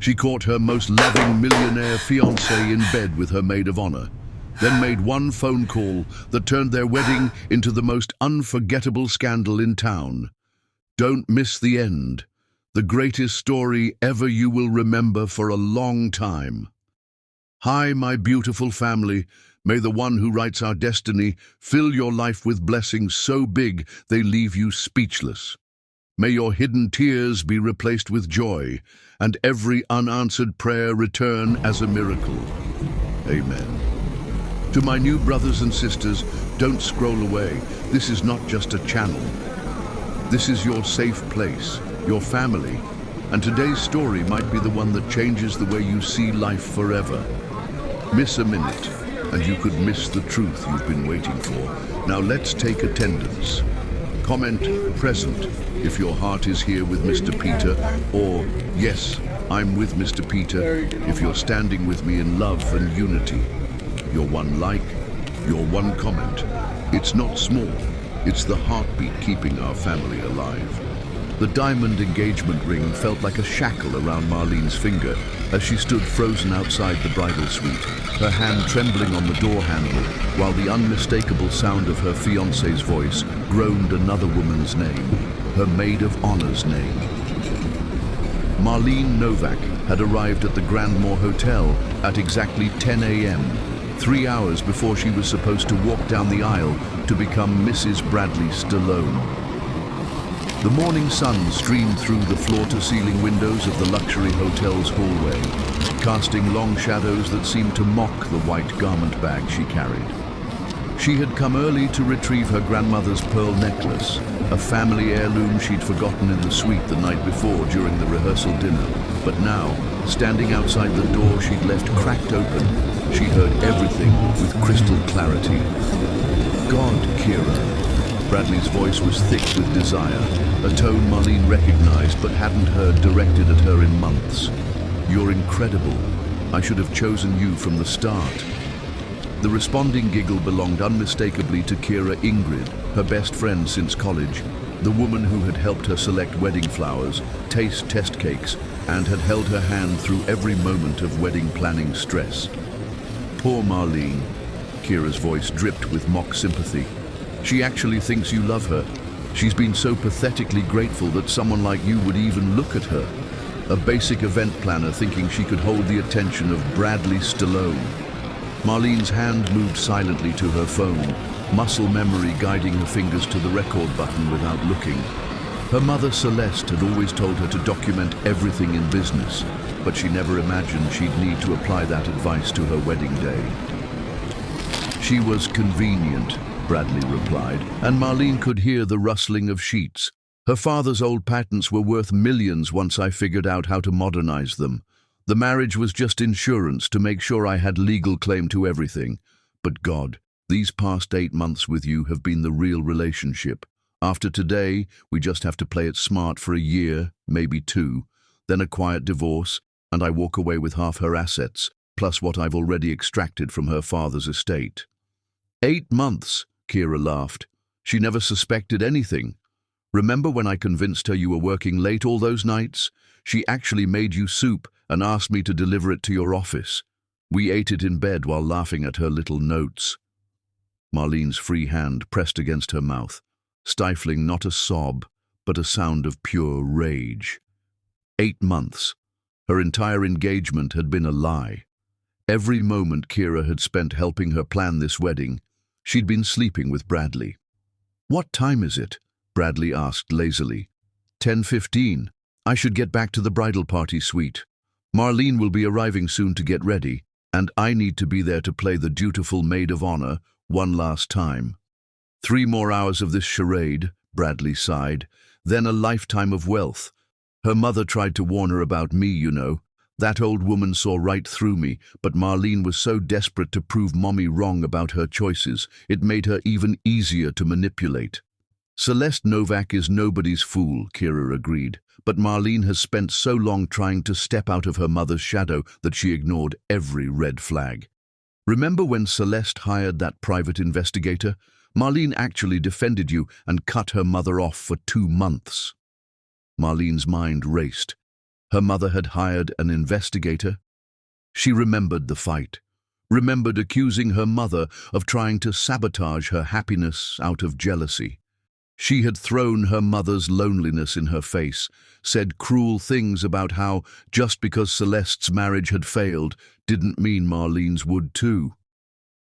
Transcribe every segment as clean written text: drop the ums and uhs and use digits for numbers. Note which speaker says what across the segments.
Speaker 1: She caught her most loving millionaire fiancé in bed with her maid of honor, then made one phone call that turned their wedding into the most unforgettable scandal in town. Don't miss the end. The greatest story ever you will remember for a long time. Hi, my beautiful family. May the one who writes our destiny fill your life with blessings so big they leave you speechless. May your hidden tears be replaced with joy, and every unanswered prayer return as a miracle. Amen. To my new brothers and sisters, don't scroll away. This is not just a channel. This is your safe place, your family, and today's story might be the one that changes the way you see life forever. Miss a minute, and you could miss the truth you've been waiting for. Now let's take attendance. Comment present if your heart is here with Mr. Peter, or yes, I'm with Mr. Peter if you're standing with me in love and unity. Your one like, your one comment. It's not small, it's the heartbeat keeping our family alive. The diamond engagement ring felt like a shackle around Marlene's finger as she stood frozen outside the bridal suite, her hand trembling on the door handle, while the unmistakable sound of her fiancé's voice groaned another woman's name, her maid of honor's name. Marlene Novak had arrived at the Grandmore Hotel at exactly 10 a.m., 3 hours before she was supposed to walk down the aisle to become Mrs. Bradley Stallone. The morning sun streamed through the floor-to-ceiling windows of the luxury hotel's hallway, casting long shadows that seemed to mock the white garment bag she carried. She had come early to retrieve her grandmother's pearl necklace, a family heirloom she'd forgotten in the suite the night before during the rehearsal dinner. But now, standing outside the door she'd left cracked open, she heard everything with crystal clarity. God, Kira. Bradley's voice was thick with desire, a tone Marlene recognized but hadn't heard directed at her in months. You're incredible. I should have chosen you from the start. The responding giggle belonged unmistakably to Kira Ingrid, her best friend since college, the woman who had helped her select wedding flowers, taste test cakes, and had held her hand through every moment of wedding planning stress. Poor Marlene. Kira's voice dripped with mock sympathy. She actually thinks you love her. She's been so pathetically grateful that someone like you would even look at her. A basic event planner thinking she could hold the attention of Bradley Stallone. Marlene's hand moved silently to her phone, muscle memory guiding her fingers to the record button without looking. Her mother Celeste had always told her to document everything in business, but she never imagined she'd need to apply that advice to her wedding day. She was convenient, Bradley replied, and Marlene could hear the rustling of sheets. Her father's old patents were worth millions once I figured out how to modernize them. The marriage was just insurance to make sure I had legal claim to everything. But God, these past 8 months with you have been the real relationship. After today, we just have to play it smart for a year, maybe 2, then a quiet divorce, and I walk away with half her assets, plus what I've already extracted from her father's estate. 8 months, Kira laughed. She never suspected anything. Remember when I convinced her you were working late all those nights? She actually made you soup and asked me to deliver it to your office. We ate it in bed while laughing at her little notes. Marlene's free hand pressed against her mouth, stifling not a sob, but a sound of pure rage. 8 months. Her entire engagement had been a lie. Every moment Kira had spent helping her plan this wedding, she'd been sleeping with Bradley. What time is it? Bradley asked lazily. 10:15. I should get back to the bridal party suite. Marlene will be arriving soon to get ready, and I need to be there to play the dutiful maid of honor one last time. 3 more hours of this charade, Bradley sighed, then a lifetime of wealth. Her mother tried to warn her about me, you know. That old woman saw right through me, but Marlene was so desperate to prove Mommy wrong about her choices, it made her even easier to manipulate. Celeste Novak is nobody's fool, Kira agreed, but Marlene has spent so long trying to step out of her mother's shadow that she ignored every red flag. Remember when Celeste hired that private investigator? Marlene actually defended you and cut her mother off for 2 months. Marlene's mind raced. Her mother had hired an investigator. She remembered the fight, remembered accusing her mother of trying to sabotage her happiness out of jealousy. She had thrown her mother's loneliness in her face, said cruel things about how, just because Celeste's marriage had failed, didn't mean Marlene's would too.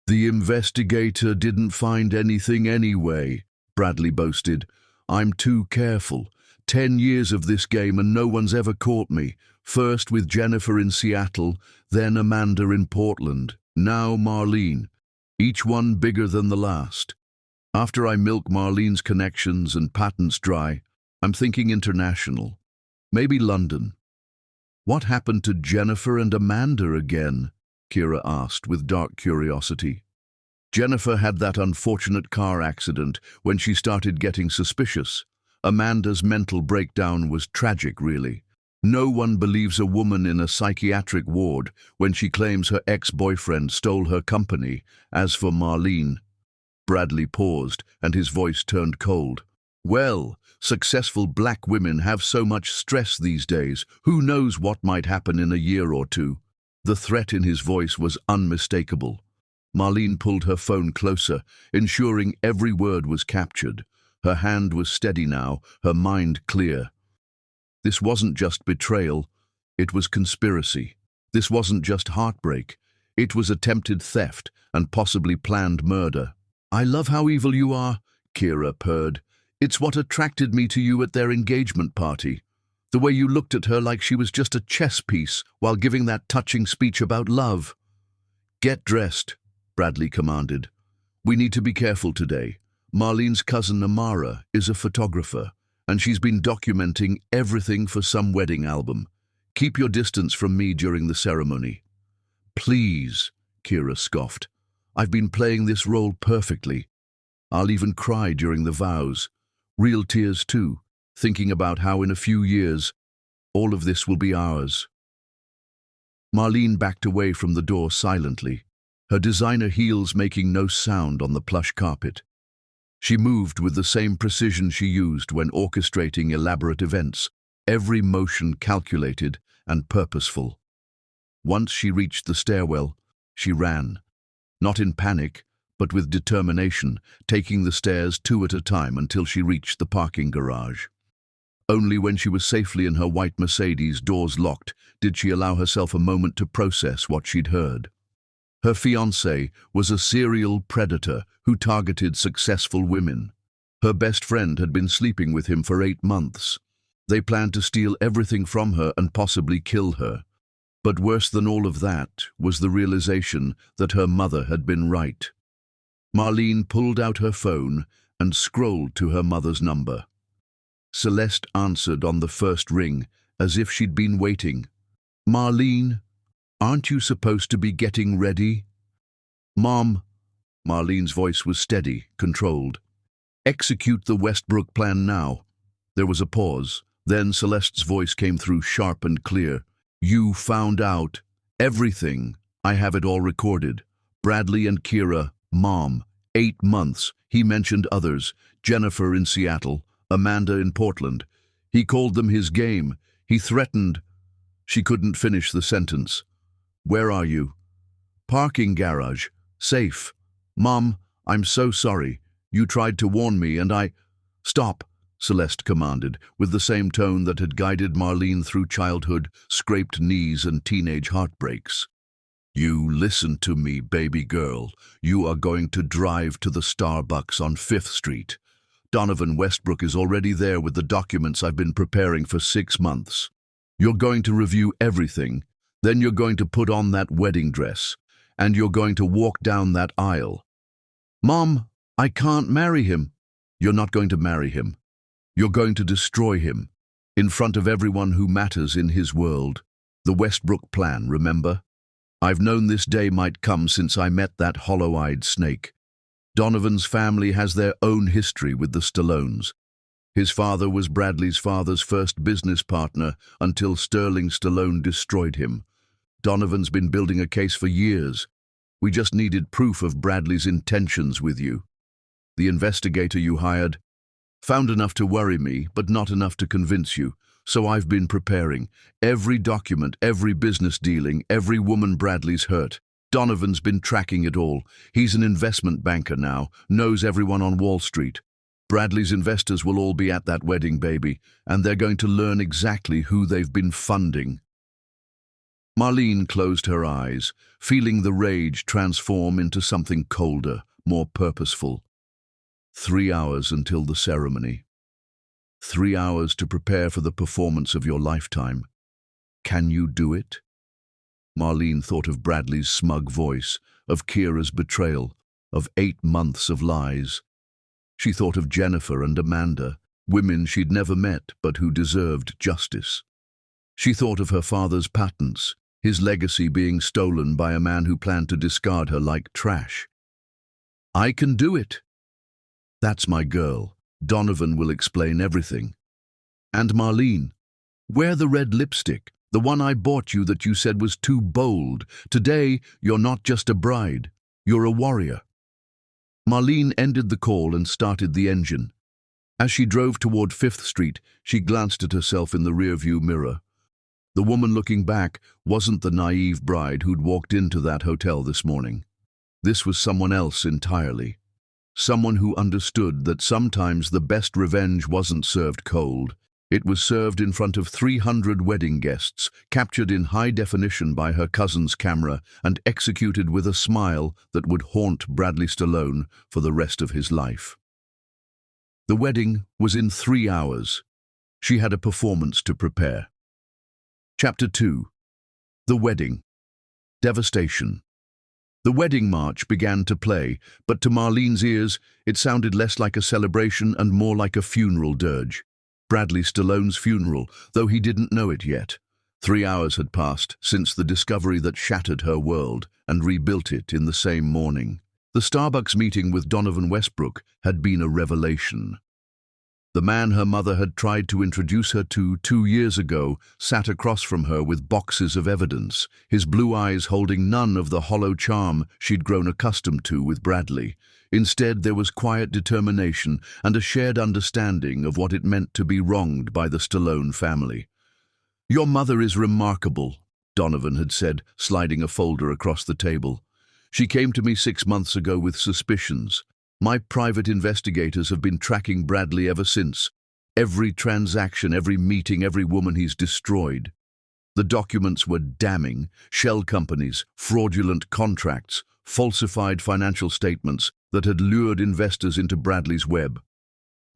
Speaker 1: "The investigator didn't find anything anyway," Bradley boasted. "I'm too careful. 10 years of this game and no one's ever caught me. First with Jennifer in Seattle, then Amanda in Portland, now Marlene. Each one bigger than the last. After I milk Marlene's connections and patents dry, I'm thinking international. Maybe London." "What happened to Jennifer and Amanda again?" Kira asked with dark curiosity. "Jennifer had that unfortunate car accident when she started getting suspicious. Amanda's mental breakdown was tragic, really. No one believes a woman in a psychiatric ward when she claims her ex-boyfriend stole her company. As for Marlene..." Bradley paused, and his voice turned cold. "Well, successful black women have so much stress these days. Who knows what might happen in a year or two?" The threat in his voice was unmistakable. Marlene pulled her phone closer, ensuring every word was captured. Her hand was steady now, her mind clear. This wasn't just betrayal, it was conspiracy. This wasn't just heartbreak, it was attempted theft and possibly planned murder. "I love how evil you are," Kira purred. "It's what attracted me to you at their engagement party. The way you looked at her like she was just a chess piece while giving that touching speech about love." "Get dressed," Bradley commanded. "We need to be careful today. Marlene's cousin Amara is a photographer, and she's been documenting everything for some wedding album. Keep your distance from me during the ceremony." "Please," Kira scoffed. "I've been playing this role perfectly. I'll even cry during the vows. Real tears too, thinking about how in a few years, all of this will be ours." Marlene backed away from the door silently, her designer heels making no sound on the plush carpet. She moved with the same precision she used when orchestrating elaborate events, every motion calculated and purposeful. Once she reached the stairwell, she ran. Not in panic, but with determination, taking the stairs 2 at a time until she reached the parking garage. Only when she was safely in her white Mercedes, doors locked, did she allow herself a moment to process what she'd heard. Her fiancé was a serial predator who targeted successful women. Her best friend had been sleeping with him for 8 months. They planned to steal everything from her and possibly kill her. But worse than all of that was the realization that her mother had been right. Marlene pulled out her phone and scrolled to her mother's number. Celeste answered on the first ring, as if she'd been waiting. "Marlene, aren't you supposed to be getting ready?" "Mom," Marlene's voice was steady, controlled. "Execute the Westbrook plan now." There was a pause. Then Celeste's voice came through sharp and clear. "You found out everything. I have it all recorded. Bradley and Kira, Mom, 8 months. He mentioned others, Jennifer in Seattle, Amanda in Portland. He called them his game. He threatened..." She couldn't finish the sentence. "Where are you?" "Parking garage. Safe." "Mom, I'm so sorry. You tried to warn me and I..." "Stop," Celeste commanded, with the same tone that had guided Marlene through childhood, scraped knees and teenage heartbreaks. "You listen to me, baby girl. You are going to drive to the Starbucks on 5th Street. Donovan Westbrook is already there with the documents I've been preparing for 6 months. You're going to review everything, then you're going to put on that wedding dress, and you're going to walk down that aisle." "Mom, I can't marry him." "You're not going to marry him. You're going to destroy him, in front of everyone who matters in his world. The Westbrook plan, remember? I've known this day might come since I met that hollow-eyed snake. Donovan's family has their own history with the Stallones. His father was Bradley's father's first business partner until Sterling Stallone destroyed him. Donovan's been building a case for years. We just needed proof of Bradley's intentions with you. The investigator you hired found enough to worry me, but not enough to convince you. So I've been preparing. Every document, every business dealing, every woman Bradley's hurt. Donovan's been tracking it all. He's an investment banker now, knows everyone on Wall Street. Bradley's investors will all be at that wedding, baby, and they're going to learn exactly who they've been funding. Marlene closed her eyes, feeling the rage transform into something colder, more purposeful. 3 hours until the ceremony. 3 hours to prepare for the performance of your lifetime. Can you do it? Marlene thought of Bradley's smug voice, of Kira's betrayal, of 8 months of lies. She thought of Jennifer and Amanda, women she'd never met but who deserved justice. She thought of her father's patents, his legacy being stolen by a man who planned to discard her like trash. I can do it. That's my girl. Donovan will explain everything. And Marlene, wear the red lipstick, the one I bought you that you said was too bold. Today, you're not just a bride, you're a warrior. Marlene ended the call and started the engine. As she drove toward 5th Street, she glanced at herself in the rearview mirror. The woman looking back wasn't the naive bride who'd walked into that hotel this morning. This was someone else entirely. Someone who understood that sometimes the best revenge wasn't served cold. It was served in front of 300 wedding guests, captured in high definition by her cousin's camera, and executed with a smile that would haunt Bradley Stallone for the rest of his life. The wedding was in 3 hours. She had a performance to prepare. Chapter 2. The Wedding. Devastation. The wedding march began to play, but to Marlene's ears, it sounded less like a celebration and more like a funeral dirge. Bradley Stallone's funeral, though he didn't know it yet. 3 hours had passed since the discovery that shattered her world and rebuilt it in the same morning. The Starbucks meeting with Donovan Westbrook had been a revelation. The man her mother had tried to introduce her to 2 years ago sat across from her with boxes of evidence, his blue eyes holding none of the hollow charm she'd grown accustomed to with Bradley. Instead, there was quiet determination and a shared understanding of what it meant to be wronged by the Stallone family. "Your mother is remarkable," Donovan had said, sliding a folder across the table. "She came to me 6 months ago with suspicions. My private investigators have been tracking Bradley ever since. Every transaction, every meeting, every woman he's destroyed. The documents were damning. Shell companies, fraudulent contracts, falsified financial statements that had lured investors into Bradley's web.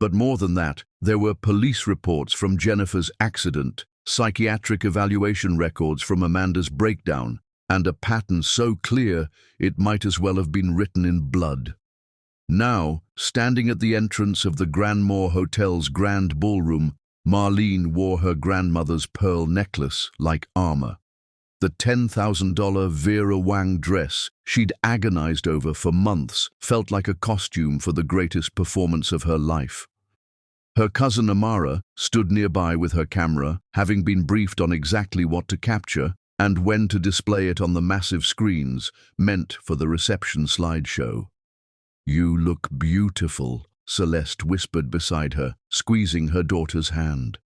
Speaker 1: But more than that, there were police reports from Jennifer's accident, psychiatric evaluation records from Amanda's breakdown, and a pattern so clear it might as well have been written in blood. Now, standing at the entrance of the Grandmore Hotel's grand ballroom, Marlene wore her grandmother's pearl necklace like armor. The $10,000 Vera Wang dress she'd agonized over for months felt like a costume for the greatest performance of her life. Her cousin Amara stood nearby with her camera, having been briefed on exactly what to capture and when to display it on the massive screens meant for the reception slideshow. "You look beautiful," Celeste whispered beside her, squeezing her daughter's hand.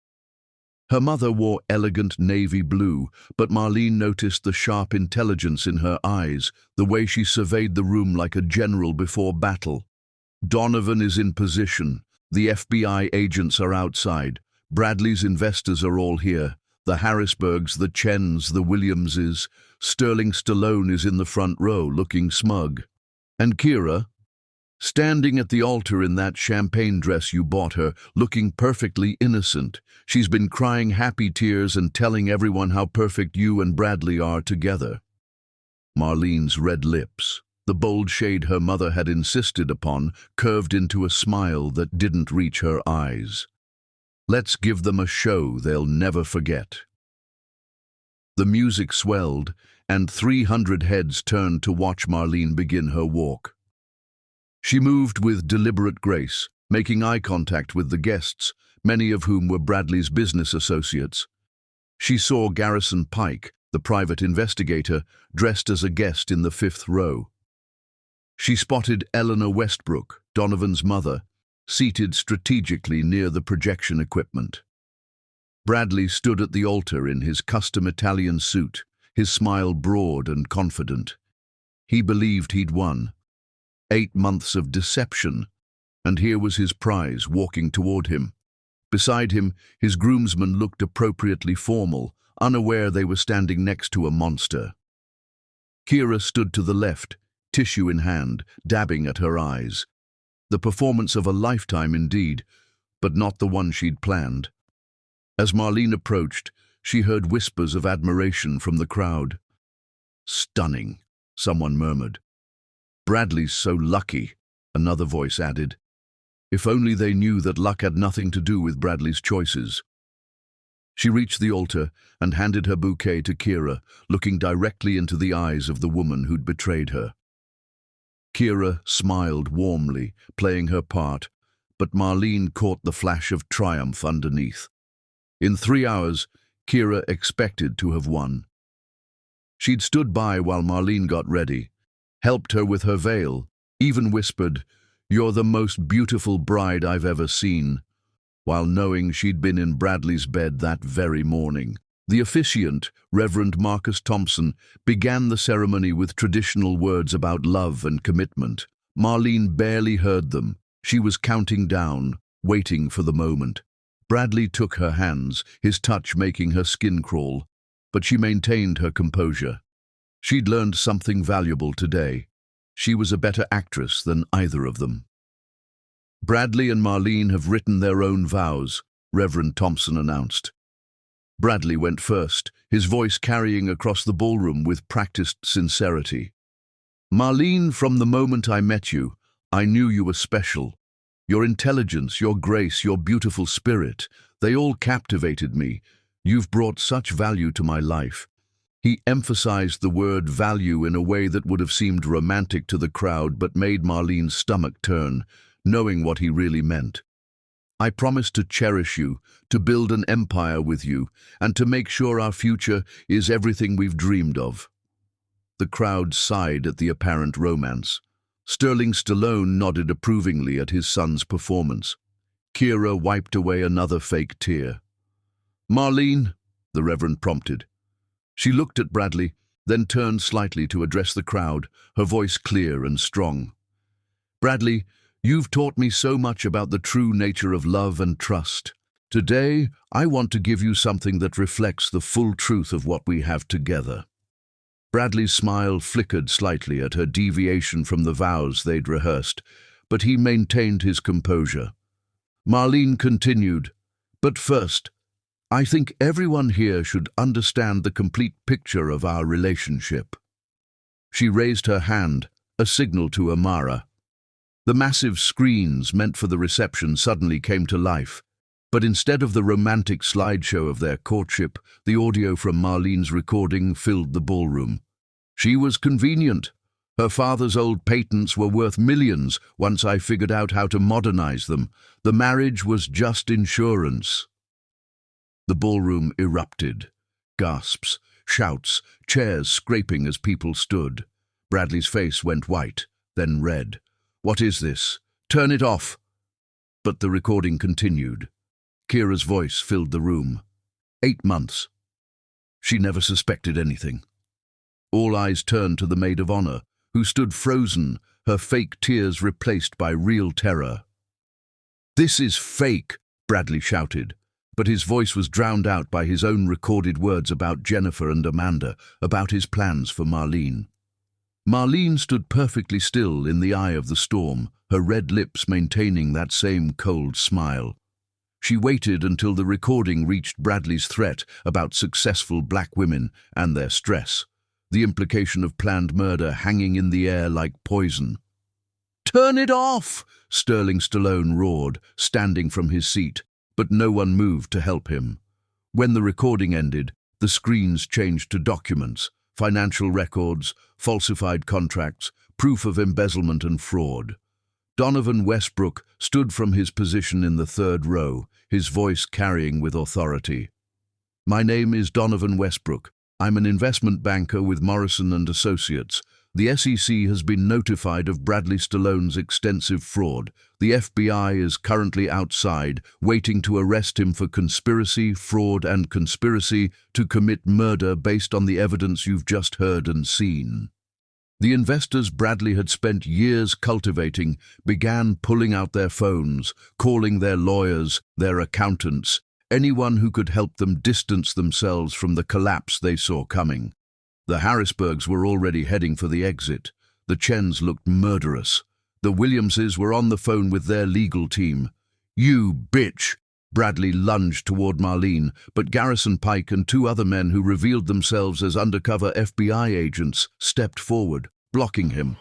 Speaker 1: Her mother wore elegant navy blue, but Marlene noticed the sharp intelligence in her eyes, the way she surveyed the room like a general before battle. "Donovan is in position. The FBI agents are outside. Bradley's investors are all here. The Harrisburgs, the Chens, the Williamses. Sterling Stallone is in the front row, looking smug. And Kira, standing at the altar in that champagne dress you bought her, looking perfectly innocent. She's been crying happy tears and telling everyone how perfect you and Bradley are together." Marlene's red lips, the bold shade her mother had insisted upon, curved into a smile that didn't reach her eyes. "Let's give them a show they'll never forget." The music swelled, and 300 heads turned to watch Marlene begin her walk. She moved with deliberate grace, making eye contact with the guests, many of whom were Bradley's business associates. She saw Garrison Pike, the private investigator, dressed as a guest in the 5th row. She spotted Eleanor Westbrook, Donovan's mother, seated strategically near the projection equipment. Bradley stood at the altar in his custom Italian suit, his smile broad and confident. He believed he'd won. 8 months of deception, and here was his prize walking toward him. Beside him, his groomsmen looked appropriately formal, unaware they were standing next to a monster. Kira stood to the left, tissue in hand, dabbing at her eyes. The performance of a lifetime indeed, but not the one she'd planned. As Marlene approached, she heard whispers of admiration from the crowd. "Stunning," someone murmured. "Bradley's so lucky," another voice added. If only they knew that luck had nothing to do with Bradley's choices. She reached the altar and handed her bouquet to Kira, looking directly into the eyes of the woman who'd betrayed her. Kira smiled warmly, playing her part, but Marlene caught the flash of triumph underneath. In 3 hours, Kira expected to have won. She'd stood by while Marlene got ready, helped her with her veil, even whispered, "You're the most beautiful bride I've ever seen," while knowing she'd been in Bradley's bed that very morning. The officiant, Reverend Marcus Thompson, began the ceremony with traditional words about love and commitment. Marlene barely heard them. She was counting down, waiting for the moment. Bradley took her hands, his touch making her skin crawl, but she maintained her composure. She'd learned something valuable today. She was a better actress than either of them. "Bradley and Marlene have written their own vows," Reverend Thompson announced. Bradley went first, his voice carrying across the ballroom with practiced sincerity. "Marlene, from the moment I met you, I knew you were special. Your intelligence, your grace, your beautiful spirit, they all captivated me. You've brought such value to my life." He emphasized the word value in a way that would have seemed romantic to the crowd but made Marlene's stomach turn, knowing what he really meant. "I promise to cherish you, to build an empire with you, and to make sure our future is everything we've dreamed of." The crowd sighed at the apparent romance. Sterling Stallone nodded approvingly at his son's performance. Kira wiped away another fake tear. "Marlene," the Reverend prompted. She looked at Bradley, then turned slightly to address the crowd, her voice clear and strong. "Bradley, you've taught me so much about the true nature of love and trust. Today, I want to give you something that reflects the full truth of what we have together." Bradley's smile flickered slightly at her deviation from the vows they'd rehearsed, but he maintained his composure. Marlene continued, "But first, I think everyone here should understand the complete picture of our relationship." She raised her hand, a signal to Amara. The massive screens meant for the reception suddenly came to life, but instead of the romantic slideshow of their courtship, the audio from Marlene's recording filled the ballroom. She was convenient. Her father's old patents were worth millions once I figured out how to modernize them. The marriage was just insurance. The ballroom erupted. Gasps, shouts, chairs scraping as people stood. Bradley's face went white, then red. "What is this? Turn it off!" But the recording continued. Kira's voice filled the room. 8 months. She never suspected anything. All eyes turned to the maid of honor, who stood frozen, her fake tears replaced by real terror. "This is fake," Bradley shouted, but his voice was drowned out by his own recorded words about Jennifer and Amanda, about his plans for Marlene. Marlene stood perfectly still in the eye of the storm, her red lips maintaining that same cold smile. She waited until the recording reached Bradley's threat about successful black women and their stress, the implication of planned murder hanging in the air like poison. "Turn it off!" Sterling Stallone roared, standing from his seat, but no one moved to help him. When the recording ended, the screens changed to documents, financial records, falsified contracts, proof of embezzlement and fraud. Donovan Westbrook stood from his position in the third row, his voice carrying with authority. "My name is Donovan Westbrook. I'm an investment banker with Morrison & Associates. The SEC has been notified of Bradley Stallone's extensive fraud. The FBI is currently outside, waiting to arrest him for conspiracy, fraud, and conspiracy to commit murder based on the evidence you've just heard and seen. The investors Bradley had spent years cultivating began pulling out their phones, calling their lawyers, their accountants, anyone who could help them distance themselves from the collapse they saw coming. The Harrisburgs were already heading for the exit. The Chens looked murderous. The Williamses were on the phone with their legal team. "You bitch!" Bradley lunged toward Marlene, but Garrison Pike and two other men who revealed themselves as undercover FBI agents stepped forward, blocking him.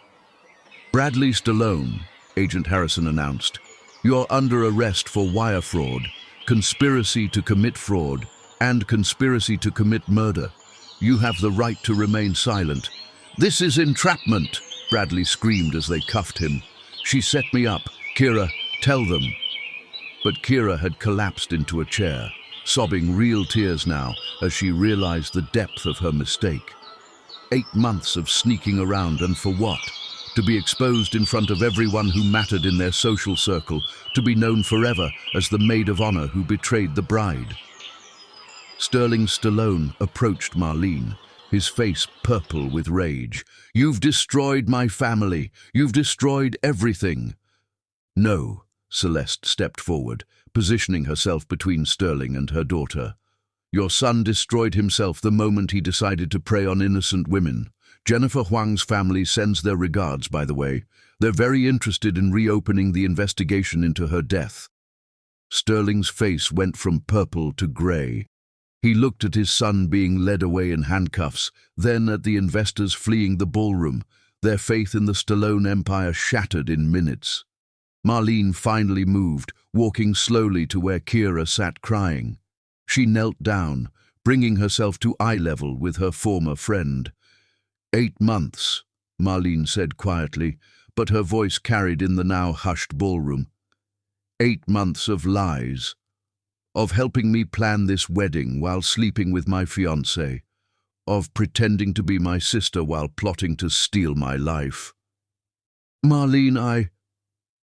Speaker 1: "Bradley Stallone," Agent Harrison announced, "you're under arrest for wire fraud, conspiracy to commit fraud, and conspiracy to commit murder. You have the right to remain silent." "This is entrapment," Bradley screamed as they cuffed him. "She set me up. Kira, tell them." But Kira had collapsed into a chair, sobbing real tears now as she realized the depth of her mistake. 8 months of sneaking around, and for what? To be exposed in front of everyone who mattered in their social circle, to be known forever as the maid of honor who betrayed the bride. Sterling Stallone approached Marlene, his face purple with rage. "You've destroyed my family. You've destroyed everything." "No." Celeste stepped forward, positioning herself between Sterling and her daughter. "Your son destroyed himself the moment he decided to prey on innocent women. Jennifer Huang's family sends their regards, by the way. They're very interested in reopening the investigation into her death." Sterling's face went from purple to gray. He looked at his son being led away in handcuffs, then at the investors fleeing the ballroom, their faith in the Stallone empire shattered in minutes. Marlene finally moved, walking slowly to where Kira sat crying. She knelt down, bringing herself to eye level with her former friend. 8 months, Marlene said quietly, but her voice carried in the now hushed ballroom. 8 months of lies, of helping me plan this wedding while sleeping with my fiancé, of pretending to be my sister while plotting to steal my life. "Marlene,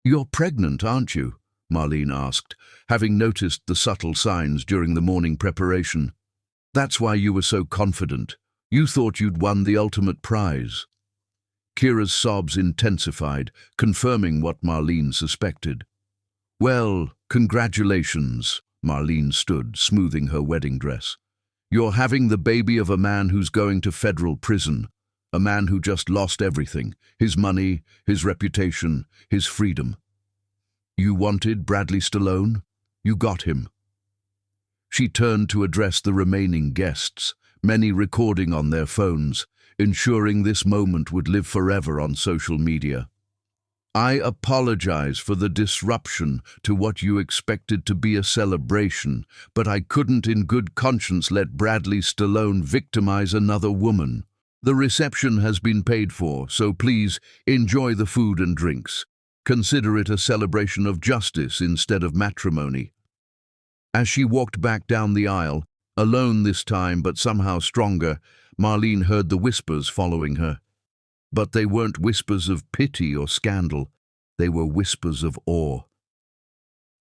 Speaker 1: You're pregnant, aren't you?" Marlene asked, having noticed the subtle signs during the morning preparation. "That's why you were so confident. You thought you'd won the ultimate prize." Kira's sobs intensified, confirming what Marlene suspected. "Well, congratulations." Marlene stood, smoothing her wedding dress. "You're having the baby of a man who's going to federal prison, a man who just lost everything, his money, his reputation, his freedom. You wanted Bradley Stallone? You got him." She turned to address the remaining guests, many recording on their phones, ensuring this moment would live forever on social media. "I apologize for the disruption to what you expected to be a celebration, but I couldn't in good conscience let Bradley Stallone victimize another woman. The reception has been paid for, so please enjoy the food and drinks. Consider it a celebration of justice instead of matrimony." As she walked back down the aisle, alone this time but somehow stronger, Marlene heard the whispers following her. But they weren't whispers of pity or scandal. They were whispers of awe.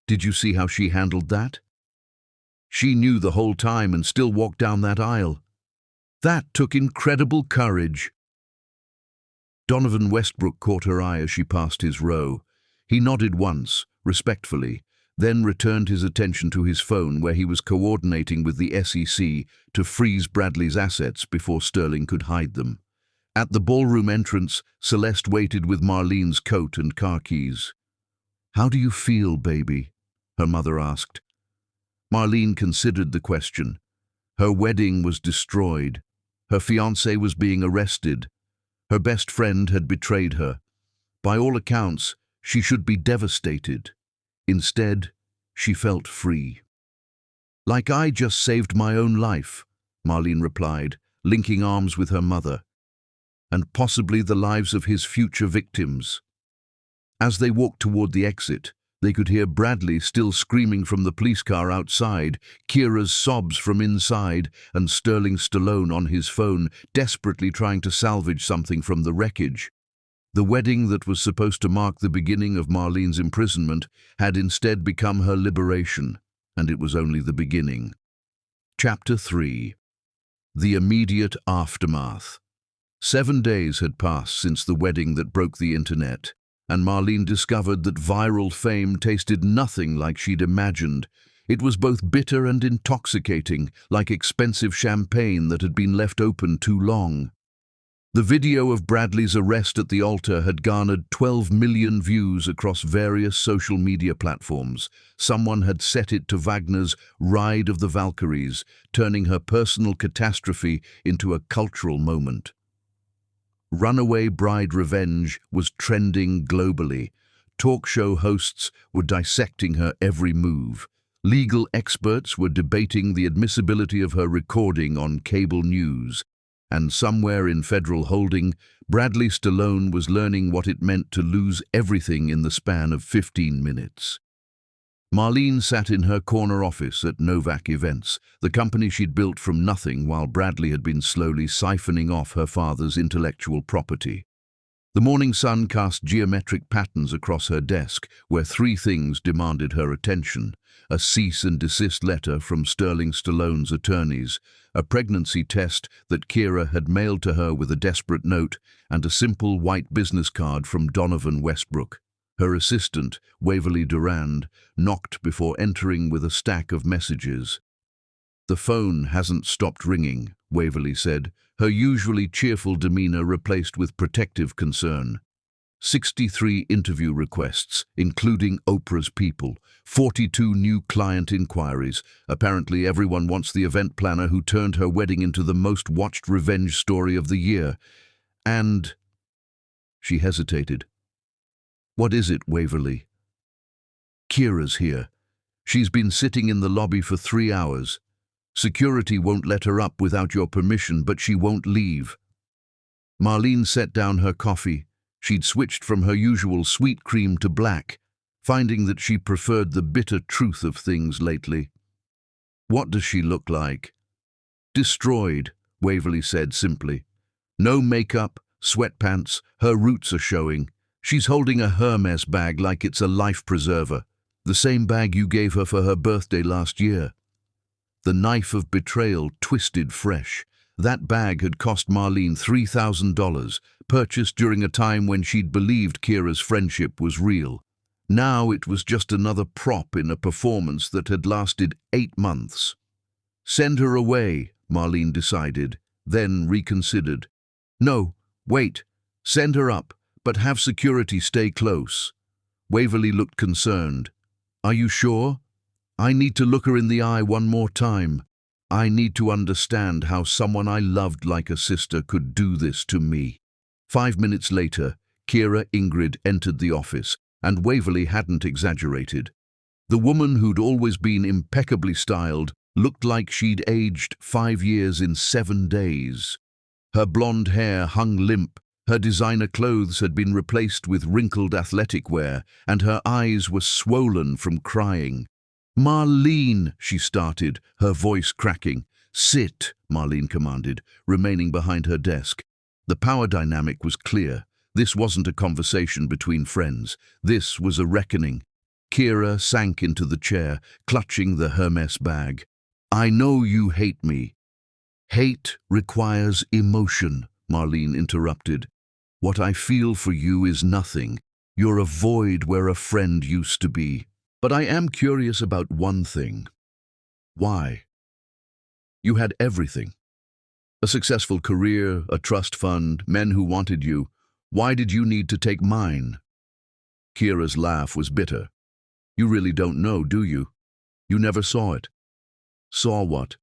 Speaker 1: Did you see how she handled that? She knew the whole time and still walked down that aisle. That took incredible courage. Donovan Westbrook caught her eye as she passed his row. He nodded once, respectfully, then returned his attention to his phone where he was coordinating with the SEC to freeze Bradley's assets before Sterling could hide them. At the ballroom entrance, Celeste waited with Marlene's coat and car keys. "How do you feel, baby?" her mother asked. Marlene considered the question. Her wedding was destroyed. Her fiancé was being arrested. Her best friend had betrayed her. By all accounts, she should be devastated. Instead, she felt free. "Like I just saved my own life," Marlene replied, linking arms with her mother, "and possibly the lives of his future victims." As they walked toward the exit, They could hear Bradley still screaming from the police car outside, Kira's sobs from inside, and Sterling Stallone on his phone, desperately trying to salvage something from the wreckage. The wedding that was supposed to mark the beginning of Marlene's imprisonment had instead become her liberation, and it was only the beginning. Chapter 3. The immediate aftermath. 7 days had passed since the wedding that broke the internet, and Marlene discovered that viral fame tasted nothing like she'd imagined. It was both bitter and intoxicating, like expensive champagne that had been left open too long. The video of Bradley's arrest at the altar had garnered 12 million views across various social media platforms. Someone had set it to Wagner's Ride of the Valkyries, turning her personal catastrophe into a cultural moment. Runaway Bride Revenge was trending globally. Talk show hosts were dissecting her every move. Legal experts were debating the admissibility of her recording on cable news. And somewhere in federal holding, Bradley Stallone was learning what it meant to lose everything in the span of 15 minutes. Marlene sat in her corner office at Novak Events, the company she'd built from nothing while Bradley had been slowly siphoning off her father's intellectual property. The morning sun cast geometric patterns across her desk, where 3 things demanded her attention: a cease and desist letter from Sterling Stallone's attorneys, a pregnancy test that Kira had mailed to her with a desperate note, and a simple white business card from Donovan Westbrook. Her assistant, Waverly Durand, knocked before entering with a stack of messages. "The phone hasn't stopped ringing," Waverly said, her usually cheerful demeanor replaced with protective concern. 63 interview requests, including Oprah's people, 42 new client inquiries. Apparently everyone wants the event planner who turned her wedding into the most watched revenge story of the year. And... She hesitated. "What is it, Waverly?" "Kira's here. She's been sitting in the lobby for 3 hours. Security won't let her up without your permission, but she won't leave." Marlene set down her coffee. She'd switched from her usual sweet cream to black, finding that she preferred the bitter truth of things lately. "What does she look like?" "Destroyed," Waverly said simply. "No makeup, sweatpants, her roots are showing. She's holding a Hermes bag like it's a life preserver, the same bag you gave her for her birthday last year." The knife of betrayal twisted fresh. That bag had cost Marlene $3,000, purchased during a time when she'd believed Kira's friendship was real. Now it was just another prop in a performance that had lasted 8 months. "Send her away," Marlene decided, then reconsidered. "No, wait. Send her up, but have security stay close." Waverly looked concerned. "Are you sure? I need to look her in the eye one more time. I need to understand how someone I loved like a sister could do this to me." 5 minutes later, Kira Ingrid entered the office, and Waverly hadn't exaggerated. The woman who'd always been impeccably styled looked like she'd aged 5 years in 7 days. Her blonde hair hung limp, her designer clothes had been replaced with wrinkled athletic wear, and her eyes were swollen from crying. "Marlene," she started, her voice cracking. "Sit," Marlene commanded, remaining behind her desk. The power dynamic was clear. This wasn't a conversation between friends. This was a reckoning. Kira sank into the chair, clutching the Hermes bag. "I know you hate me." "Hate requires emotion," Marlene interrupted. "What I feel for you is nothing. You're a void where a friend used to be. But I am curious about one thing. Why? You had everything. A successful career, a trust fund, men who wanted you. Why did you need to take mine?" Kira's laugh was bitter. "You really don't know, do you? You never saw it." "Saw what?"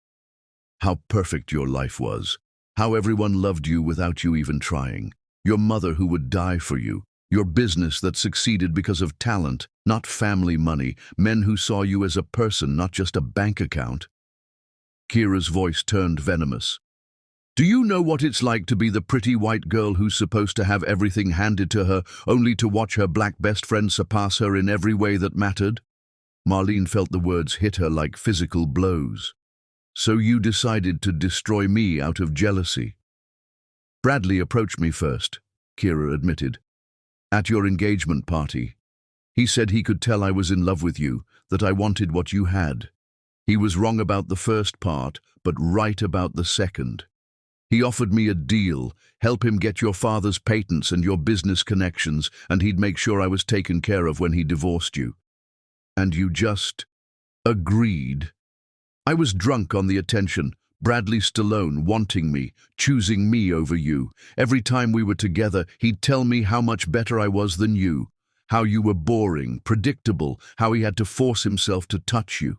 Speaker 1: "How perfect your life was. How everyone loved you without you even trying. Your mother who would die for you. Your business that succeeded because of talent, not family money. Men who saw you as a person, not just a bank account." Kira's voice turned venomous. Do you know what it's like to be the pretty white girl who's supposed to have everything handed to her, only to watch her black best friend surpass her in every way that mattered? Marlene felt the words hit her like physical blows. So you decided to destroy me out of jealousy? Bradley approached me first, Kira admitted. At your engagement party. He said he could tell I was in love with you, that I wanted what you had. He was wrong about the first part, but right about the second. He offered me a deal, help him get your father's patents and your business connections, and he'd make sure I was taken care of when he divorced you. And you just agreed. I was drunk on the attention, Bradley Stallone wanting me, choosing me over you. Every time we were together, he'd tell me how much better I was than you, how you were boring, predictable, how he had to force himself to touch you.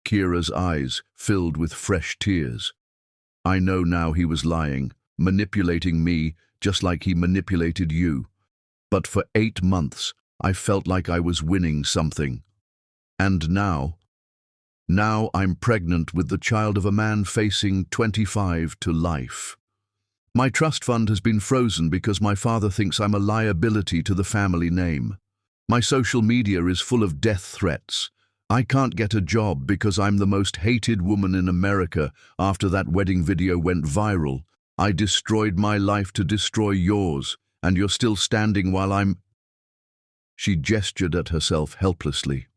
Speaker 1: Kira's eyes filled with fresh tears. I know now he was lying, manipulating me just like he manipulated you. But for 8 months, I felt like I was winning something. And now I'm pregnant with the child of a man facing 25 to life. My trust fund has been frozen because my father thinks I'm a liability to the family name. My social media is full of death threats. I can't get a job because I'm the most hated woman in America after that wedding video went viral. I destroyed my life to destroy yours, and you're still standing while I'm... She gestured at herself helplessly.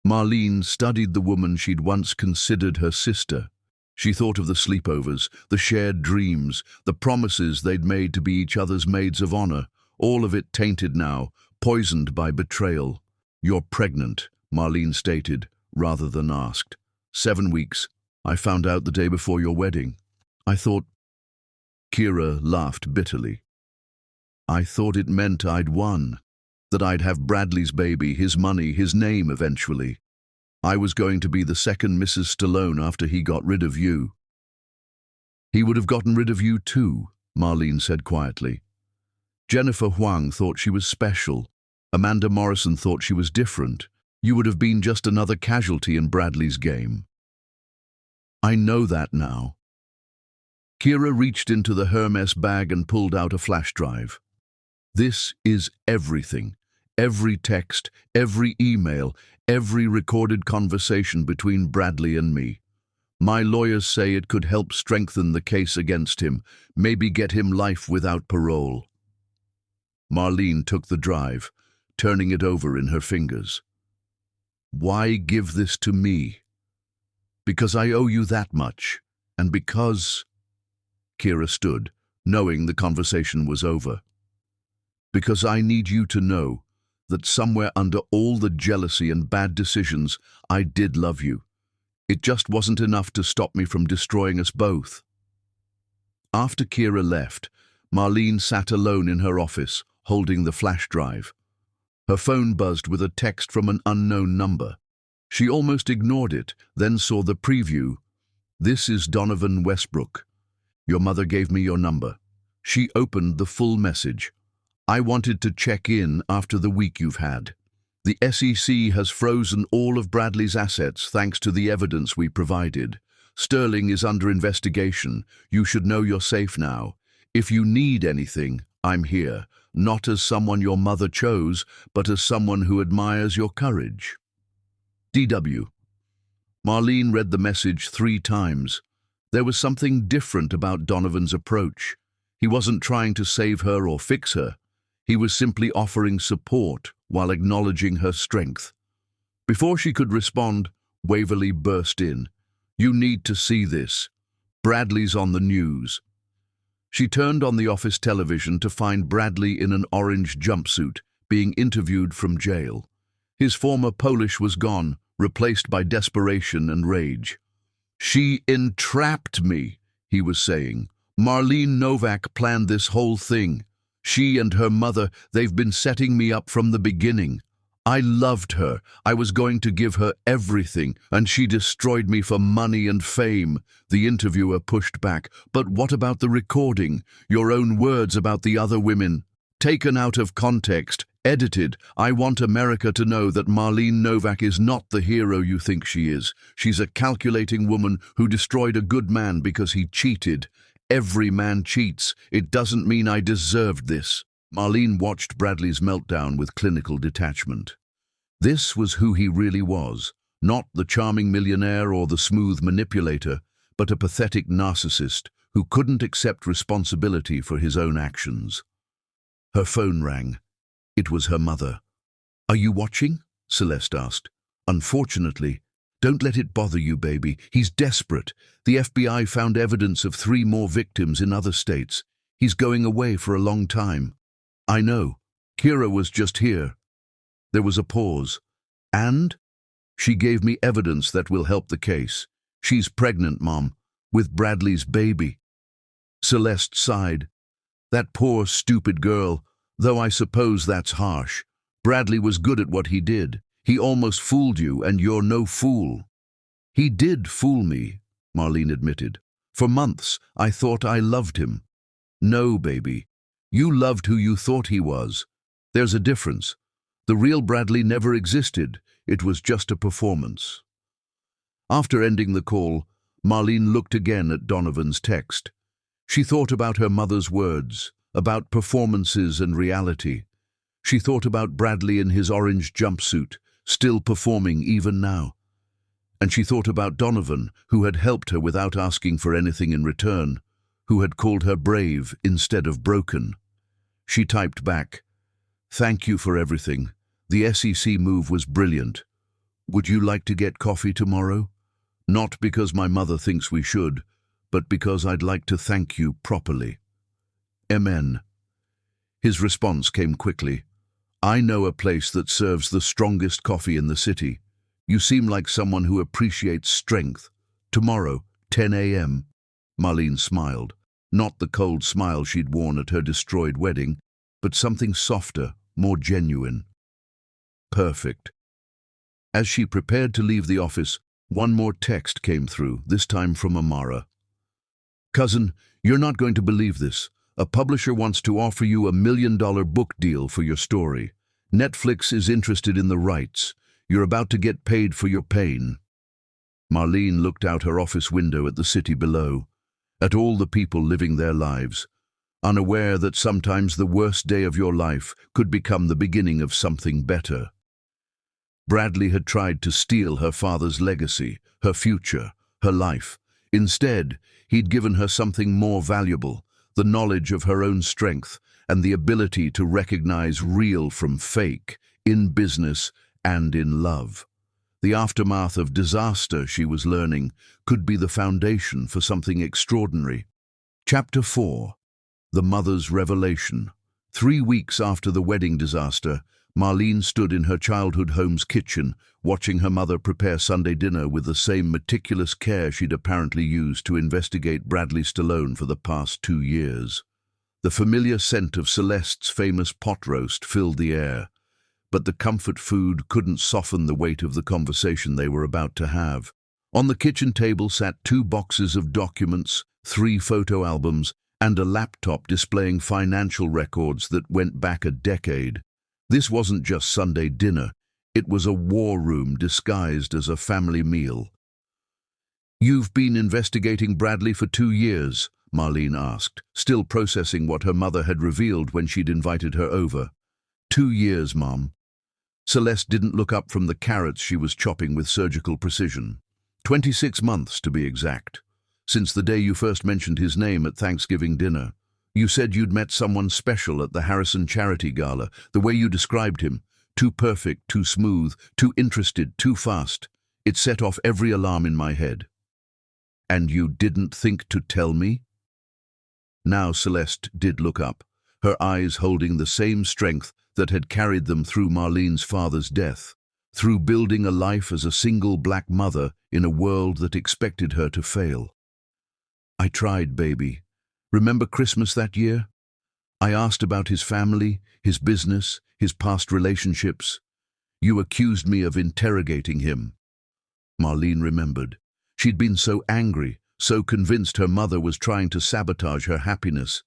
Speaker 1: Marlene studied the woman she'd once considered her sister. She thought of the sleepovers, the shared dreams, the promises they'd made to be each other's maids of honor, all of it tainted now, poisoned by betrayal. You're pregnant, Marlene stated, rather than asked. 7 weeks. I found out the day before your wedding. I thought... Kira laughed bitterly. I thought it meant I'd won, that I'd have Bradley's baby, his money, his name eventually. I was going to be the second Mrs. Stallone after he got rid of you. He would have gotten rid of you too, Marlene said quietly. Jennifer Huang thought she was special. Amanda Morrison thought she was different. You would have been just another casualty in Bradley's game. I know that now. Kira reached into the Hermes bag and pulled out a flash drive. This is everything. Every text, every email, every recorded conversation between Bradley and me. My lawyers say it could help strengthen the case against him, maybe get him life without parole. Marlene took the drive, turning it over in her fingers. Why give this to me? Because I owe you that much, and because... Kira stood, knowing the conversation was over. Because I need you to know that somewhere under all the jealousy and bad decisions, I did love you. It just wasn't enough to stop me from destroying us both. After Kira left, Marlene sat alone in her office, holding the flash drive. Her phone buzzed with a text from an unknown number. She almost ignored it, then saw the preview. This is Donovan Westbrook. Your mother gave me your number. She opened the full message. I wanted to check in after the week you've had. The SEC has frozen all of Bradley's assets thanks to the evidence we provided. Sterling is under investigation. You should know you're safe now. If you need anything, I'm here, not as someone your mother chose, but as someone who admires your courage. DW. Marlene read the message 3 times. There was something different about Donovan's approach. He wasn't trying to save her or fix her. He was simply offering support while acknowledging her strength. Before she could respond, Waverly burst in. You need to see this. Bradley's on the news. She turned on the office television to find Bradley in an orange jumpsuit, being interviewed from jail. His former Polish was gone, replaced by desperation and rage. She entrapped me, he was saying. Marlene Novak planned this whole thing. She and her mother, they've been setting me up from the beginning. I loved her. I was going to give her everything, and she destroyed me for money and fame. The interviewer pushed back. But what about the recording? Your own words about the other women? Taken out of context, Edited, I want America to know that Marlene Novak is not the hero you think she is. She's a calculating woman who destroyed a good man because he cheated. Every man cheats. It doesn't mean I deserved this. Marlene watched Bradley's meltdown with clinical detachment. This was who he really was, not the charming millionaire or the smooth manipulator, but a pathetic narcissist who couldn't accept responsibility for his own actions. Her phone rang. It was her mother. "Are you watching?" Celeste asked. "Unfortunately. Don't let it bother you, baby. He's desperate. The FBI found evidence of 3 more victims in other states. He's going away for a long time." "I know. Kira was just here." There was a pause. "And?" "She gave me evidence that will help the case. She's pregnant, Mom, with Bradley's baby." Celeste sighed. "That poor, stupid girl. Though I suppose that's harsh. Bradley was good at what he did. He almost fooled you, and you're no fool." "He did fool me," Marlene admitted. "For months, I thought I loved him." "No, baby. You loved who you thought he was. There's a difference. The real Bradley never existed. It was just a performance." After ending the call, Marlene looked again at Donovan's text. She thought about her mother's words, about performances and reality. She thought about Bradley in his orange jumpsuit, still performing even now. And she thought about Donovan, who had helped her without asking for anything in return, who had called her brave instead of broken. She typed back, "Thank you for everything. The SEC move was brilliant. Would you like to get coffee tomorrow? Not because my mother thinks we should, but because I'd like to thank you properly. Amen." His response came quickly. "I know a place that serves the strongest coffee in the city. You seem like someone who appreciates strength. Tomorrow, 10 a.m. Marlene smiled. Not the cold smile she'd worn at her destroyed wedding, but something softer, more genuine. Perfect. As she prepared to leave the office, one more text came through, this time from Amara. "Cousin, you're not going to believe this. A publisher wants to offer you $1 million book deal for your story. Netflix is interested in the rights. You're about to get paid for your pain." Marlene looked out her office window at the city below, at all the people living their lives, unaware that sometimes the worst day of your life could become the beginning of something better. Bradley had tried to steal her father's legacy, her future, her life. Instead, he'd given her something more valuable, the knowledge of her own strength and the ability to recognize real from fake, in business and in love. The aftermath of disaster, she was learning, could be the foundation for something extraordinary. Chapter 4. The Mother's Revelation. 3 weeks after the wedding disaster, Marlene stood in her childhood home's kitchen, watching her mother prepare Sunday dinner with the same meticulous care she'd apparently used to investigate Bradley Stallone for the past 2 years. The familiar scent of Celeste's famous pot roast filled the air, but the comfort food couldn't soften the weight of the conversation they were about to have. On the kitchen table sat 2 boxes of documents, 3 photo albums, and a laptop displaying financial records that went back a decade. This wasn't just Sunday dinner, it was a war room disguised as a family meal. "You've been investigating Bradley for 2 years, Marlene asked, still processing what her mother had revealed when she'd invited her over. 2 years, Mom." Celeste didn't look up from the carrots she was chopping with surgical precision. 26 months, to be exact. Since the day you first mentioned his name at Thanksgiving dinner. You said you'd met someone special at the Harrison Charity Gala. The way you described him, too perfect, too smooth, too interested, too fast. It set off every alarm in my head. "And you didn't think to tell me?" Now Celeste did look up, her eyes holding the same strength that had carried them through Marlene's father's death, through building a life as a single black mother in a world that expected her to fail. "I tried, baby. Remember Christmas that year? I asked about his family, his business, his past relationships. You accused me of interrogating him." Marlene remembered. She'd been so angry, so convinced her mother was trying to sabotage her happiness.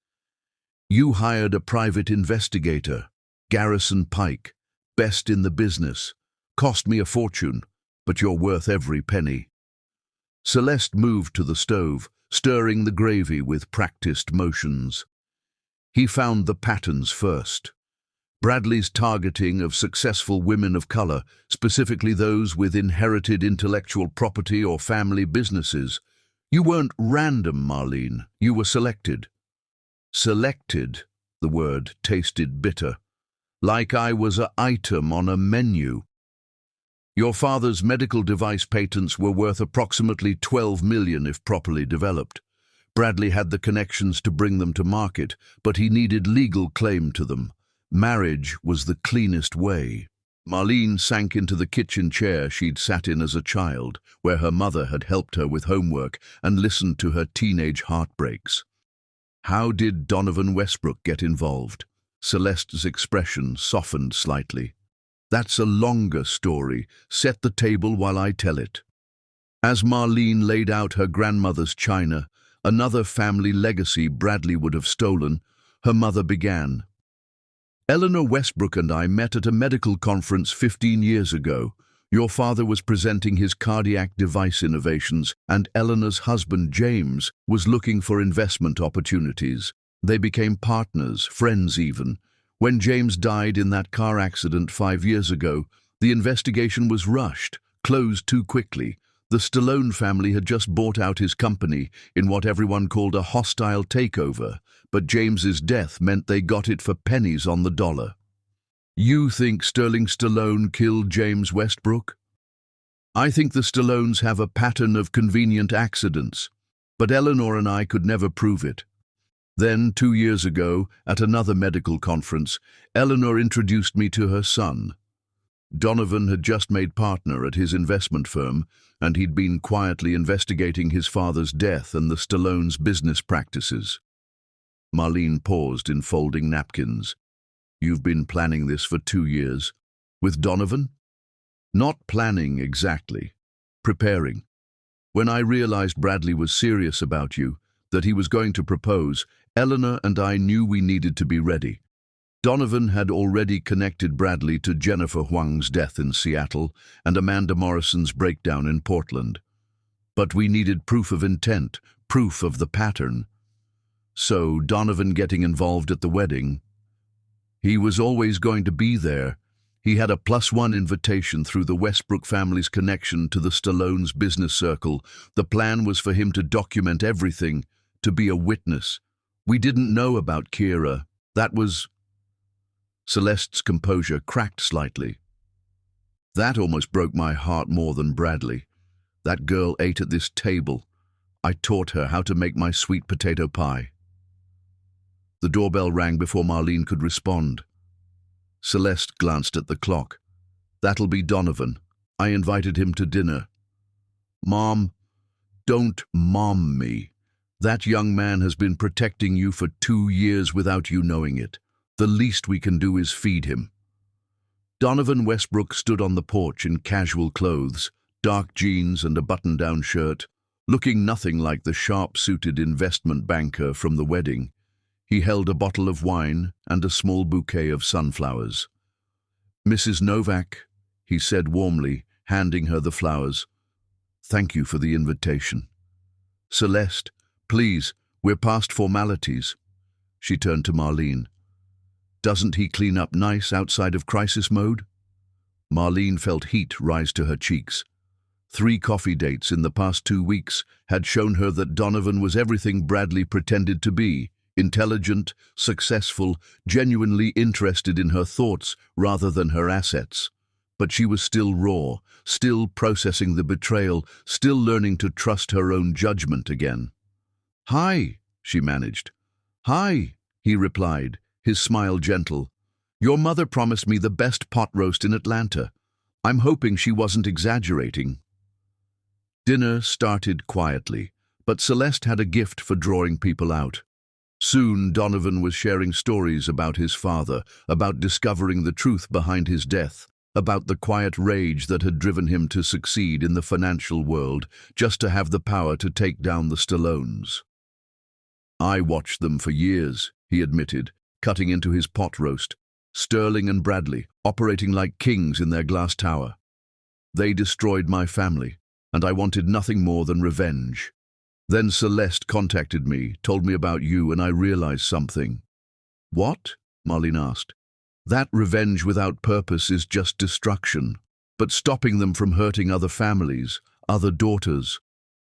Speaker 1: "You hired a private investigator." Garrison Pike, best in the business. Cost me a fortune, but you're worth every penny. Celeste moved to the stove, stirring the gravy with practiced motions. He found the patterns first. Bradley's targeting of successful women of color, specifically those with inherited intellectual property or family businesses. You weren't random, Marlene. You were selected. Selected, the word tasted bitter. Like I was an item on a menu. Your father's medical device patents were worth approximately $12 million if properly developed. Bradley had the connections to bring them to market, but he needed legal claim to them. Marriage was the cleanest way. Marlene sank into the kitchen chair she'd sat in as a child, where her mother had helped her with homework and listened to her teenage heartbreaks. How did Donovan Westbrook get involved? Celeste's expression softened slightly. That's a longer story. Set the table while I tell it. As Marlene laid out her grandmother's china, another family legacy Bradley would have stolen, her mother began. Eleanor Westbrook and I met at a medical conference 15 years ago. Your father was presenting his cardiac device innovations, and Eleanor's husband, James, was looking for investment opportunities. They became partners, friends even. When James died in that car accident 5 years ago, the investigation was rushed, closed too quickly. The Stallone family had just bought out his company in what everyone called a hostile takeover, but James's death meant they got it for pennies on the dollar. You think Sterling Stallone killed James Westbrook? I think the Stallones have a pattern of convenient accidents, but Eleanor and I could never prove it. Then, 2 years ago, at another medical conference, Eleanor introduced me to her son. Donovan had just made partner at his investment firm, and he'd been quietly investigating his father's death and the Stallones' business practices. Marlene paused in folding napkins. You've been planning this for 2 years. With Donovan? Not planning exactly. Preparing. When I realized Bradley was serious about you, that he was going to propose, Eleanor and I knew we needed to be ready. Donovan had already connected Bradley to Jennifer Huang's death in Seattle and Amanda Morrison's breakdown in Portland. But we needed proof of intent, proof of the pattern. So Donovan getting involved at the wedding. He was always going to be there. He had a +1 invitation through the Westbrook family's connection to the Stallones' business circle. The plan was for him to document everything, to be a witness. We didn't know about Kira. That was... Celeste's composure cracked slightly. That almost broke my heart more than Bradley. That girl ate at this table. I taught her how to make my sweet potato pie. The doorbell rang before Marlene could respond. Celeste glanced at the clock. That'll be Donovan. I invited him to dinner. Mom, don't mom me. That young man has been protecting you for 2 years without you knowing it. The least we can do is feed him. Donovan Westbrook stood on the porch in casual clothes, dark jeans and a button-down shirt, looking nothing like the sharp-suited investment banker from the wedding. He held a bottle of wine and a small bouquet of sunflowers. Mrs. Novak, he said warmly, handing her the flowers. Thank you for the invitation. Celeste, please, we're past formalities. She turned to Marlene. Doesn't he clean up nice outside of crisis mode? Marlene felt heat rise to her cheeks. 3 coffee dates in the past 2 weeks had shown her that Donovan was everything Bradley pretended to be, intelligent, successful, genuinely interested in her thoughts rather than her assets. But she was still raw, still processing the betrayal, still learning to trust her own judgment again. Hi, she managed. Hi, he replied, his smile gentle. Your mother promised me the best pot roast in Atlanta. I'm hoping she wasn't exaggerating. Dinner started quietly, but Celeste had a gift for drawing people out. Soon Donovan was sharing stories about his father, about discovering the truth behind his death, about the quiet rage that had driven him to succeed in the financial world, just to have the power to take down the Stallones. I watched them for years, he admitted, cutting into his pot roast. Sterling and Bradley, operating like kings in their glass tower. They destroyed my family, and I wanted nothing more than revenge. Then Celeste contacted me, told me about you, and I realized something. What? Marlene asked. That revenge without purpose is just destruction. But stopping them from hurting other families, other daughters,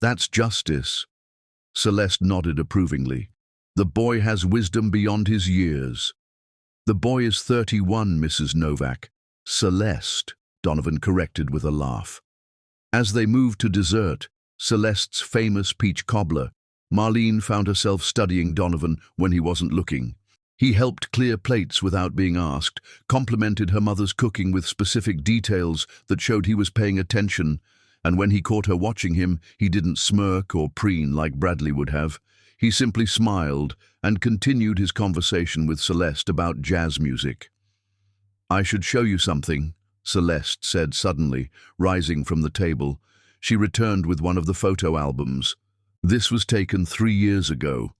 Speaker 1: that's justice. Celeste nodded approvingly. The boy has wisdom beyond his years. The boy is 31, Mrs. Novak. Celeste, Donovan corrected with a laugh. As they moved to dessert, Celeste's famous peach cobbler, Marlene found herself studying Donovan when he wasn't looking. He helped clear plates without being asked, complimented her mother's cooking with specific details that showed he was paying attention, and when he caught her watching him, he didn't smirk or preen like Bradley would have. He simply smiled and continued his conversation with Celeste about jazz music. I should show you something, Celeste said suddenly, rising from the table. She returned with one of the photo albums. This was taken 3 years ago.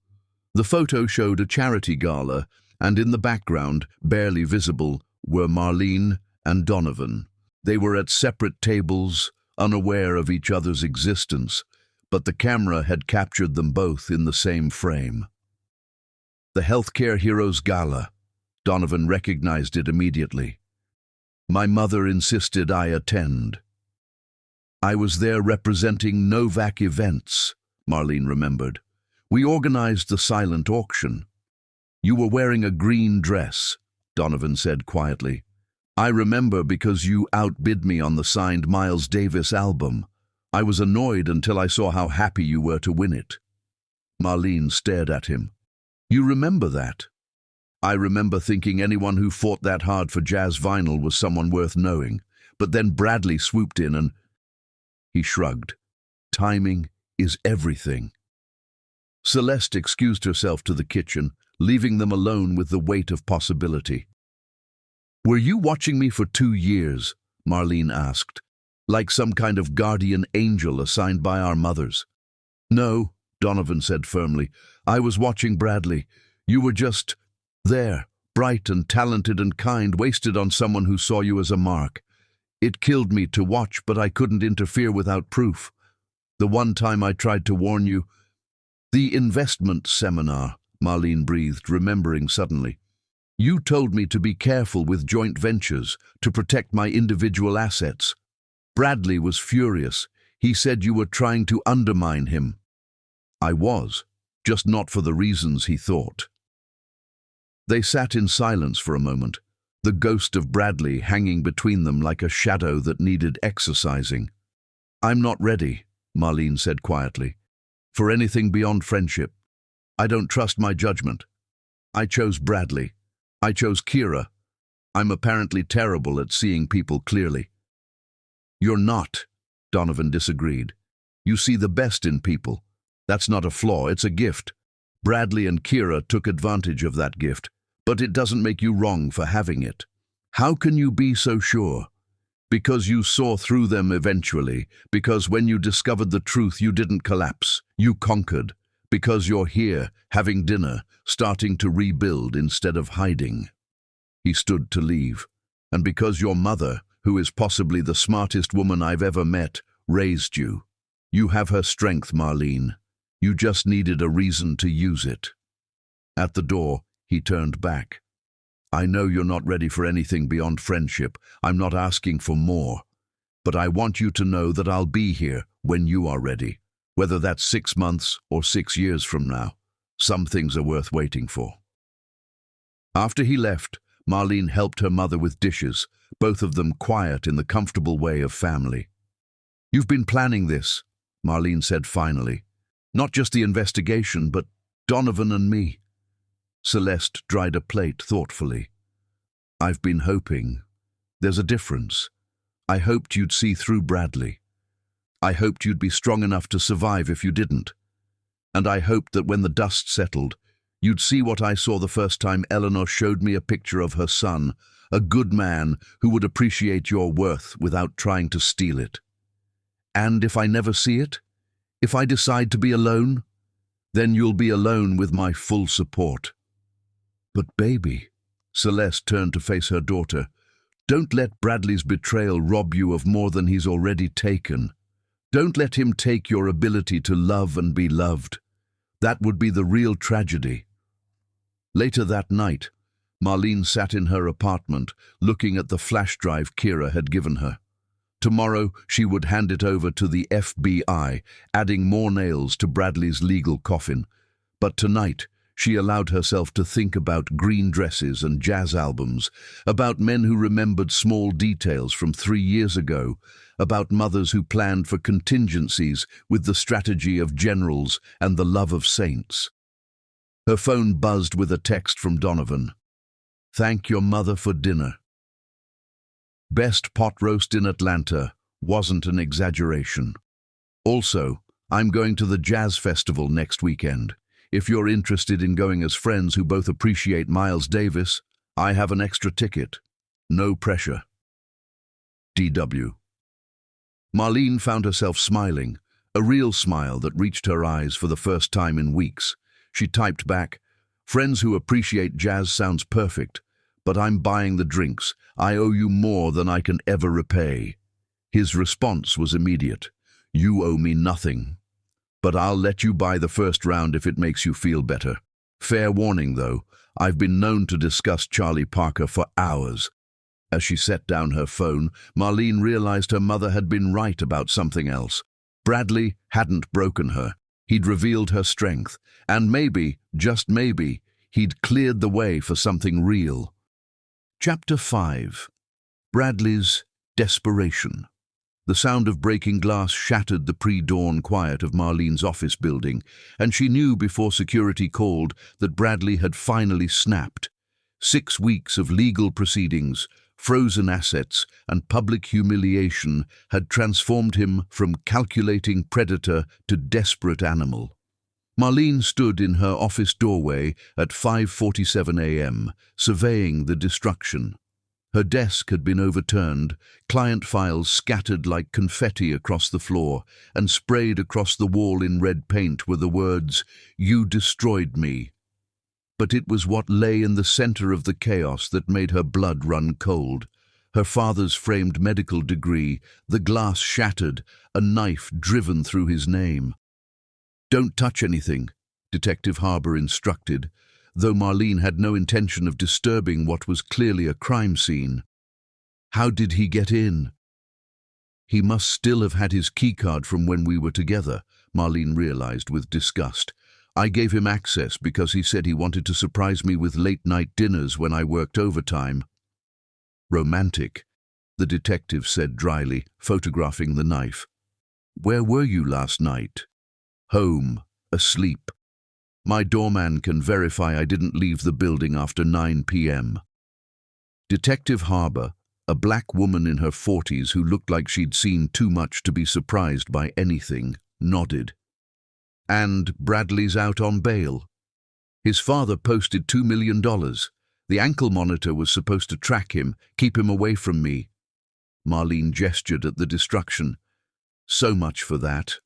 Speaker 1: The photo showed a charity gala, and in the background, barely visible, were Marlene and Donovan. They were at separate tables, unaware of each other's existence, but the camera had captured them both in the same frame. The Healthcare Heroes Gala. Donovan recognized it immediately. My mother insisted I attend. I was there representing Novak Events, Marlene remembered. We organized the silent auction. You were wearing a green dress, Donovan said quietly. I remember because you outbid me on the signed Miles Davis album. I was annoyed until I saw how happy you were to win it. Marlene stared at him. You remember that? I remember thinking anyone who fought that hard for jazz vinyl was someone worth knowing. But then Bradley swooped in and... He shrugged. Timing is everything. Celeste excused herself to the kitchen, leaving them alone with the weight of possibility. Were you watching me for 2 years? Marlene asked, like some kind of guardian angel assigned by our mothers. No, Donovan said firmly. I was watching Bradley. You were just there, bright and talented and kind, wasted on someone who saw you as a mark. It killed me to watch, but I couldn't interfere without proof. The one time I tried to warn you... The investment seminar, Marlene breathed, remembering suddenly. You told me to be careful with joint ventures, to protect my individual assets. Bradley was furious. He said you were trying to undermine him. I was, just not for the reasons he thought. They sat in silence for a moment, the ghost of Bradley hanging between them like a shadow that needed exorcising. I'm not ready, Marlene said quietly, for anything beyond friendship. I don't trust my judgment. I chose Bradley. I chose Kira. I'm apparently terrible at seeing people clearly. You're not, Donovan disagreed. You see the best in people. That's not a flaw, it's a gift. Bradley and Kira took advantage of that gift, but it doesn't make you wrong for having it. How can you be so sure? Because you saw through them eventually, because when you discovered the truth you didn't collapse, you conquered, because you're here, having dinner, starting to rebuild instead of hiding. He stood to leave, and because your mother, who is possibly the smartest woman I've ever met, raised you. You have her strength, Marlene. You just needed a reason to use it. At the door, he turned back. I know you're not ready for anything beyond friendship. I'm not asking for more. But I want you to know that I'll be here when you are ready, whether that's 6 months or 6 years from now. Some things are worth waiting for. After he left, Marlene helped her mother with dishes, both of them quiet in the comfortable way of family. You've been planning this, Marlene said finally. Not just the investigation, but Donovan and me. Celeste dried a plate thoughtfully. I've been hoping. There's a difference. I hoped you'd see through Bradley. I hoped you'd be strong enough to survive if you didn't. And I hoped that when the dust settled, you'd see what I saw the first time Eleanor showed me a picture of her son, a good man who would appreciate your worth without trying to steal it. And if I never see it, if I decide to be alone, then you'll be alone with my full support. But baby, Celeste turned to face her daughter. Don't let Bradley's betrayal rob you of more than he's already taken. Don't let him take your ability to love and be loved. That would be the real tragedy. Later that night, Marlene sat in her apartment, looking at the flash drive Kira had given her. Tomorrow, she would hand it over to the FBI, adding more nails to Bradley's legal coffin. But tonight, she allowed herself to think about green dresses and jazz albums, about men who remembered small details from 3 years ago, about mothers who planned for contingencies with the strategy of generals and the love of saints. Her phone buzzed with a text from Donovan. Thank your mother for dinner. Best pot roast in Atlanta wasn't an exaggeration. Also, I'm going to the jazz festival next weekend. If you're interested in going as friends who both appreciate Miles Davis, I have an extra ticket. No pressure. D.W. Marlene found herself smiling, a real smile that reached her eyes for the first time in weeks. She typed back, friends who appreciate jazz sounds perfect, but I'm buying the drinks. I owe you more than I can ever repay. His response was immediate. You owe me nothing. But I'll let you buy the first round if it makes you feel better. Fair warning, though, I've been known to discuss Charlie Parker for hours. As she set down her phone, Marlene realized her mother had been right about something else. Bradley hadn't broken her. He'd revealed her strength, and maybe, just maybe, he'd cleared the way for something real. Chapter 5. Bradley's Desperation. The sound of breaking glass shattered the pre-dawn quiet of Marlene's office building, and she knew before security called that Bradley had finally snapped. 6 weeks of legal proceedings, frozen assets, and public humiliation had transformed him from calculating predator to desperate animal. Marlene stood in her office doorway at 5:47 a.m., surveying the destruction. Her desk had been overturned, client files scattered like confetti across the floor, and sprayed across the wall in red paint were the words, "You destroyed me." But it was what lay in the center of the chaos that made her blood run cold. Her father's framed medical degree, the glass shattered, a knife driven through his name. "Don't touch anything," Detective Harbour instructed, though Marlene had no intention of disturbing what was clearly a crime scene. How did he get in? He must still have had his keycard from when we were together, Marlene realized with disgust. I gave him access because he said he wanted to surprise me with late-night dinners when I worked overtime. Romantic, the detective said dryly, photographing the knife. Where were you last night? Home, asleep. My doorman can verify I didn't leave the building after 9 p.m. Detective Harbour, a black woman in her 40s who looked like she'd seen too much to be surprised by anything, nodded. And Bradley's out on bail. His father posted $2 million. The ankle monitor was supposed to track him, keep him away from me. Marlene gestured at the destruction. So much for that.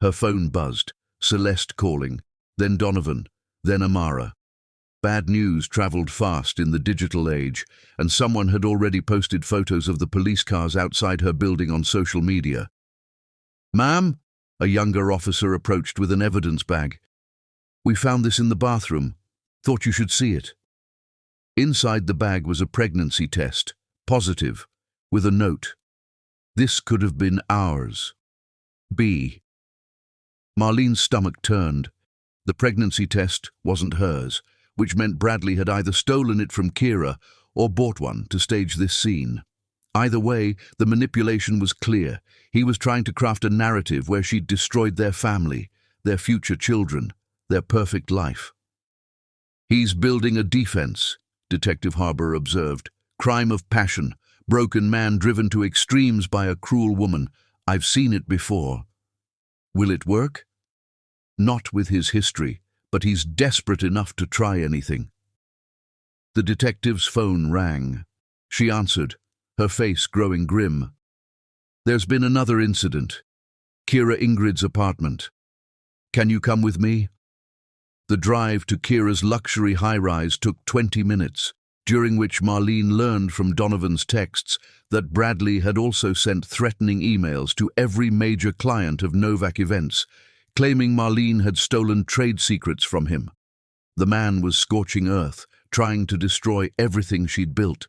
Speaker 1: Her phone buzzed, Celeste calling, then Donovan, then Amara. Bad news traveled fast in the digital age, and someone had already posted photos of the police cars outside her building on social media. Ma'am? A younger officer approached with an evidence bag. We found this in the bathroom. Thought you should see it. Inside the bag was a pregnancy test, positive, with a note. This could have been ours. B. Marlene's stomach turned. The pregnancy test wasn't hers, which meant Bradley had either stolen it from Kira or bought one to stage this scene. Either way, the manipulation was clear. He was trying to craft a narrative where she'd destroyed their family, their future children, their perfect life. He's building a defense, Detective Harbour observed. Crime of passion, broken man driven to extremes by a cruel woman. I've seen it before. Will it work? Not with his history, but he's desperate enough to try anything. The detective's phone rang. She answered, her face growing grim. There's been another incident. Kira Ingrid's apartment. Can you come with me? The drive to Kira's luxury high-rise took 20 minutes. during which Marlene learned from Donovan's texts that Bradley had also sent threatening emails to every major client of Novak Events, claiming Marlene had stolen trade secrets from him. The man was scorching earth, trying to destroy everything she'd built.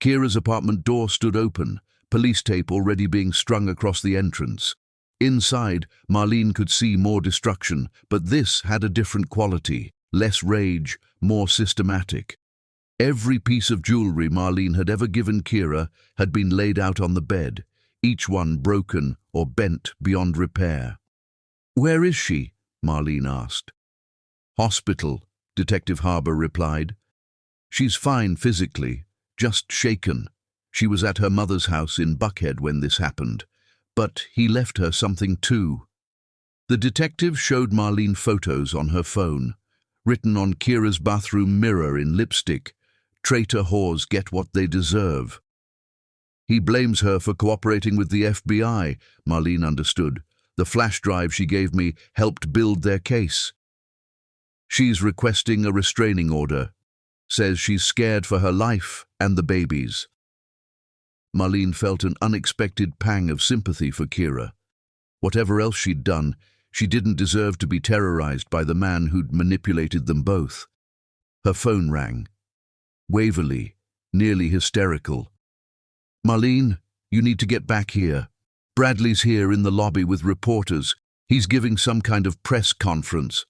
Speaker 1: Kira's apartment door stood open, police tape already being strung across the entrance. Inside, Marlene could see more destruction, but this had a different quality, less rage, more systematic. Every piece of jewelry Marlene had ever given Kira had been laid out on the bed, each one broken or bent beyond repair. "Where is she?" Marlene asked. "Hospital," Detective Harbour replied. "She's fine physically, just shaken. She was at her mother's house in Buckhead when this happened, but he left her something too." The detective showed Marlene photos on her phone, written on Kira's bathroom mirror in lipstick, "Traitor whores get what they deserve." He blames her for cooperating with the FBI, Marlene understood. "The flash drive she gave me helped build their case." "She's requesting a restraining order. Says she's scared for her life and the babies." Marlene felt an unexpected pang of sympathy for Kira. Whatever else she'd done, she didn't deserve to be terrorized by the man who'd manipulated them both. Her phone rang. Waverly, nearly hysterical. "Marlene, you need to get back here. Bradley's here in the lobby with reporters. He's giving some kind of press conference."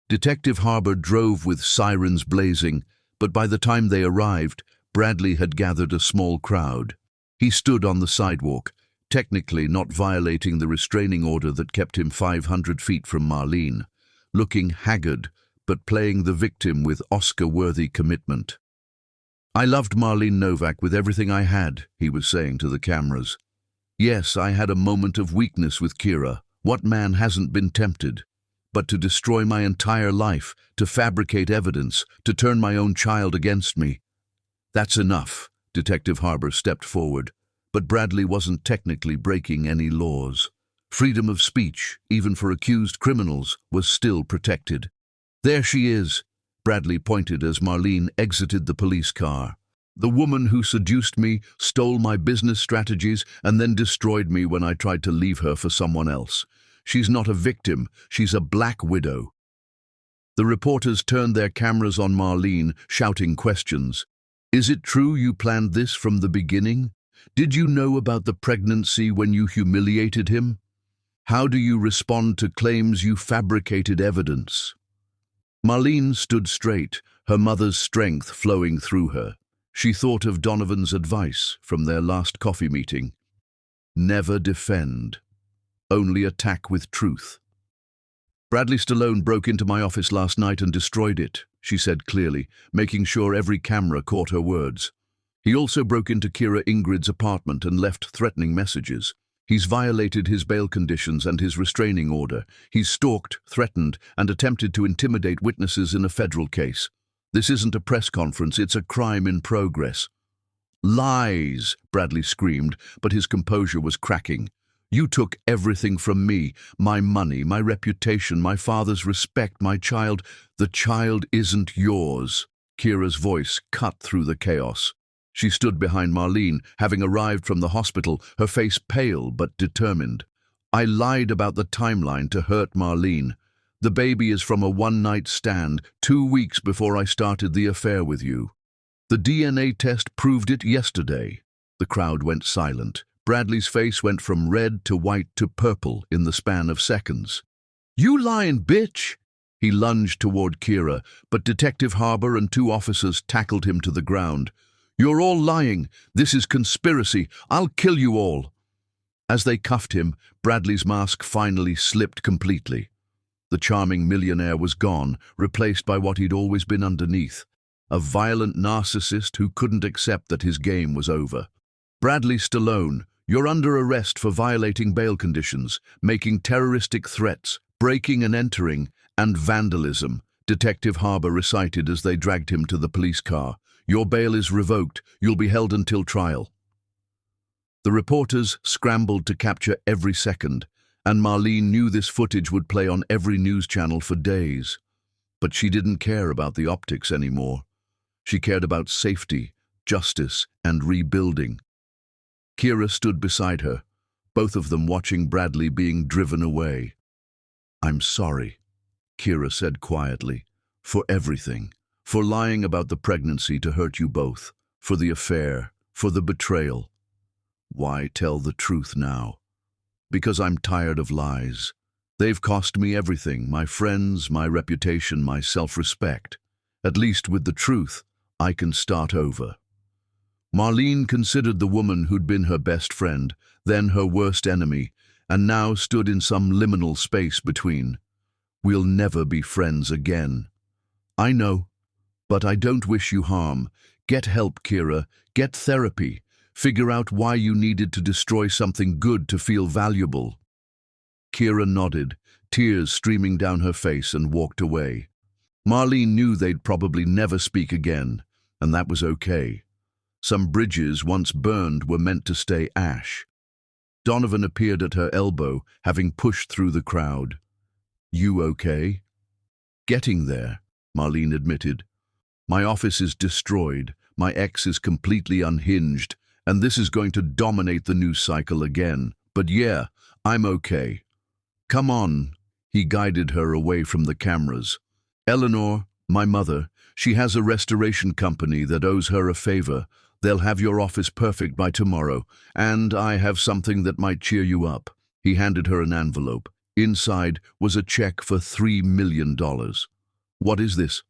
Speaker 1: Detective Harbour drove with sirens blazing, but by the time they arrived, Bradley had gathered a small crowd. He stood on the sidewalk, technically not violating the restraining order that kept him 500 feet from Marlene, looking haggard but playing the victim with Oscar-worthy commitment. "I loved Marlene Novak with everything I had," he was saying to the cameras. "Yes, I had a moment of weakness with Kira. What man hasn't been tempted? But to destroy my entire life, to fabricate evidence, to turn my own child against me. That's enough." Detective Harbour stepped forward. But Bradley wasn't technically breaking any laws. Freedom of speech, even for accused criminals, was still protected. "There she is," Bradley pointed as Marlene exited the police car. "The woman who seduced me, stole my business strategies, and then destroyed me when I tried to leave her for someone else. She's not a victim, she's a black widow." The reporters turned their cameras on Marlene, shouting questions. "Is it true you planned this from the beginning? Did you know about the pregnancy when you humiliated him? How do you respond to claims you fabricated evidence?" Marlene stood straight, her mother's strength flowing through her. She thought of Donovan's advice from their last coffee meeting. Never defend. Only attack with truth. "Bradley Stallone broke into my office last night and destroyed it," she said clearly, making sure every camera caught her words. "He also broke into Kira Ingrid's apartment and left threatening messages. He's violated his bail conditions and his restraining order. He's stalked, threatened, and attempted to intimidate witnesses in a federal case. This isn't a press conference, it's a crime in progress." "Lies!" Bradley screamed, but his composure was cracking. "You took everything from me, my money, my reputation, my father's respect, my child. The child isn't yours." Kira's voice cut through the chaos. She stood behind Marlene, having arrived from the hospital, her face pale but determined. "I lied about the timeline to hurt Marlene. The baby is from a one-night stand, 2 weeks before I started the affair with you. The DNA test proved it yesterday." The crowd went silent. Bradley's face went from red to white to purple in the span of seconds. "You lying bitch!" He lunged toward Kira, but Detective Harbour and 2 officers tackled him to the ground. "You're all lying. This is conspiracy. I'll kill you all." As they cuffed him, Bradley's mask finally slipped completely. The charming millionaire was gone, replaced by what he'd always been underneath, a violent narcissist who couldn't accept that his game was over. "Bradley Stallone, you're under arrest for violating bail conditions, making terroristic threats, breaking and entering, and vandalism," Detective Harbour recited as they dragged him to the police car. "Your bail is revoked. You'll be held until trial." The reporters scrambled to capture every second, and Marlene knew this footage would play on every news channel for days. But she didn't care about the optics anymore. She cared about safety, justice, and rebuilding. Kira stood beside her, both of them watching Bradley being driven away. "I'm sorry," Kira said quietly, "for everything. For lying about the pregnancy to hurt you both, for the affair, for the betrayal." "Why tell the truth now?" "Because I'm tired of lies. They've cost me everything, my friends, my reputation, my self-respect. At least with the truth, I can start over." Marlene considered the woman who'd been her best friend, then her worst enemy, and now stood in some liminal space between. "We'll never be friends again." "I know, but I don't wish you harm. Get help, Kira. Get therapy. Figure out why you needed to destroy something good to feel valuable." Kira nodded, tears streaming down her face, and walked away. Marlene knew they'd probably never speak again, and that was okay. Some bridges once burned were meant to stay ash. Donovan appeared at her elbow, having pushed through the crowd. "You okay?" "Getting there," Marlene admitted. "My office is destroyed, my ex is completely unhinged, and this is going to dominate the news cycle again. But yeah, I'm okay." "Come on," he guided her away from the cameras. "Eleanor, my mother, she has a restoration company that owes her a favor. They'll have your office perfect by tomorrow, and I have something that might cheer you up." He handed her an envelope. Inside was a check for $3 million. "What is this?"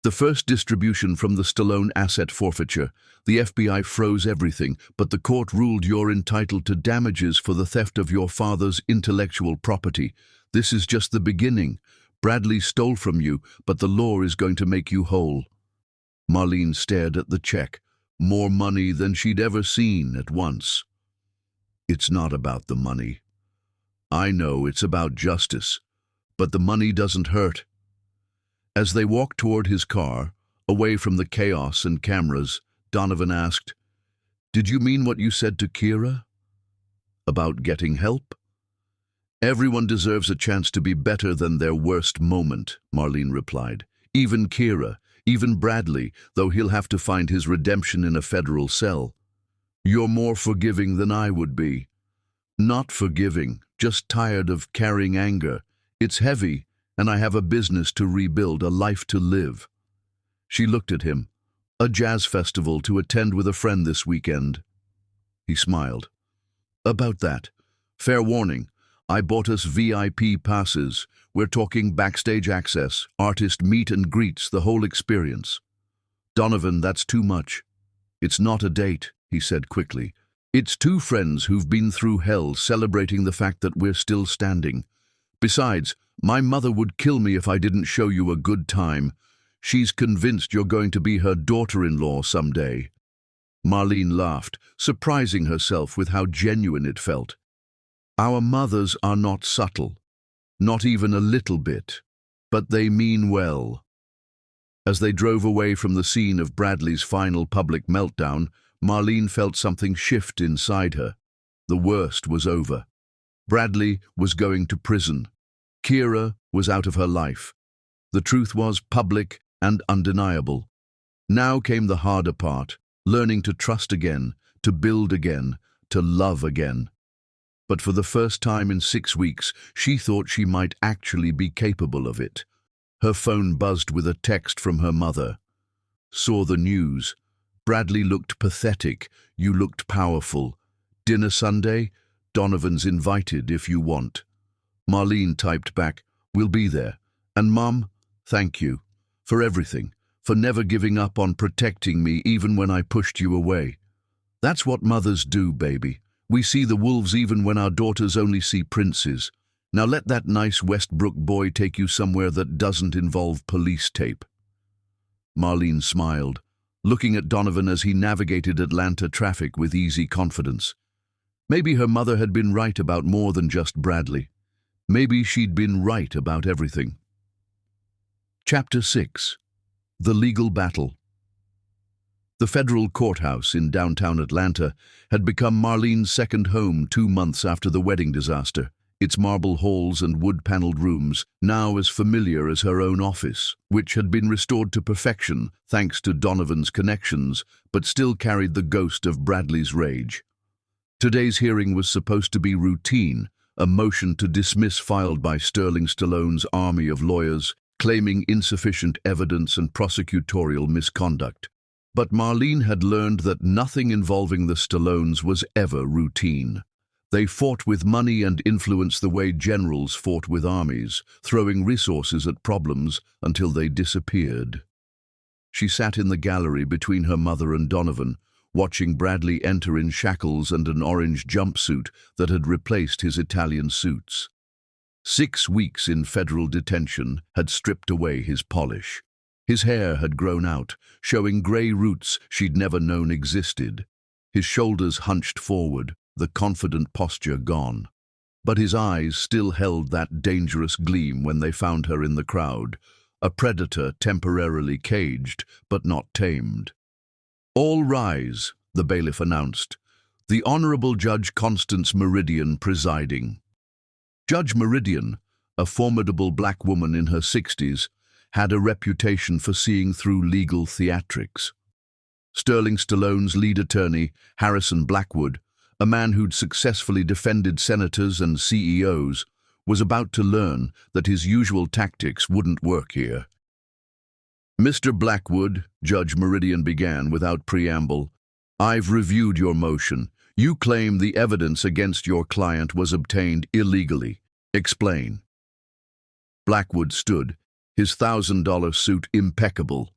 Speaker 1: "The first distribution from the Stallone asset forfeiture. The FBI froze everything, but the court ruled you're entitled to damages for the theft of your father's intellectual property. This is just the beginning. Bradley stole from you, but the law is going to make you whole." Marlene stared at the check, more money than she'd ever seen at once. "It's not about the money. I know it's about justice, but the money doesn't hurt." As they walked toward his car, away from the chaos and cameras, Donovan asked, "Did you mean what you said to Kira? About getting help?" "Everyone deserves a chance to be better than their worst moment," Marlene replied. "Even Kira, even Bradley, though he'll have to find his redemption in a federal cell." "You're more forgiving than I would be." "Not forgiving, just tired of carrying anger. It's heavy, and I have a business to rebuild, a life to live." She looked at him. "A jazz festival to attend with a friend this weekend." He smiled. "About that, fair warning, I bought us VIP passes. We're talking backstage access, artist meet and greets, the whole experience." "Donovan, that's too much." "It's not a date," he said quickly. "It's two friends who've been through hell celebrating the fact that we're still standing. Besides, my mother would kill me if I didn't show you a good time. She's convinced you're going to be her daughter-in-law someday." Marlene laughed, surprising herself with how genuine it felt. "Our mothers are not subtle. Not even a little bit. But they mean well." As they drove away from the scene of Bradley's final public meltdown, Marlene felt something shift inside her. The worst was over. Bradley was going to prison. Kira was out of her life. The truth was public and undeniable. Now came the harder part, learning to trust again, to build again, to love again. But for the first time in 6 weeks, she thought she might actually be capable of it. Her phone buzzed with a text from her mother. "Saw the news. Bradley looked pathetic. You looked powerful. Dinner Sunday? Donovan's invited if you want." Marlene typed back, "We'll be there. And Mom, thank you. For everything. For never giving up on protecting me even when I pushed you away. That's what mothers do, baby. We see the wolves even when our daughters only see princes. Now let that nice Westbrook boy take you somewhere that doesn't involve police tape." Marlene smiled, looking at Donovan as he navigated Atlanta traffic with easy confidence. Maybe her mother had been right about more than just Bradley. Maybe she'd been right about everything. Chapter 6. The Legal Battle. The federal courthouse in downtown Atlanta had become Marlene's second home 2 months after the wedding disaster. its marble halls and wood-paneled rooms now as familiar as her own office, which had been restored to perfection thanks to Donovan's connections, but still carried the ghost of Bradley's rage. Today's hearing was supposed to be routine, a motion to dismiss filed by Sterling Stallone's army of lawyers, claiming insufficient evidence and prosecutorial misconduct. But Marlene had learned that nothing involving the Stallones was ever routine. They fought with money and influence the way generals fought with armies, throwing resources at problems until they disappeared. She sat in the gallery between her mother and Donovan, watching Bradley enter in shackles and an orange jumpsuit that had replaced his Italian suits. 6 weeks in federal detention had stripped away his polish. His hair had grown out, showing grey roots she'd never known existed. His shoulders hunched forward, the confident posture gone. But his eyes still held that dangerous gleam when they found her in the crowd, a predator temporarily caged but not tamed. "All rise," the bailiff announced, the Honorable Judge Constance Meridian presiding. Judge Meridian, a formidable black woman in her 60s, had a reputation for seeing through legal theatrics. Sterling Stallone's lead attorney, Harrison Blackwood, a man who'd successfully defended senators and CEOs, was about to learn that his usual tactics wouldn't work here. "Mr. Blackwood," Judge Meridian began without preamble, "I've reviewed your motion. You claim the evidence against your client was obtained illegally. Explain." Blackwood stood, his $1,000 suit impeccable.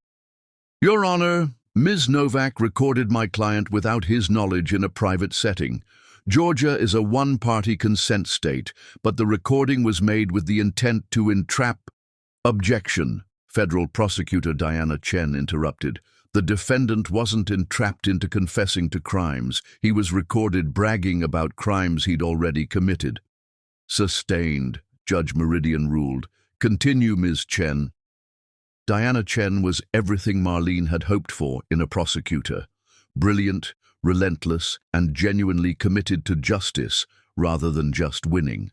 Speaker 1: "Your Honor, Ms. Novak recorded my client without his knowledge in a private setting. Georgia is a one-party consent state, but the recording was made with the intent to entrap—" "Objection," Federal Prosecutor Diana Chen interrupted. "The defendant wasn't entrapped into confessing to crimes. He was recorded bragging about crimes he'd already committed." "Sustained," Judge Meridian ruled. "Continue, Ms. Chen." Diana Chen was everything Marlene had hoped for in a prosecutor. Brilliant, relentless, and genuinely committed to justice rather than just winning.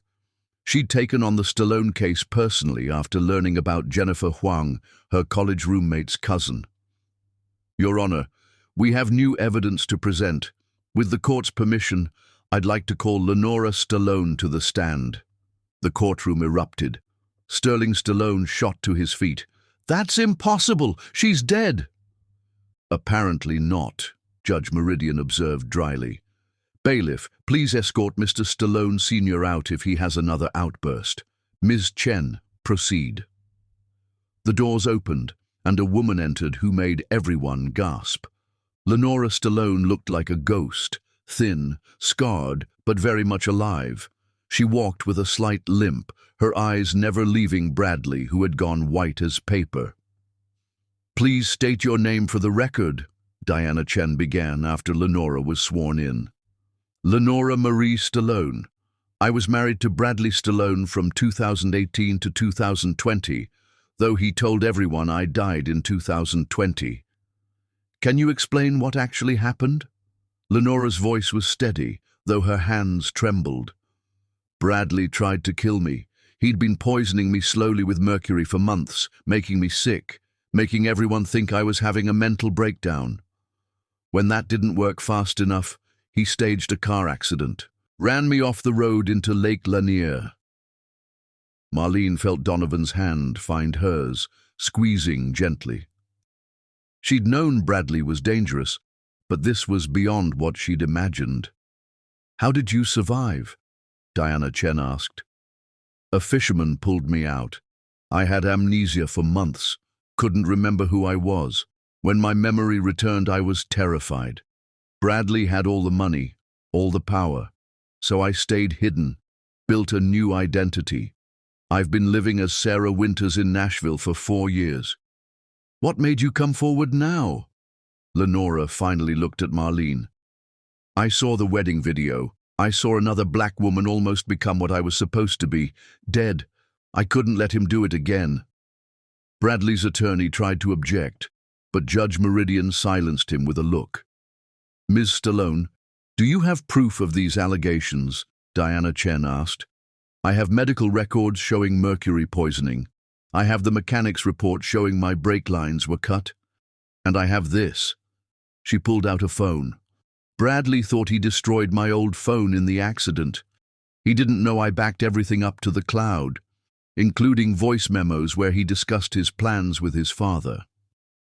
Speaker 1: She'd taken on the Stallone case personally after learning about Jennifer Huang, her college roommate's cousin. "Your Honor, we have new evidence to present. With the court's permission, I'd like to call Lenora Stallone to the stand." The courtroom erupted. Sterling Stallone shot to his feet. "That's impossible! She's dead!" "Apparently not," Judge Meridian observed dryly. "Bailiff, please escort Mr. Stallone Sr. out if he has another outburst. Ms. Chen, proceed." The doors opened, and a woman entered who made everyone gasp. Lenora Stallone looked like a ghost, thin, scarred, but very much alive. She walked with a slight limp, her eyes never leaving Bradley, who had gone white as paper. "Please state your name for the record," Diana Chen began after Lenora was sworn in. "Lenora Marie Stallone. I was married to Bradley Stallone from 2018 to 2020, though he told everyone I died in 2020. Can you explain what actually happened?" Lenora's voice was steady, though her hands trembled. "Bradley tried to kill me. He'd been poisoning me slowly with mercury for months, making me sick, making everyone think I was having a mental breakdown. When that didn't work fast enough, he staged a car accident, ran me off the road into Lake Lanier." Marlene felt Donovan's hand find hers, squeezing gently. She'd known Bradley was dangerous, but this was beyond what she'd imagined. "How did you survive?" Diana Chen asked. "A fisherman pulled me out. I had amnesia for months, couldn't remember who I was. When my memory returned, I was terrified. Bradley had all the money, all the power, so I stayed hidden, built a new identity. I've been living as Sarah Winters in Nashville for 4 years. What made you come forward now?" Lenora finally looked at Marlene. "I saw the wedding video. I saw another black woman almost become what I was supposed to be, dead. I couldn't let him do it again." Bradley's attorney tried to object, but Judge Meridian silenced him with a look. "Ms. Stallone, do you have proof of these allegations?" Diana Chen asked. I have medical records showing mercury poisoning. I have the mechanic's report showing my brake lines were cut. And I have this." She pulled out a phone. "Bradley thought he destroyed my old phone in the accident. He didn't know I backed everything up to the cloud, including voice memos where he discussed his plans with his father."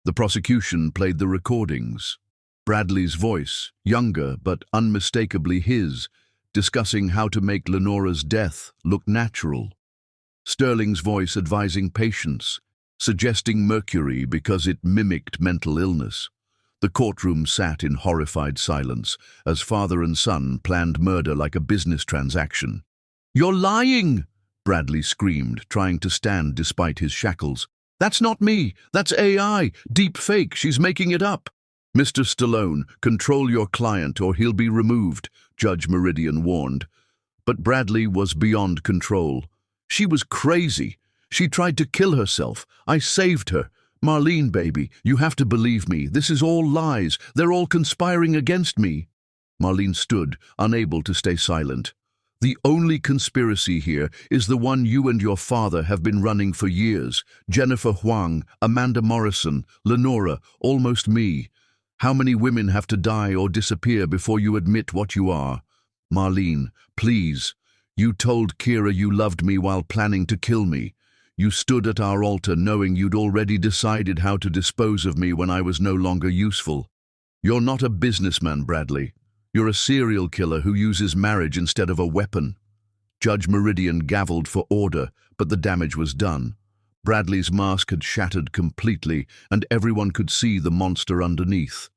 Speaker 1: The prosecution played the recordings. Bradley's voice, younger but unmistakably his, discussing how to make Lenora's death look natural. Sterling's voice advising patience, suggesting mercury because it mimicked mental illness. The courtroom sat in horrified silence as father and son planned murder like a business transaction. "You're lying!" Bradley screamed, trying to stand despite his shackles. "That's not me! That's AI! Deep fake! She's making it up!" "Mr. Stallone, control your client or he'll be removed," Judge Meridian warned. But Bradley was beyond control. "She was crazy. She tried to kill herself. I saved her. Marlene, baby, you have to believe me. This is all lies. They're all conspiring against me." Marlene stood, unable to stay silent. "The only conspiracy here is the one you and your father have been running for years. Jennifer Huang, Amanda Morrison, Lenora, almost me. How many women have to die or disappear before you admit what you are? Marlene, please. You told Kira you loved me while planning to kill me. You stood at our altar knowing you'd already decided how to dispose of me when I was no longer useful. You're not a businessman, Bradley. You're a serial killer who uses marriage instead of a weapon." Judge Meridian gavelled for order, but the damage was done. Bradley's mask had shattered completely, and everyone could see the monster underneath.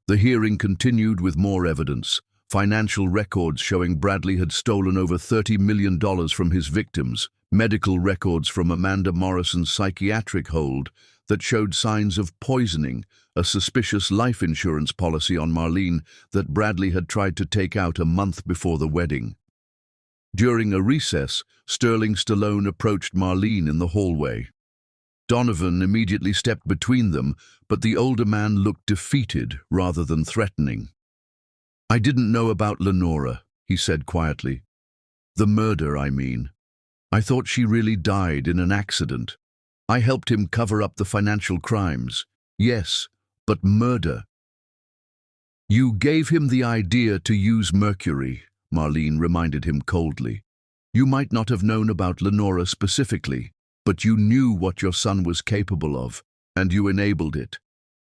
Speaker 1: The hearing continued with more evidence. Financial records showing Bradley had stolen over $30 million from his victims, medical records from Amanda Morrison's psychiatric hold that showed signs of poisoning, a suspicious life insurance policy on Marlene that Bradley had tried to take out a month before the wedding. During a recess, Sterling Stallone approached Marlene in the hallway. Donovan immediately stepped between them, but the older man looked defeated rather than threatening. "I didn't know about Lenora," he said quietly. "The murder, I mean. I thought she really died in an accident. I helped him cover up the financial crimes. Yes, but murder." "You gave him the idea to use mercury," Marlene reminded him coldly. "You might not have known about Lenora specifically, but you knew what your son was capable of, and you enabled it."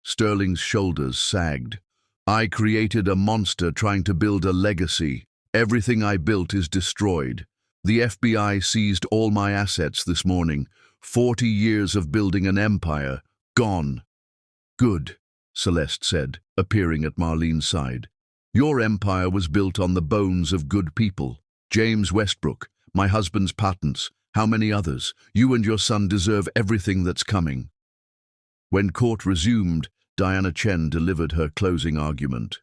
Speaker 1: Sterling's shoulders sagged. "I created a monster trying to build a legacy. Everything I built is destroyed. The FBI seized all my assets this morning. 40 years of building an empire, gone." "Good," Celeste said, appearing at Marlene's side. "Your empire was built on the bones of good people. James Westbrook, my husband's patents, how many others? You and your son deserve everything that's coming." When court resumed, Diana Chen delivered her closing argument.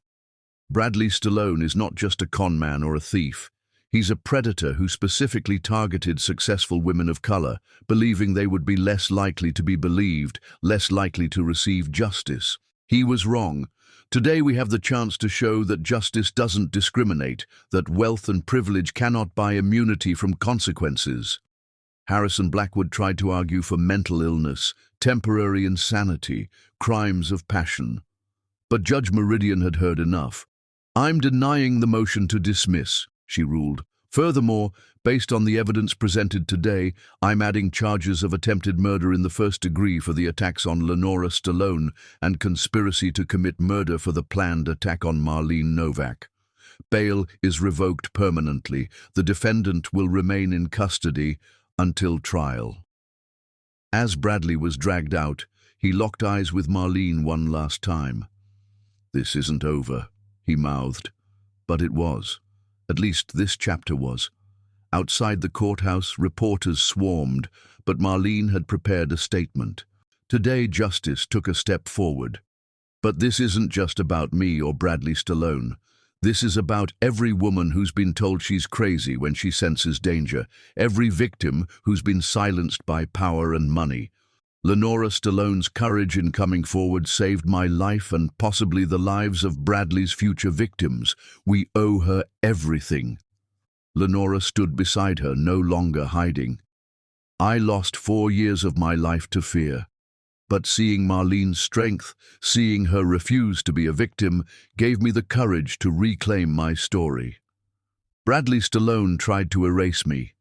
Speaker 1: "Bradley Stallone is not just a con man or a thief. He's a predator who specifically targeted successful women of color, believing they would be less likely to be believed, less likely to receive justice. He was wrong. Today we have the chance to show that justice doesn't discriminate, that wealth and privilege cannot buy immunity from consequences." Harrison Blackwood tried to argue for mental illness, temporary insanity, crimes of passion. But Judge Meridian had heard enough. "I'm denying the motion to dismiss," she ruled. "Furthermore, based on the evidence presented today, I'm adding charges of attempted murder in the first degree for the attacks on Lenora Stallone and conspiracy to commit murder for the planned attack on Marlene Novak. Bail is revoked permanently. The defendant will remain in custody until trial." As Bradley was dragged out, he locked eyes with Marlene one last time. "This isn't over," he mouthed. But it was. At least this chapter was. Outside the courthouse, reporters swarmed, but Marlene had prepared a statement. Today, justice took a step forward. "But this isn't just about me or Bradley Stallone. This is about every woman who's been told she's crazy when she senses danger, every victim who's been silenced by power and money. Lenora Stallone's courage in coming forward saved my life and possibly the lives of Bradley's future victims. We owe her everything." Lenora stood beside her, no longer hiding. I lost 4 years of my life to fear. But seeing Marlene's strength, seeing her refuse to be a victim, gave me the courage to reclaim my story. Bradley Stallone tried to erase me.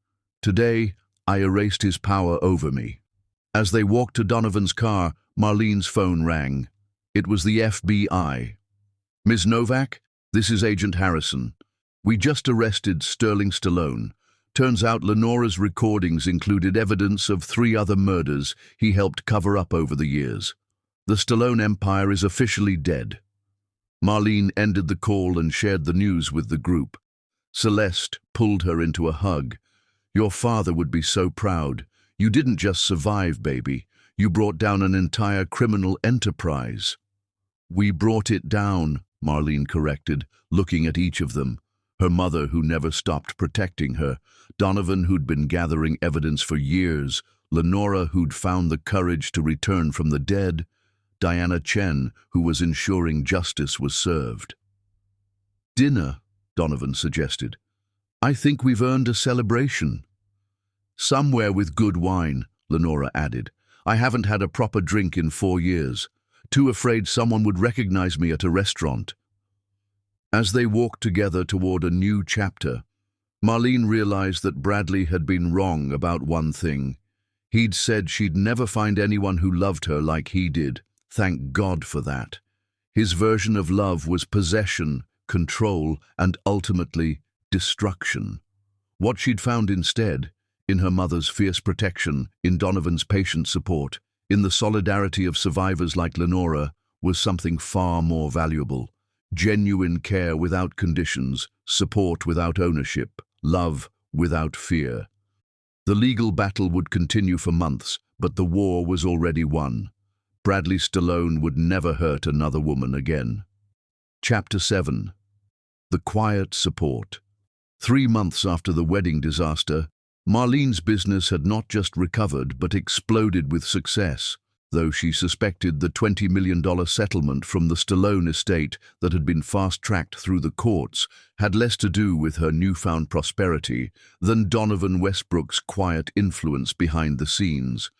Speaker 1: Today, I erased his power over me. As they walked to Donovan's car, Marlene's phone rang. It was the FBI. "Ms. Novak, this is Agent Harrison. We just arrested Sterling Stallone. Turns out Lenora's recordings included evidence of 3 other murders he helped cover up over the years. The Stallone empire is officially dead." Marlene ended the call and shared the news with the group. Celeste pulled her into a hug. "Your father would be so proud. You didn't just survive, baby. You brought down an entire criminal enterprise." "We brought it down," Marlene corrected, looking at each of them. Her mother, who never stopped protecting her, Donovan, who'd been gathering evidence for years, Lenora, who'd found the courage to return from the dead, Diana Chen, who was ensuring justice was served. "Dinner," Donovan suggested. "I think we've earned a celebration." "Somewhere with good wine," Lenora added. "I haven't had a proper drink in 4 years. Too afraid someone would recognize me at a restaurant." As they walked together toward a new chapter, Marlene realized that Bradley had been wrong about one thing. He'd said she'd never find anyone who loved her like he did. Thank God for that. His version of love was possession, control, and ultimately destruction. What she'd found instead, in her mother's fierce protection, in Donovan's patient support, in the solidarity of survivors like Lenora, was something far more valuable. Genuine care without conditions, support without ownership, love without fear. The legal battle would continue for months, but the war was already won. Bradley Stallone would never hurt another woman again. Chapter 7. The Quiet Support. 3 months after the wedding disaster, Marlene's business had not just recovered but exploded with success. Though she suspected the $20 million settlement from the Stallone estate that had been fast-tracked through the courts had less to do with her newfound prosperity than Donovan Westbrook's quiet influence behind the scenes.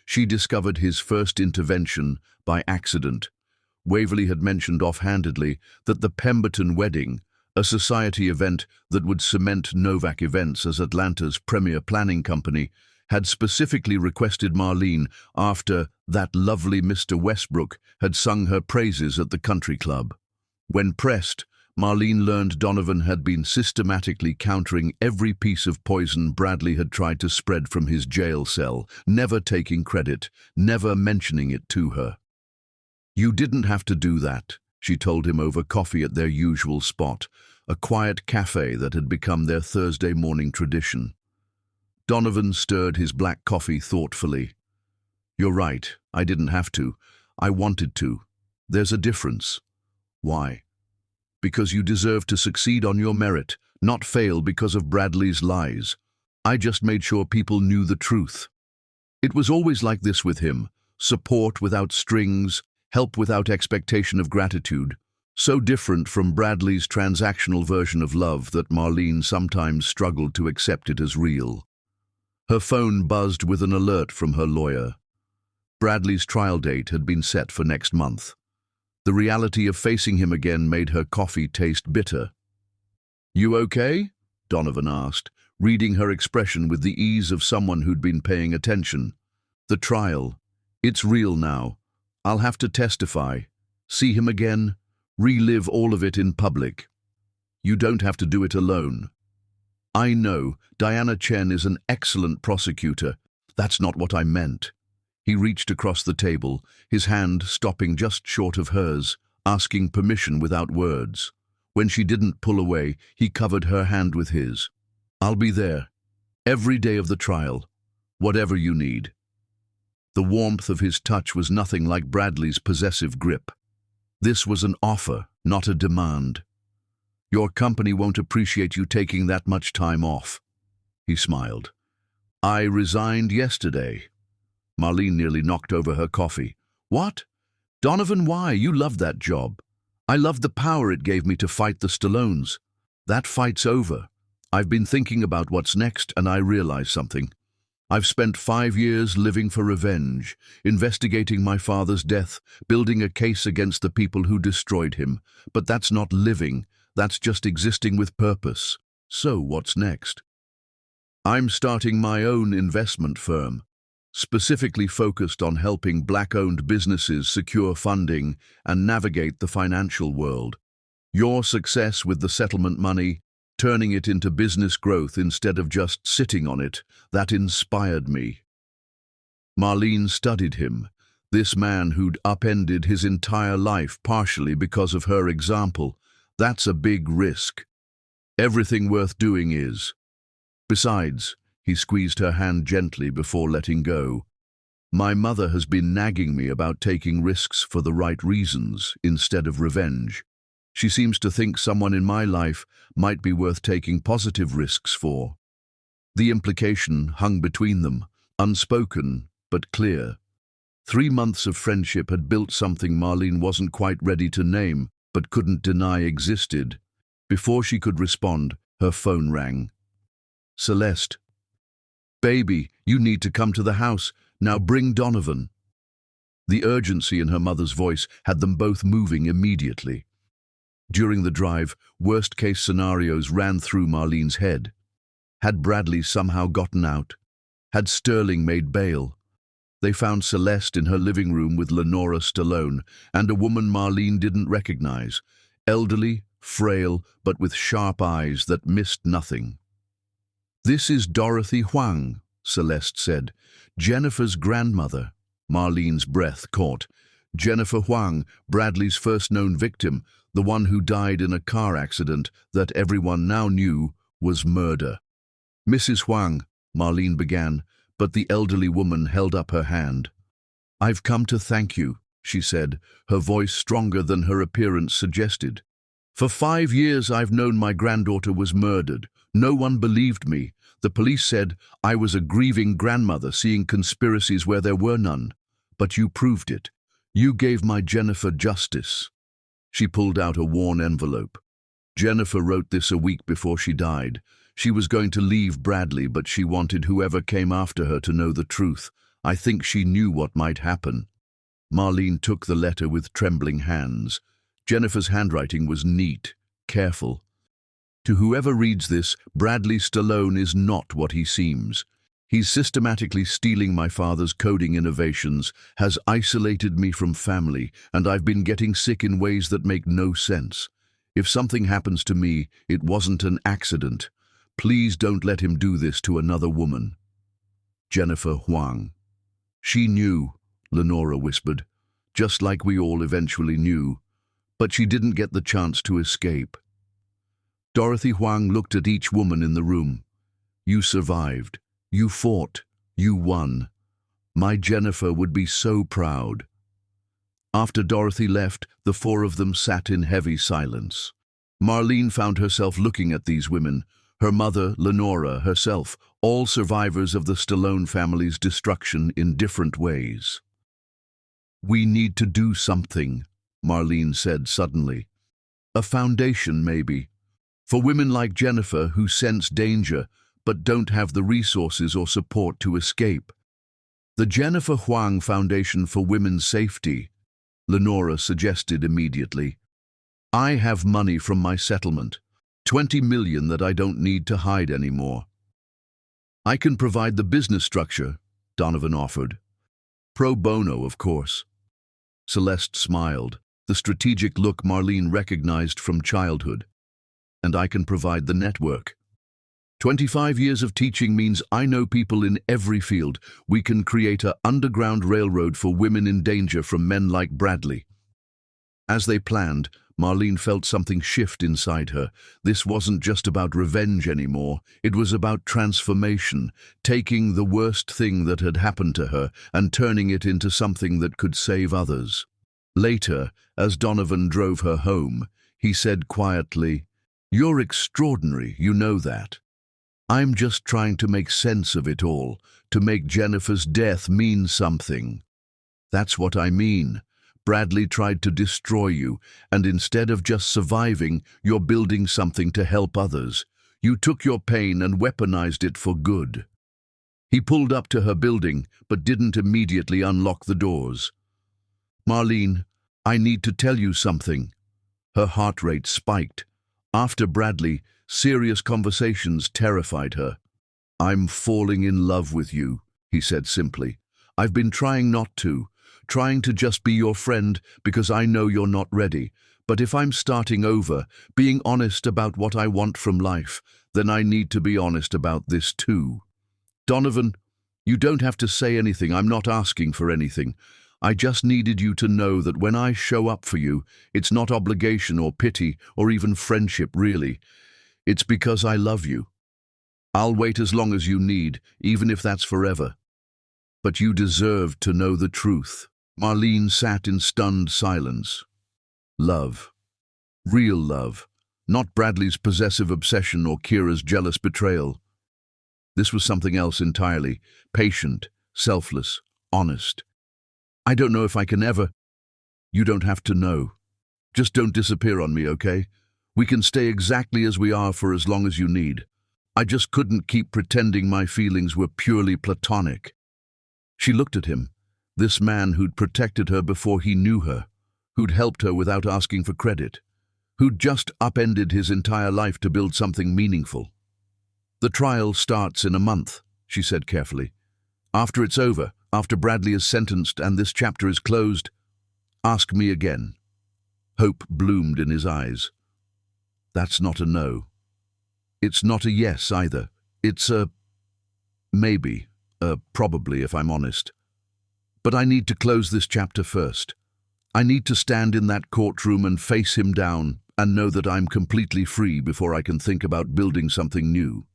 Speaker 1: She discovered his first intervention by accident. Waverly had mentioned offhandedly that the Pemberton wedding, a society event that would cement Novak Events as Atlanta's premier planning company, had specifically requested Marlene after that lovely Mr. Westbrook had sung her praises at the country club. When pressed, Marlene learned Donovan had been systematically countering every piece of poison Bradley had tried to spread from his jail cell, never taking credit, never mentioning it to her. "You didn't have to do that," she told him over coffee at their usual spot, a quiet cafe that had become their Thursday morning tradition. Donovan stirred his black coffee thoughtfully. "You're right, I didn't have to. I wanted to. There's a difference." "Why?" "Because you deserve to succeed on your merit, not fail because of Bradley's lies. I just made sure people knew the truth." It was always like this with him, support without strings, help without expectation of gratitude, so different from Bradley's transactional version of love that Marlene sometimes struggled to accept it as real. Her phone buzzed with an alert from her lawyer. Bradley's trial date had been set for next month. The reality of facing him again made her coffee taste bitter. "You okay?" Donovan asked, reading her expression with the ease of someone who'd been paying attention. "The trial. It's real now. I'll have to testify. See him again. Relive all of it in public. You don't have to do it alone." "I know, Diana Chen is an excellent prosecutor. That's not what I meant." He reached across the table, his hand stopping just short of hers, asking permission without words. When she didn't pull away, he covered her hand with his. "I'll be there. Every day of the trial. Whatever you need." The warmth of his touch was nothing like Bradley's possessive grip. This was an offer, not a demand. "Your company won't appreciate you taking that much time off." He smiled. "I resigned yesterday." Marlene nearly knocked over her coffee. "What? Donovan, why? You loved that job." "I loved the power it gave me to fight the Stallones." "That fight's over. I've been thinking about what's next and I realize something. I've spent 5 years living for revenge, investigating my father's death, building a case against the people who destroyed him. But that's not living, that's just existing with purpose. So what's next? I'm starting my own investment firm, specifically focused on helping Black-owned businesses secure funding and navigate the financial world. Your success with the settlement money, turning it into business growth instead of just sitting on it, that inspired me. Marlene studied him, this man who'd upended his entire life partially because of her example. That's a big risk. Everything worth doing is. Besides, he squeezed her hand gently before letting go. My mother has been nagging me about taking risks for the right reasons instead of revenge. She seems to think someone in my life might be worth taking positive risks for. The implication hung between them, unspoken but clear. 3 months of friendship had built something Marlene wasn't quite ready to name, but couldn't deny existed. Before she could respond, her phone rang. Celeste. Baby, you need to come to the house. Now bring Donovan. The urgency in her mother's voice had them both moving immediately. During the drive, worst-case scenarios ran through Marlene's head. Had Bradley somehow gotten out? Had Sterling made bail? They found Celeste in her living room with Lenora Stallone and a woman Marlene didn't recognize, elderly, frail, but with sharp eyes that missed nothing. This is Dorothy Huang, Celeste said. Jennifer's grandmother. Marlene's breath caught. Jennifer Huang, Bradley's first known victim, the one who died in a car accident that everyone now knew was murder. Mrs. Huang, Marlene began, but the elderly woman held up her hand. I've come to thank you, she said, her voice stronger than her appearance suggested. For 5 years I've known my granddaughter was murdered. No one believed me. The police said I was a grieving grandmother seeing conspiracies where there were none. But you proved it. You gave my Jennifer justice. She pulled out a worn envelope. Jennifer wrote this a week before she died. She was going to leave Bradley, but she wanted whoever came after her to know the truth. I think she knew what might happen. Marlene took the letter with trembling hands. Jennifer's handwriting was neat, careful. To whoever reads this, Bradley Stallone is not what he seems. He's systematically stealing my father's coding innovations, has isolated me from family, and I've been getting sick in ways that make no sense. If something happens to me, it wasn't an accident. Please don't let him do this to another woman. Jennifer Huang. She knew, Lenora whispered, just like we all eventually knew, but she didn't get the chance to escape. Dorothy Huang looked at each woman in the room. You survived. You fought. You won. My Jennifer would be so proud. After Dorothy left, the 4 of them sat in heavy silence. Marlene found herself looking at these women, her mother, Lenora, herself, all survivors of the Stallone family's destruction in different ways. We need to do something, Marlene said suddenly. A foundation, maybe. For women like Jennifer who sense danger but don't have the resources or support to escape. The Jennifer Huang Foundation for Women's Safety, Lenora suggested immediately. I have money from my settlement, 20 million that I don't need to hide anymore. I can provide the business structure, Donovan offered. Pro bono, of course. Celeste smiled, the strategic look Marlene recognized from childhood. And I can provide the network. 25 years of teaching means I know people in every field. We can create an underground railroad for women in danger from men like Bradley. As they planned, Marlene felt something shift inside her. This wasn't just about revenge anymore. It was about transformation, taking the worst thing that had happened to her and turning it into something that could save others. Later, as Donovan drove her home, he said quietly, "You're extraordinary, you know that. I'm just trying to make sense of it all, to make Jennifer's death mean something." That's what I mean. Bradley tried to destroy you, and instead of just surviving, you're building something to help others. You took your pain and weaponized it for good. He pulled up to her building, but didn't immediately unlock the doors. Marlene, I need to tell you something. Her heart rate spiked. After Bradley, serious conversations terrified her. I'm falling in love with you, he said simply. I've been trying not to, trying to just be your friend because I know you're not ready. But if I'm starting over, being honest about what I want from life, then I need to be honest about this too. Donovan, you don't have to say anything. I'm not asking for anything. I just needed you to know that when I show up for you, it's not obligation or pity or even friendship, really. It's because I love you. I'll wait as long as you need, even if that's forever. But you deserve to know the truth. Marlene sat in stunned silence. Love. Real love. Not Bradley's possessive obsession or Kira's jealous betrayal. This was something else entirely. Patient, selfless, honest. I don't know if I can ever... You don't have to know. Just don't disappear on me, okay? We can stay exactly as we are for as long as you need. I just couldn't keep pretending my feelings were purely platonic. She looked at him, this man who'd protected her before he knew her, who'd helped her without asking for credit, who'd just upended his entire life to build something meaningful. The trial starts in a month, she said carefully. After it's over, after Bradley is sentenced and this chapter is closed, ask me again. Hope bloomed in his eyes. That's not a no. It's not a yes either. It's a maybe, probably if I'm honest. But I need to close this chapter first. I need to stand in that courtroom and face him down and know that I'm completely free before I can think about building something new.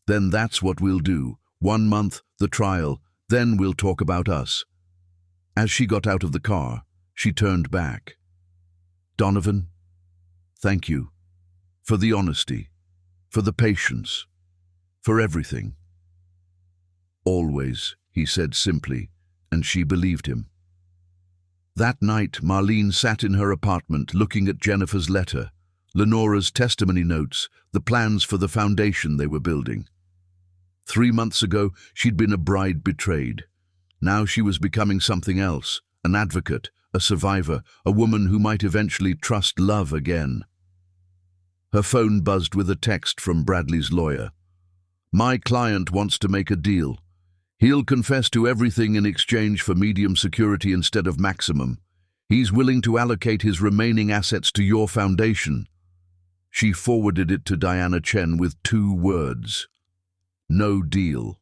Speaker 1: Then that's what we'll do. 1 month, the trial, then we'll talk about us. As she got out of the car, she turned back. Donovan, thank you. For the honesty, for the patience, for everything. Always, he said simply, and she believed him. That night, Marlene sat in her apartment looking at Jennifer's letter, Lenora's testimony notes, the plans for the foundation they were building. 3 months ago, she'd been a bride betrayed. Now she was becoming something else, an advocate, a survivor, a woman who might eventually trust love again. Her phone buzzed with a text from Bradley's lawyer. My client wants to make a deal. He'll confess to everything in exchange for medium security instead of maximum. He's willing to allocate his remaining assets to your foundation. She forwarded it to Diana Chen with 2 words. No deal.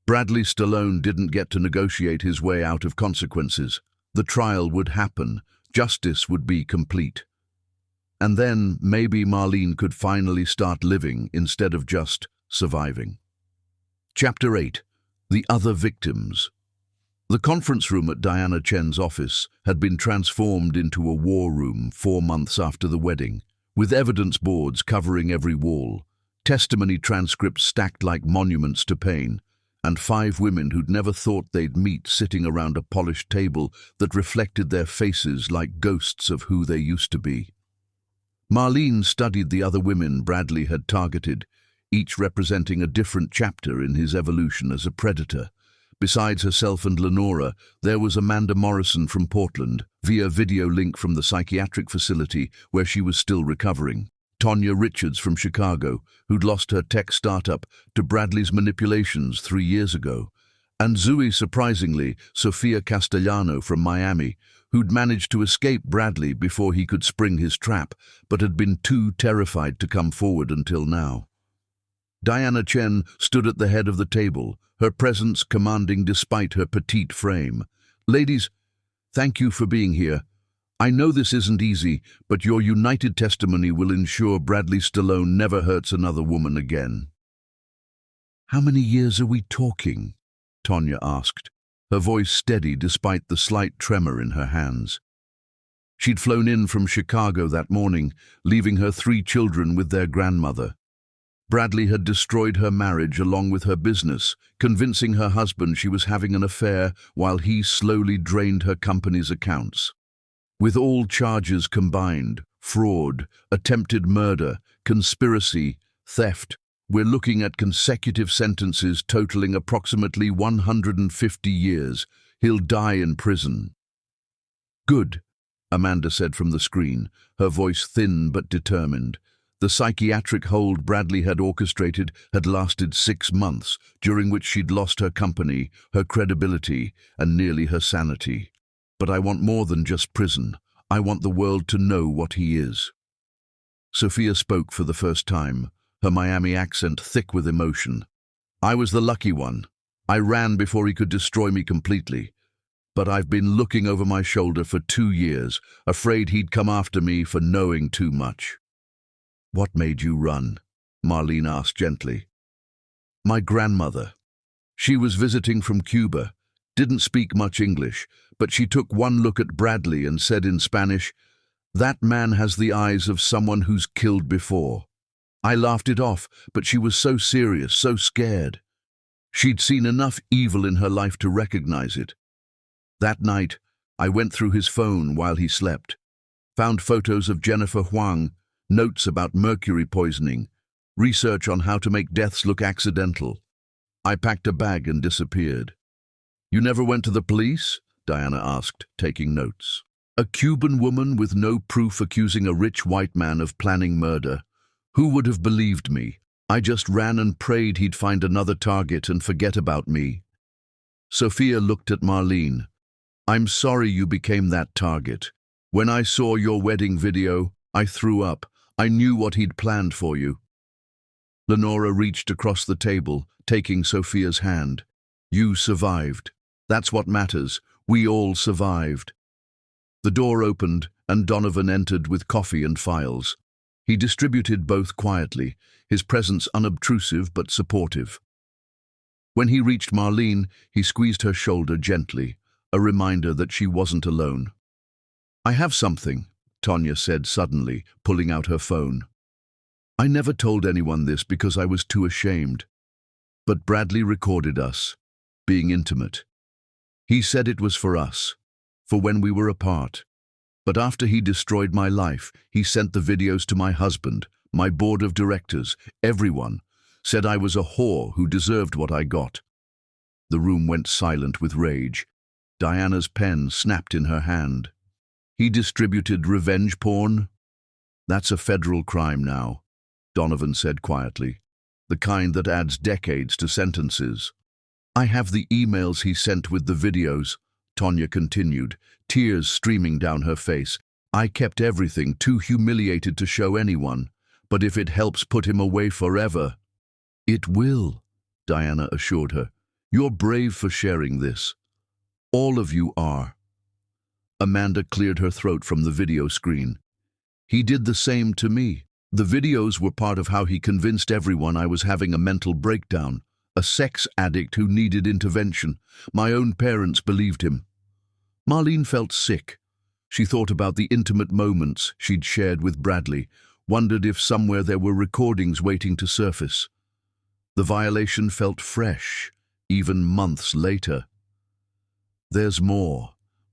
Speaker 1: Bradley Stallone didn't get to negotiate his way out of consequences. The trial would happen. Justice would be complete. And then maybe Marlene could finally start living instead of just surviving. Chapter 8. The Other Victims. The conference room at Diana Chen's office had been transformed into a war room 4 months after the wedding, with evidence boards covering every wall, testimony transcripts stacked like monuments to pain, and 5 women who'd never thought they'd meet sitting around a polished table that reflected their faces like ghosts of who they used to be. Marlene studied the other women Bradley had targeted, each representing a different chapter in his evolution as a predator. Besides herself and Lenora, there was Amanda Morrison from Portland, via video link from the psychiatric facility where she was still recovering. Tonya Richards from Chicago, who'd lost her tech startup to Bradley's manipulations 3 years ago. And Zooey, surprisingly, Sofia Castellano from Miami, who'd managed to escape Bradley before he could spring his trap, but had been too terrified to come forward until now. Diana Chen stood at the head of the table, her presence commanding despite her petite frame. Ladies, thank you for being here. I know this isn't easy, but your united testimony will ensure Bradley Stallone never hurts another woman again. How many years are we talking? Tonya asked, her voice steady despite the slight tremor in her hands. She'd flown in from Chicago that morning, leaving her 3 children with their grandmother. Bradley had destroyed her marriage along with her business, convincing her husband she was having an affair while he slowly drained her company's accounts. With all charges combined, fraud, attempted murder, conspiracy, Theft. We're looking at consecutive sentences totaling approximately 150 years. He'll die in prison. Good, Amanda said from the screen, her voice thin but determined. The psychiatric hold Bradley had orchestrated had lasted 6 months, during which she'd lost her company, her credibility, and nearly her sanity. But I want more than just prison. I want the world to know what he is. Sophia spoke for the first time, her Miami accent thick with emotion. I was the lucky one. I ran before he could destroy me completely. But I've been looking over my shoulder for 2 years, afraid he'd come after me for knowing too much. What made you run? Marlene asked gently. My grandmother. She was visiting from Cuba, didn't speak much English, but she took one look at Bradley and said in Spanish, "That man has the eyes of someone who's killed before." I laughed it off, but she was so serious, so scared. She'd seen enough evil in her life to recognize it. That night, I went through his phone while he slept, found photos of Jennifer Huang, notes about mercury poisoning, research on how to make deaths look accidental. I packed a bag and disappeared. You never went to the police? Diana asked, taking notes. A Cuban woman with no proof accusing a rich white man of planning murder. Who would have believed me? I just ran and prayed he'd find another target and forget about me. Sophia looked at Marlene. I'm sorry you became that target. When I saw your wedding video, I threw up. I knew what he'd planned for you. Lenora reached across the table, taking Sophia's hand. You survived. That's what matters. We all survived. The door opened, and Donovan entered with coffee and files. He distributed both quietly, his presence unobtrusive but supportive. When he reached Marlene, he squeezed her shoulder gently, a reminder that she wasn't alone. I have something, Tonya said suddenly, pulling out her phone. I never told anyone this because I was too ashamed. But Bradley recorded us, being intimate. He said it was for us, for when we were apart. But after he destroyed my life, he sent the videos to my husband, my board of directors, everyone, said I was a whore who deserved what I got. The room went silent with rage. Diana's pen snapped in her hand. He distributed revenge porn? That's a federal crime now, Donovan said quietly, the kind that adds decades to sentences. I have the emails he sent with the videos, Tonya continued, tears streaming down her face. I kept everything, too humiliated to show anyone, but if it helps put him away forever. It will, Diana assured her. You're brave for sharing this. All of you are. Amanda cleared her throat from the video screen. He did the same to me. The videos were part of how he convinced everyone I was having a mental breakdown, a sex addict who needed intervention. My own parents believed him. Marlene felt sick. She thought about the intimate moments she'd shared with Bradley, wondered if somewhere there were recordings waiting to surface. The violation felt fresh, even months later. There's more,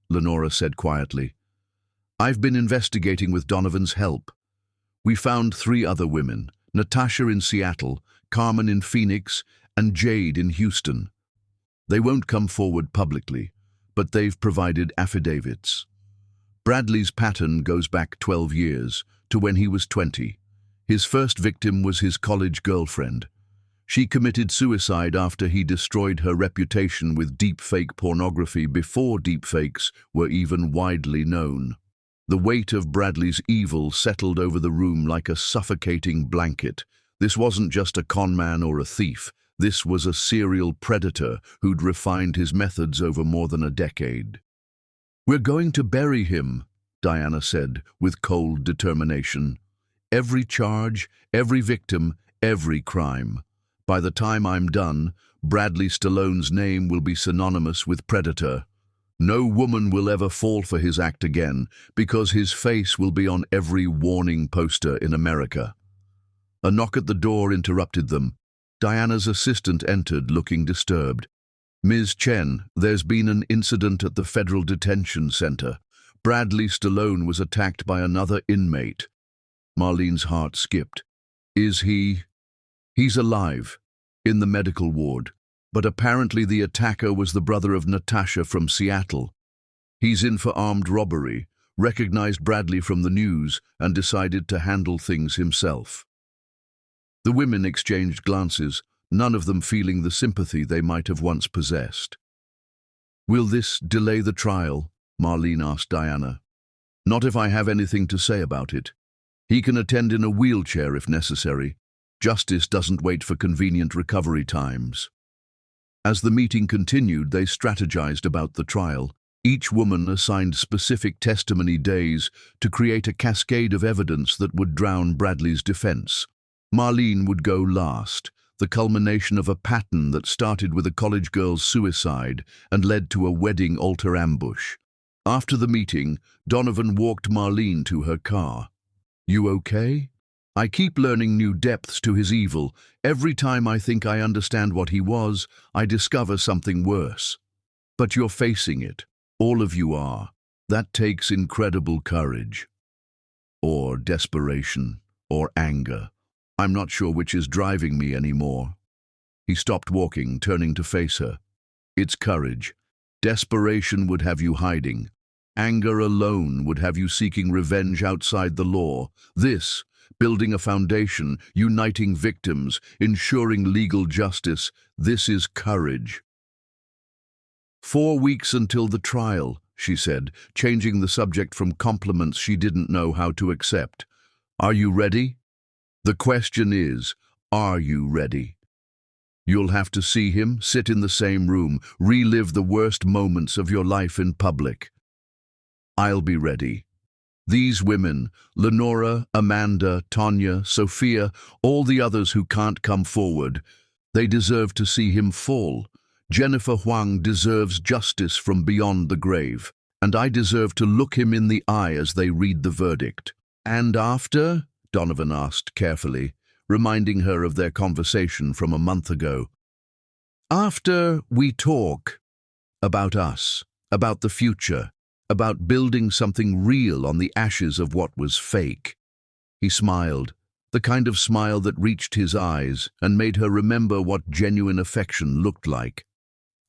Speaker 1: Lenora said quietly. I've been investigating with Donovan's help. We found 3 other women, Natasha in Seattle, Carmen in Phoenix, and Jade in Houston. They won't come forward publicly, but they've provided affidavits. Bradley's pattern goes back 12 years, to when he was 20. His first victim was his college girlfriend. She committed suicide after he destroyed her reputation with deepfake pornography before deepfakes were even widely known. The weight of Bradley's evil settled over the room like a suffocating blanket. This wasn't just a con man or a thief. This was a serial predator who'd refined his methods over more than a decade. We're going to bury him, Diana said, with cold determination. Every charge, every victim, every crime. By the time I'm done, Bradley Stallone's name will be synonymous with predator. No woman will ever fall for his act again, because his face will be on every warning poster in America. A knock at the door interrupted them. Diana's assistant entered, looking disturbed. Ms. Chen, there's been an incident at the Federal Detention Center. Bradley Stallone was attacked by another inmate. Marlene's heart skipped. Is he? He's alive, in the medical ward, but apparently the attacker was the brother of Natasha from Seattle. He's in for armed robbery, recognized Bradley from the news, and decided to handle things himself. The women exchanged glances, none of them feeling the sympathy they might have once possessed. "Will this delay the trial?" Marlene asked Diana. "Not if I have anything to say about it. He can attend in a wheelchair if necessary. Justice doesn't wait for convenient recovery times." As the meeting continued, they strategized about the trial. Each woman assigned specific testimony days to create a cascade of evidence that would drown Bradley's defense. Marlene would go last, the culmination of a pattern that started with a college girl's suicide and led to a wedding altar ambush. After the meeting, Donovan walked Marlene to her car. "You okay?" "I keep learning new depths to his evil. Every time I think I understand what he was, I discover something worse." "But you're facing it. All of you are. That takes incredible courage. Or desperation. Or anger. I'm not sure which is driving me anymore." He stopped walking, turning to face her. "It's courage. Desperation would have you hiding. Anger alone would have you seeking revenge outside the law. This, building a foundation, uniting victims, ensuring legal justice, this is courage." 4 weeks until the trial," she said, changing the subject from compliments she didn't know how to accept. "Are you ready? The question is, are you ready? You'll have to see him, sit in the same room, relive the worst moments of your life in public." "I'll be ready." These women, Lenora, Amanda, Tonya, Sophia, all the others who can't come forward, they deserve to see him fall. Jennifer Huang deserves justice from beyond the grave, and I deserve to look him in the eye as they read the verdict. "And after?" Donovan asked carefully, reminding her of their conversation from a month ago. "After we talk about us, about the future, about building something real on the ashes of what was fake." He smiled, the kind of smile that reached his eyes and made her remember what genuine affection looked like.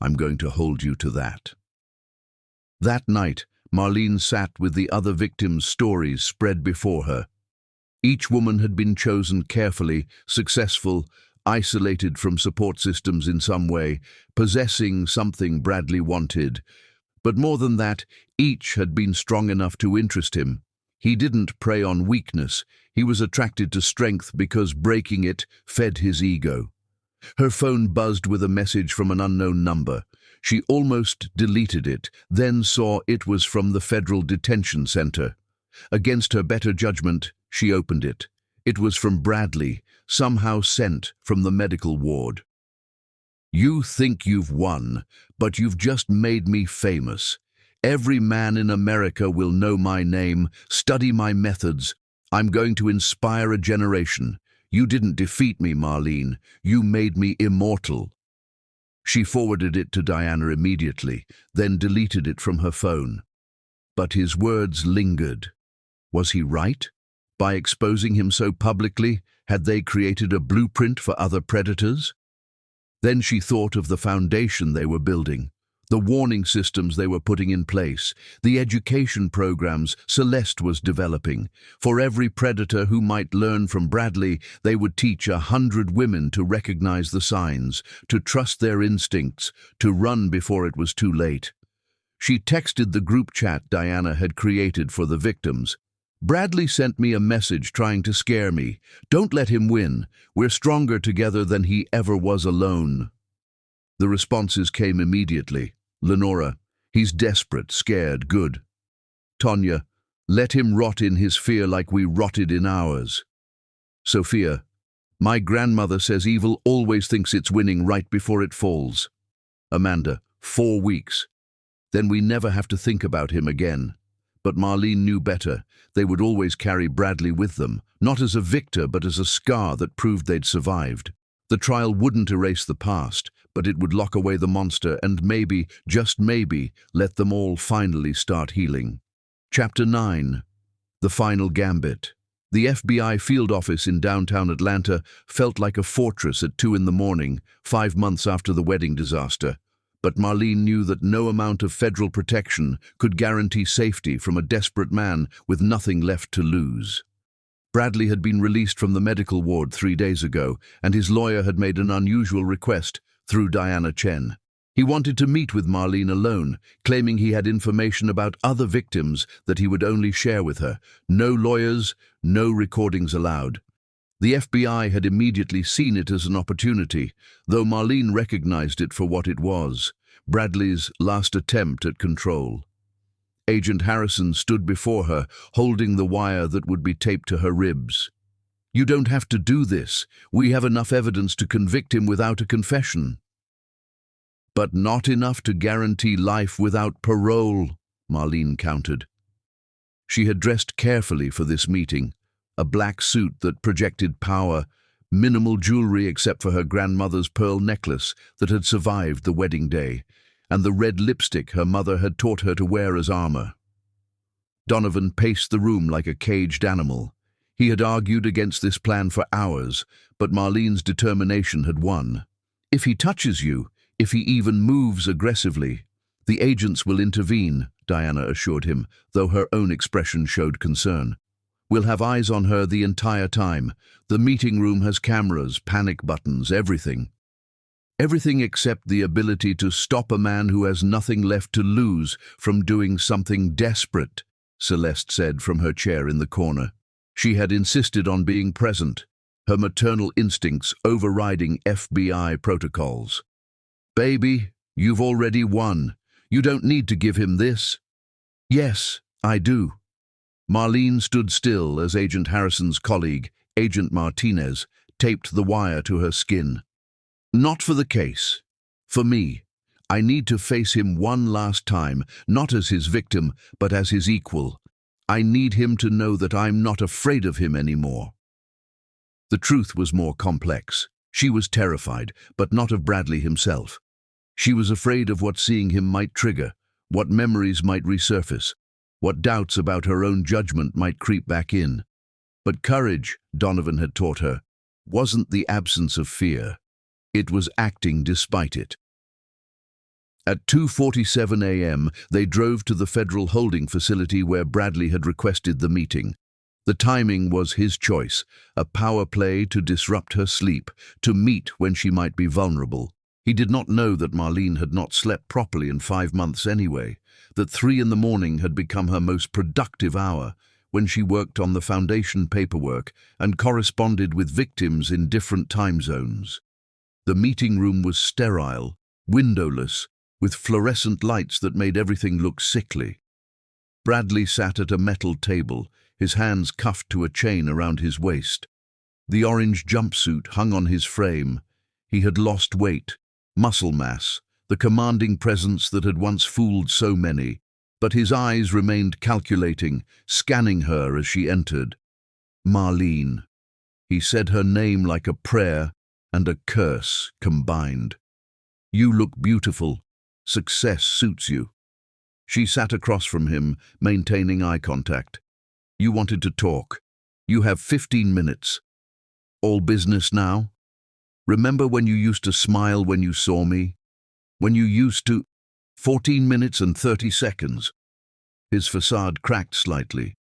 Speaker 1: "I'm going to hold you to that." That night, Marlene sat with the other victims' stories spread before her. Each woman had been chosen carefully, successful, isolated from support systems in some way, possessing something Bradley wanted. But more than that, each had been strong enough to interest him. He didn't prey on weakness. He was attracted to strength because breaking it fed his ego. Her phone buzzed with a message from an unknown number. She almost deleted it, then saw it was from the Federal Detention Center. Against her better judgment, she opened it. It was from Bradley, somehow sent from the medical ward. "You think you've won, but you've just made me famous. Every man in America will know my name, study my methods. I'm going to inspire a generation. You didn't defeat me, Marlene. You made me immortal." She forwarded it to Diana immediately, then deleted it from her phone. But his words lingered. Was he right? By exposing him so publicly, had they created a blueprint for other predators? Then she thought of the foundation they were building, the warning systems they were putting in place, the education programs Celeste was developing. For every predator who might learn from Bradley, they would teach 100 women to recognize the signs, to trust their instincts, to run before it was too late. She texted the group chat Diana had created for the victims. "Bradley sent me a message trying to scare me. Don't let him win. We're stronger together than he ever was alone." The responses came immediately. Lenora, "He's desperate, scared, good." Tonya, "Let him rot in his fear like we rotted in ours." Sophia, "My grandmother says evil always thinks it's winning right before it falls." Amanda, 4 weeks. Then we never have to think about him again. But Marlene knew better. They would always carry Bradley with them, not as a victor but as a scar that proved they'd survived. The trial wouldn't erase the past, but it would lock away the monster and maybe, just maybe, let them all finally start healing. Chapter 9. The Final Gambit. The FBI field office in downtown Atlanta felt like a fortress at 2 in the morning, 5 months after the wedding disaster. But Marlene knew that no amount of federal protection could guarantee safety from a desperate man with nothing left to lose. Bradley had been released from the medical ward 3 days ago, and his lawyer had made an unusual request through Diana Chen. He wanted to meet with Marlene alone, claiming he had information about other victims that he would only share with her. No lawyers, no recordings allowed. The FBI had immediately seen it as an opportunity, though Marlene recognized it for what it was, Bradley's last attempt at control. Agent Harrison stood before her, holding the wire that would be taped to her ribs. "You don't have to do this. We have enough evidence to convict him without a confession." "But not enough to guarantee life without parole," Marlene countered. She had dressed carefully for this meeting, a black suit that projected power, minimal jewelry except for her grandmother's pearl necklace that had survived the wedding day, and the red lipstick her mother had taught her to wear as armor. Donovan paced the room like a caged animal. He had argued against this plan for hours, but Marlene's determination had won. "If he touches you, if he even moves aggressively, the agents will intervene," Diana assured him, though her own expression showed concern. "We'll have eyes on her the entire time. The meeting room has cameras, panic buttons, everything." "Everything except the ability to stop a man who has nothing left to lose from doing something desperate," Celeste said from her chair in the corner. She had insisted on being present, her maternal instincts overriding FBI protocols. "Baby, you've already won. You don't need to give him this." "Yes, I do." Marlene stood still as Agent Harrison's colleague, Agent Martinez, taped the wire to her skin. "Not for the case. For me. I need to face him one last time, not as his victim, but as his equal. I need him to know that I'm not afraid of him anymore." The truth was more complex. She was terrified, but not of Bradley himself. She was afraid of what seeing him might trigger, what memories might resurface, what doubts about her own judgment might creep back in. But courage, Donovan had taught her, wasn't the absence of fear. It was acting despite it. At 2:47 a.m., they drove to the federal holding facility where Bradley had requested the meeting. The timing was his choice, a power play to disrupt her sleep, to meet when she might be vulnerable. He did not know that Marlene had not slept properly in 5 months anyway, that 3 in the morning had become her most productive hour, when she worked on the foundation paperwork and corresponded with victims in different time zones. The meeting room was sterile, windowless, with fluorescent lights that made everything look sickly. Bradley sat at a metal table, his hands cuffed to a chain around his waist. The orange jumpsuit hung on his frame. He had lost weight, muscle mass, the commanding presence that had once fooled so many, but his eyes remained calculating, scanning her as she entered. "Marlene." He said her name like a prayer and a curse combined. "You look beautiful. Success suits you." She sat across from him, maintaining eye contact. "You wanted to talk. You have 15 minutes. All business now? Remember when you used to smile when you saw me? When you used to— 14 minutes and 30 seconds. His facade cracked slightly.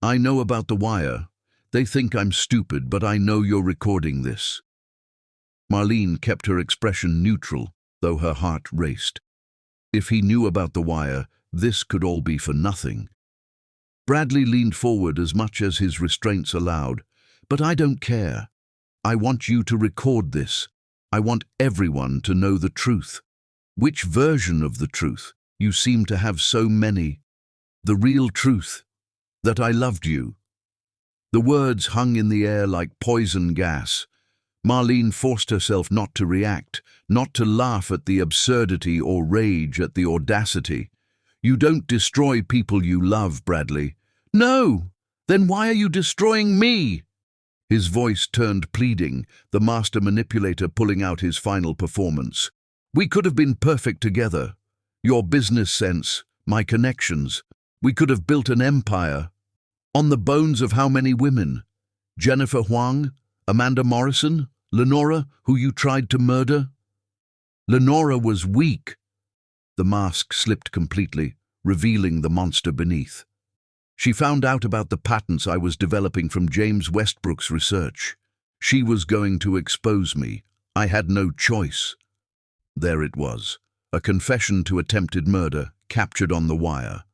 Speaker 1: "I know about the wire. They think I'm stupid, but I know you're recording this." Marlene kept her expression neutral, though her heart raced. If he knew about the wire, this could all be for nothing. Bradley leaned forward as much as his restraints allowed. "But I don't care. I want you to record this. I want everyone to know the truth." "Which version of the truth? You seem to have so many." "The real truth. That I loved you." The words hung in the air like poison gas. Marlene forced herself not to react, not to laugh at the absurdity or rage at the audacity. "You don't destroy people you love, Bradley." "No! Then why are you destroying me?" His voice turned pleading, the master manipulator pulling out his final performance. "We could have been perfect together. Your business sense, my connections. We could have built an empire. On the bones of how many women? Jennifer Huang? Amanda Morrison? Lenora, who you tried to murder? Lenora was weak. The mask slipped completely, revealing the monster beneath. She found out about the patents I was developing from James Westbrook's research. She was going to expose me. I had no choice. There it was, a confession to attempted murder, captured on the wire.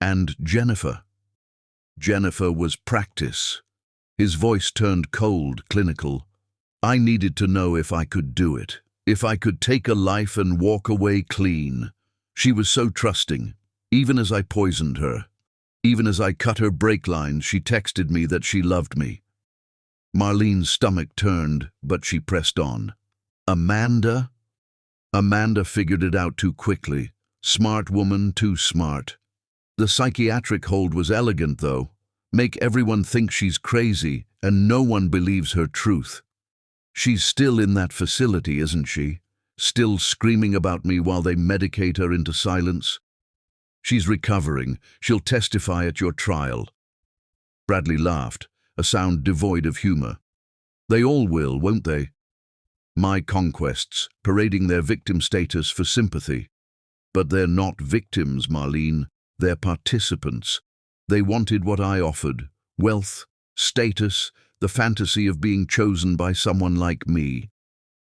Speaker 1: And Jennifer. Jennifer was practice. His voice turned cold, clinical. I needed to know if I could do it, if I could take a life and walk away clean. She was so trusting, even as I poisoned her. Even as I cut her brake lines, she texted me that she loved me. Marlene's stomach turned, but she pressed on. Amanda? Amanda figured it out too quickly. Smart woman, too smart. The psychiatric hold was elegant, though. Make everyone think she's crazy, and no one believes her truth. She's still in that facility, isn't she? Still screaming about me while they medicate her into silence? She's recovering. She'll testify at your trial. Bradley laughed, a sound devoid of humor. They all will, won't they? My conquests, parading their victim status for sympathy. But they're not victims, Marlene. They're participants. They wanted what I offered: wealth, status, the fantasy of being chosen by someone like me.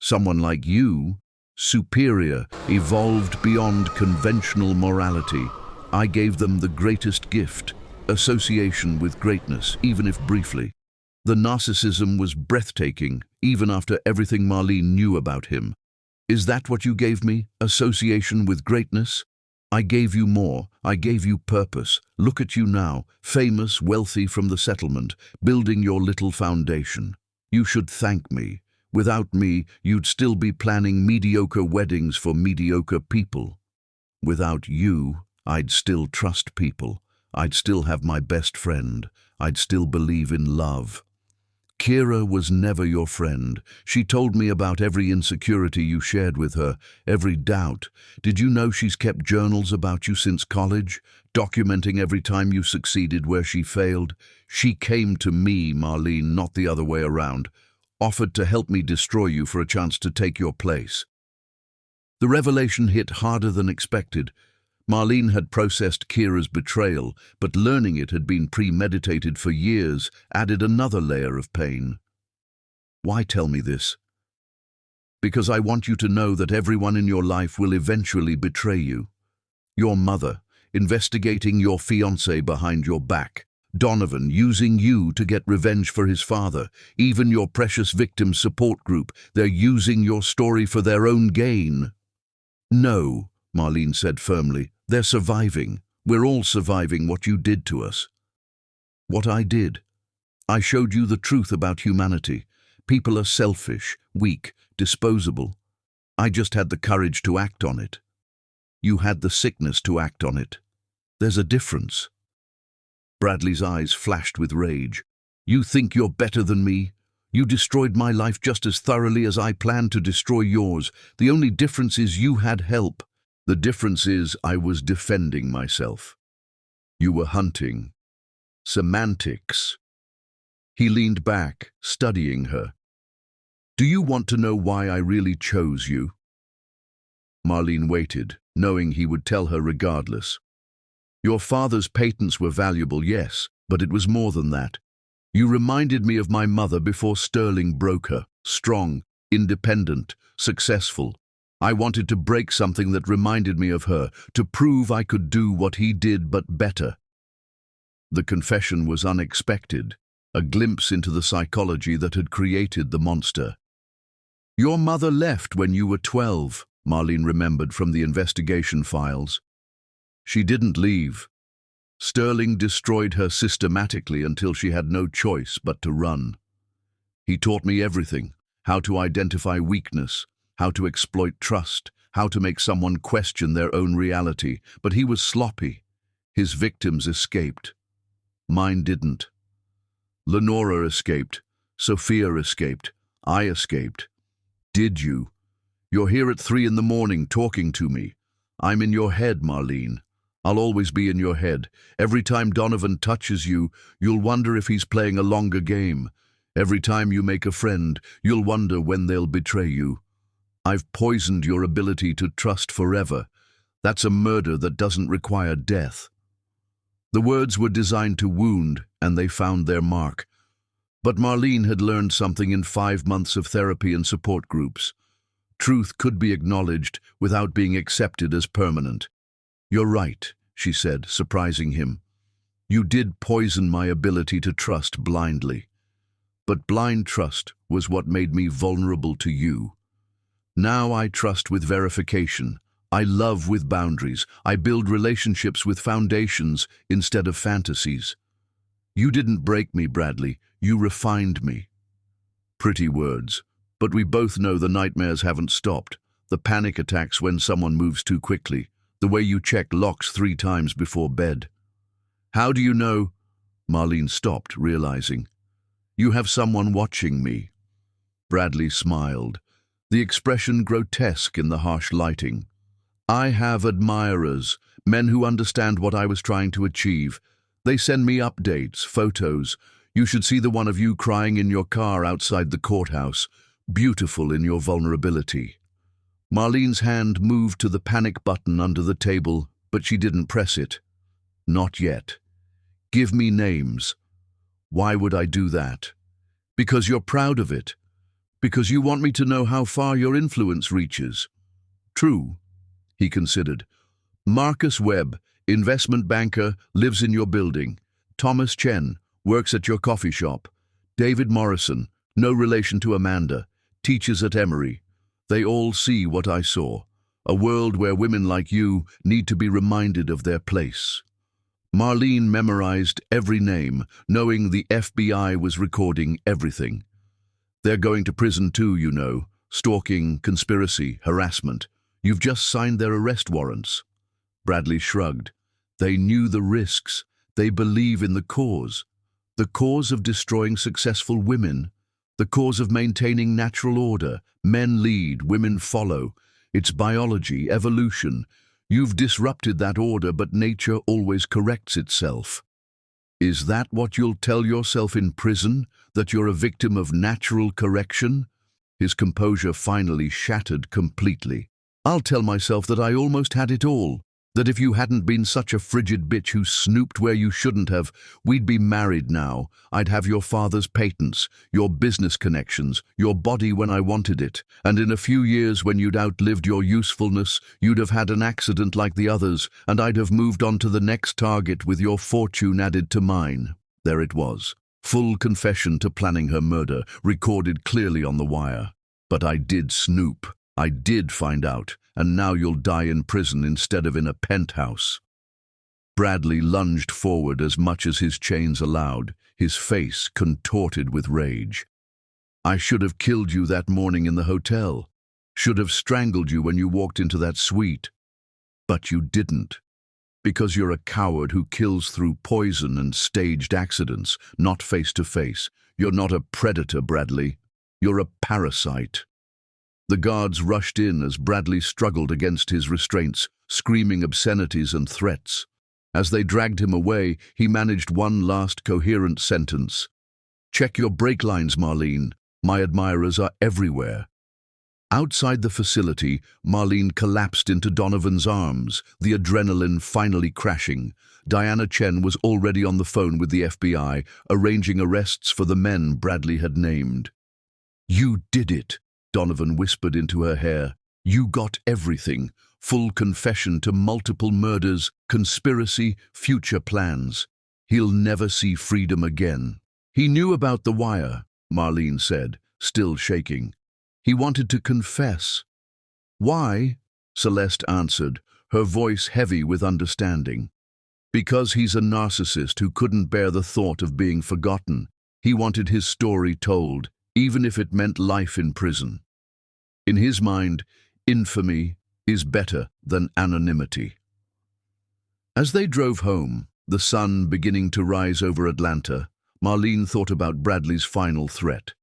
Speaker 1: Someone like you, superior, evolved beyond conventional morality. I gave them the greatest gift, association with greatness, even if briefly. The narcissism was breathtaking, even after everything Marlene knew about him. Is that what you gave me, association with greatness? I gave you more. I gave you purpose. Look at you now, famous, wealthy from the settlement, building your little foundation. You should thank me. Without me, you'd still be planning mediocre weddings for mediocre people. Without you, I'd still trust people. I'd still have my best friend. I'd still believe in love. Kira was never your friend. She told me about every insecurity you shared with her, every doubt. Did you know she's kept journals about you since college, documenting every time you succeeded where she failed? She came to me, Marlene, not the other way around, offered to help me destroy you for a chance to take your place. The revelation hit harder than expected. Marlene had processed Kira's betrayal, but learning it had been premeditated for years added another layer of pain. Why tell me this? Because I want you to know that everyone in your life will eventually betray you. Your mother, investigating your fiancé behind your back. Donovan, using you to get revenge for his father. Even your precious victim support group, they're using your story for their own gain. No, Marlene said firmly. They're surviving. We're all surviving what you did to us. What I did. I showed you the truth about humanity. People are selfish, weak, disposable. I just had the courage to act on it. You had the sickness to act on it. There's a difference. Bradley's eyes flashed with rage. You think you're better than me? You destroyed my life just as thoroughly as I planned to destroy yours. The only difference is you had help. The difference is I was defending myself. You were hunting. Semantics. He leaned back, studying her. Do you want to know why I really chose you? Marlene waited, knowing he would tell her regardless. Your father's patents were valuable, yes, but it was more than that. You reminded me of my mother before Sterling broke her. Strong, independent, successful. I wanted to break something that reminded me of her, to prove I could do what he did but better. The confession was unexpected, a glimpse into the psychology that had created the monster. Your mother left when you were 12, Marlene remembered from the investigation files. She didn't leave. Sterling destroyed her systematically until she had no choice but to run. He taught me everything, how to identify weakness, how to exploit trust, how to make someone question their own reality, but he was sloppy. His victims escaped. Mine didn't. Lenora escaped. Sophia escaped. I escaped. Did you? You're here at 3 in the morning talking to me. I'm in your head, Marlene. I'll always be in your head. Every time Donovan touches you, you'll wonder if he's playing a longer game. Every time you make a friend, you'll wonder when they'll betray you. I've poisoned your ability to trust forever. That's a murder that doesn't require death." The words were designed to wound, and they found their mark. But Marlene had learned something in 5 months of therapy and support groups. Truth could be acknowledged without being accepted as permanent. "You're right," she said, surprising him. "You did poison my ability to trust blindly. But blind trust was what made me vulnerable to you. Now I trust with verification. I love with boundaries. I build relationships with foundations instead of fantasies. You didn't break me, Bradley. You refined me." Pretty words, but we both know the nightmares haven't stopped. The panic attacks when someone moves too quickly. The way you check locks 3 times before bed. "How do you know?" Marlene stopped, realizing. "You have someone watching me." Bradley smiled, the expression grotesque in the harsh lighting. "I have admirers, men who understand what I was trying to achieve. They send me updates, photos. You should see the one of you crying in your car outside the courthouse, beautiful in your vulnerability." Marlene's hand moved to the panic button under the table, but she didn't press it. "Not yet. Give me names." "Why would I do that?" "Because you're proud of it. Because you want me to know how far your influence reaches." "True," he considered. "Marcus Webb, investment banker, lives in your building. Thomas Chen works at your coffee shop. David Morrison, no relation to Amanda, teaches at Emory. They all see what I saw, a world where women like you need to be reminded of their place." Marlene memorized every name, knowing the FBI was recording everything. "They're going to prison too, you know. Stalking, conspiracy, harassment. You've just signed their arrest warrants." Bradley shrugged. "They knew the risks. They believe in the cause of destroying successful women, the cause of maintaining natural order. Men lead, women follow. It's biology, evolution. You've disrupted that order, but nature always corrects itself." "Is that what you'll tell yourself in prison, that you're a victim of natural correction?" His composure finally shattered completely. "I'll tell myself that I almost had it all, that if you hadn't been such a frigid bitch who snooped where you shouldn't have, we'd be married now. I'd have your father's patents, your business connections, your body when I wanted it, and in a few years when you'd outlived your usefulness, you'd have had an accident like the others, and I'd have moved on to the next target with your fortune added to mine." There it was. Full confession to planning her murder, recorded clearly on the wire. "But I did snoop. I did find out, and now you'll die in prison instead of in a penthouse." Bradley lunged forward as much as his chains allowed, his face contorted with rage. "I should have killed you that morning in the hotel. Should have strangled you when you walked into that suite. But you didn't. Because you're a coward who kills through poison and staged accidents, not face to face. You're not a predator, Bradley. You're a parasite." The guards rushed in as Bradley struggled against his restraints, screaming obscenities and threats. As they dragged him away, he managed one last coherent sentence. "Check your brake lines, Marlene. My admirers are everywhere." Outside the facility, Marlene collapsed into Donovan's arms, the adrenaline finally crashing. Diana Chen was already on the phone with the FBI, arranging arrests for the men Bradley had named. "You did it," Donovan whispered into her hair. "You got everything. Full confession to multiple murders, conspiracy, future plans. He'll never see freedom again." "He knew about the wire," Marlene said, still shaking. "He wanted to confess." "Why?" Celeste answered, her voice heavy with understanding. "Because he's a narcissist who couldn't bear the thought of being forgotten. He wanted his story told, even if it meant life in prison. In his mind, infamy is better than anonymity." As they drove home, the sun beginning to rise over Atlanta, Marlene thought about Bradley's final threat.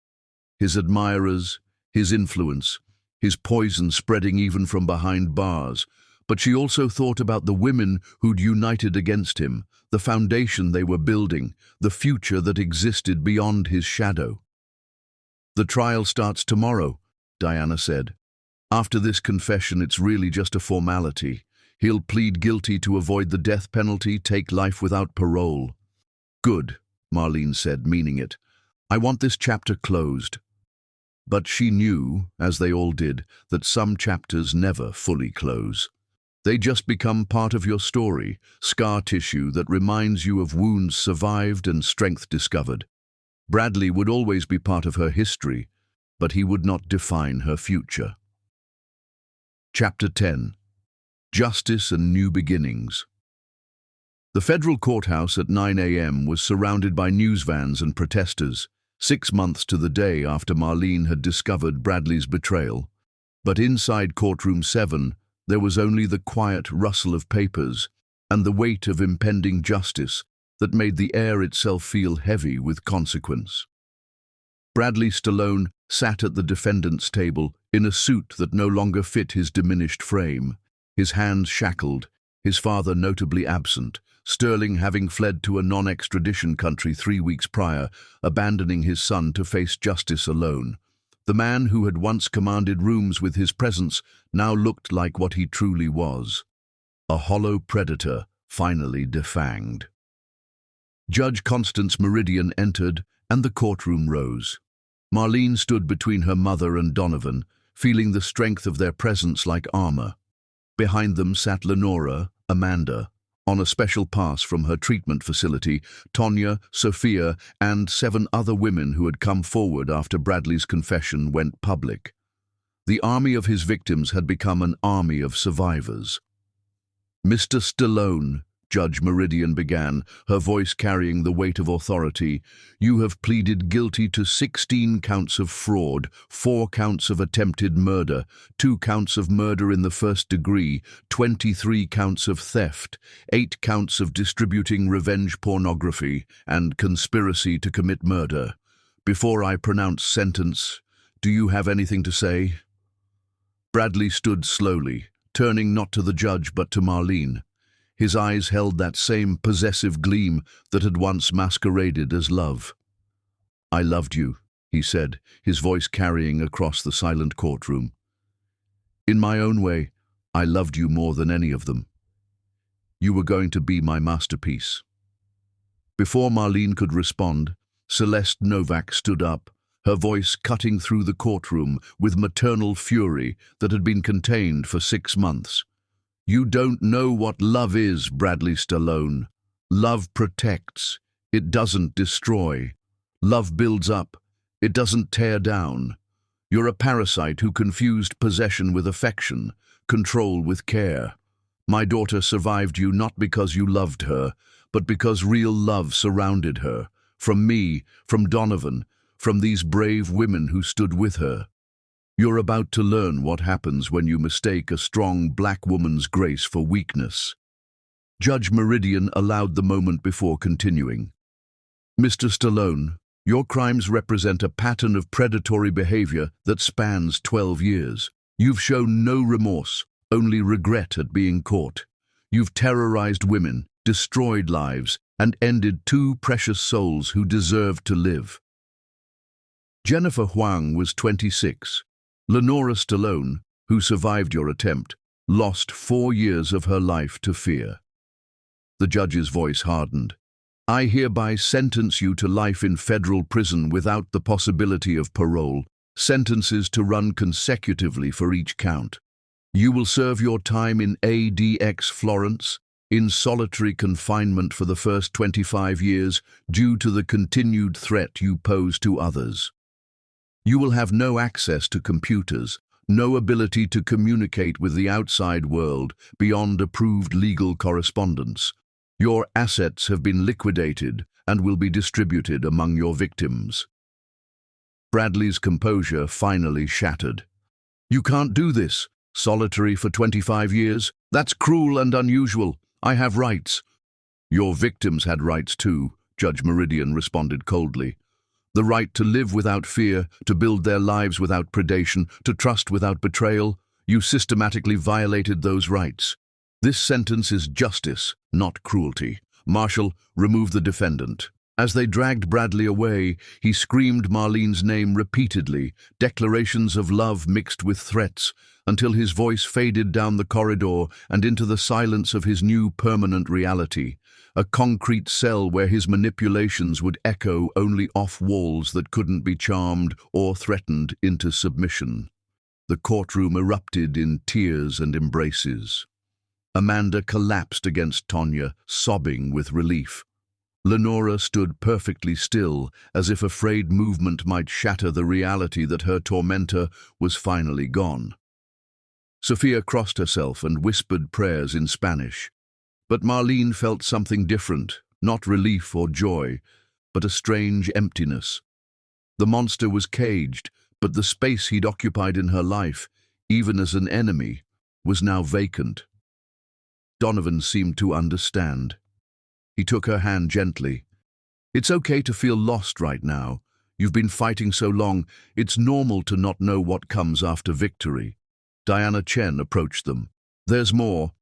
Speaker 1: His admirers, his influence, his poison spreading even from behind bars. But she also thought about the women who'd united against him, the foundation they were building, the future that existed beyond his shadow. "The trial starts tomorrow," Diana said. "After this confession, it's really just a formality. He'll plead guilty to avoid the death penalty, take life without parole." "Good," Marlene said, meaning it. "I want this chapter closed." But she knew, as they all did, that some chapters never fully close. They just become part of your story, scar tissue that reminds you of wounds survived and strength discovered. Bradley would always be part of her history, but he would not define her future. Chapter 10. Justice and New Beginnings. The federal courthouse at 9 a.m. was surrounded by news vans and protesters, 6 months to the day after Marlene had discovered Bradley's betrayal. But inside courtroom 7, there was only the quiet rustle of papers and the weight of impending justice that made the air itself feel heavy with consequence. Bradley Stallone sat at the defendant's table in a suit that no longer fit his diminished frame, his hands shackled, his father notably absent, Sterling having fled to a non-extradition country 3 weeks prior, abandoning his son to face justice alone. The man who had once commanded rooms with his presence now looked like what he truly was: a hollow predator, finally defanged. Judge Constance Meridian entered, and the courtroom rose. Marlene stood between her mother and Donovan, feeling the strength of their presence like armor. Behind them sat Lenora, Amanda, on a special pass from her treatment facility, Tonya, Sophia, and 7 other women who had come forward after Bradley's confession went public. The army of his victims had become an army of survivors. "Mr. Stallone," Judge Meridian began, her voice carrying the weight of authority, "you have pleaded guilty to 16 counts of fraud, 4 counts of attempted murder, 2 counts of murder in the first degree, 23 counts of theft, 8 counts of distributing revenge pornography, and conspiracy to commit murder. Before I pronounce sentence, do you have anything to say?" Bradley stood slowly, turning not to the judge but to Marlene. His eyes held that same possessive gleam that had once masqueraded as love. "I loved you," he said, his voice carrying across the silent courtroom. "In my own way, I loved you more than any of them. You were going to be my masterpiece." Before Marlene could respond, Celeste Novak stood up, her voice cutting through the courtroom with maternal fury that had been contained for 6 months. "You don't know what love is, Bradley Stallone. Love protects. It doesn't destroy. Love builds up. It doesn't tear down. You're a parasite who confused possession with affection, control with care. My daughter survived you not because you loved her, but because real love surrounded her. From me, from Donovan, from these brave women who stood with her. You're about to learn what happens when you mistake a strong black woman's grace for weakness." Judge Meridian allowed the moment before continuing. "Mr. Stallone, your crimes represent a pattern of predatory behavior that spans 12 years. You've shown no remorse, only regret at being caught. You've terrorized women, destroyed lives, and ended 2 precious souls who deserved to live." Jennifer Huang was 26. Lenora Stallone, who survived your attempt, lost 4 years of her life to fear. The judge's voice hardened. "I hereby sentence you to life in federal prison without the possibility of parole, sentences to run consecutively for each count. You will serve your time in ADX Florence, in solitary confinement for the first 25 years due to the continued threat you pose to others. You will have no access to computers, no ability to communicate with the outside world beyond approved legal correspondence. Your assets have been liquidated and will be distributed among your victims." Bradley's composure finally shattered. "You can't do this. Solitary for 25 years? That's cruel and unusual. I have rights." "Your victims had rights too," Judge Meridian responded coldly. "The right to live without fear, to build their lives without predation, to trust without betrayal. You systematically violated those rights. This sentence is justice, not cruelty. Marshal, remove the defendant." As they dragged Bradley away, he screamed Marlene's name repeatedly, declarations of love mixed with threats, until his voice faded down the corridor and into the silence of his new permanent reality, a concrete cell where his manipulations would echo only off walls that couldn't be charmed or threatened into submission. The courtroom erupted in tears and embraces. Amanda collapsed against Tonya, sobbing with relief. Lenora stood perfectly still, as if afraid movement might shatter the reality that her tormentor was finally gone. Sophia crossed herself and whispered prayers in Spanish. But Marlene felt something different, not relief or joy, but a strange emptiness. The monster was caged, but the space he'd occupied in her life, even as an enemy, was now vacant. Donovan seemed to understand. He took her hand gently. "It's okay to feel lost right now. You've been fighting so long, it's normal to not know what comes after victory." Diana Chen approached them. "There's more.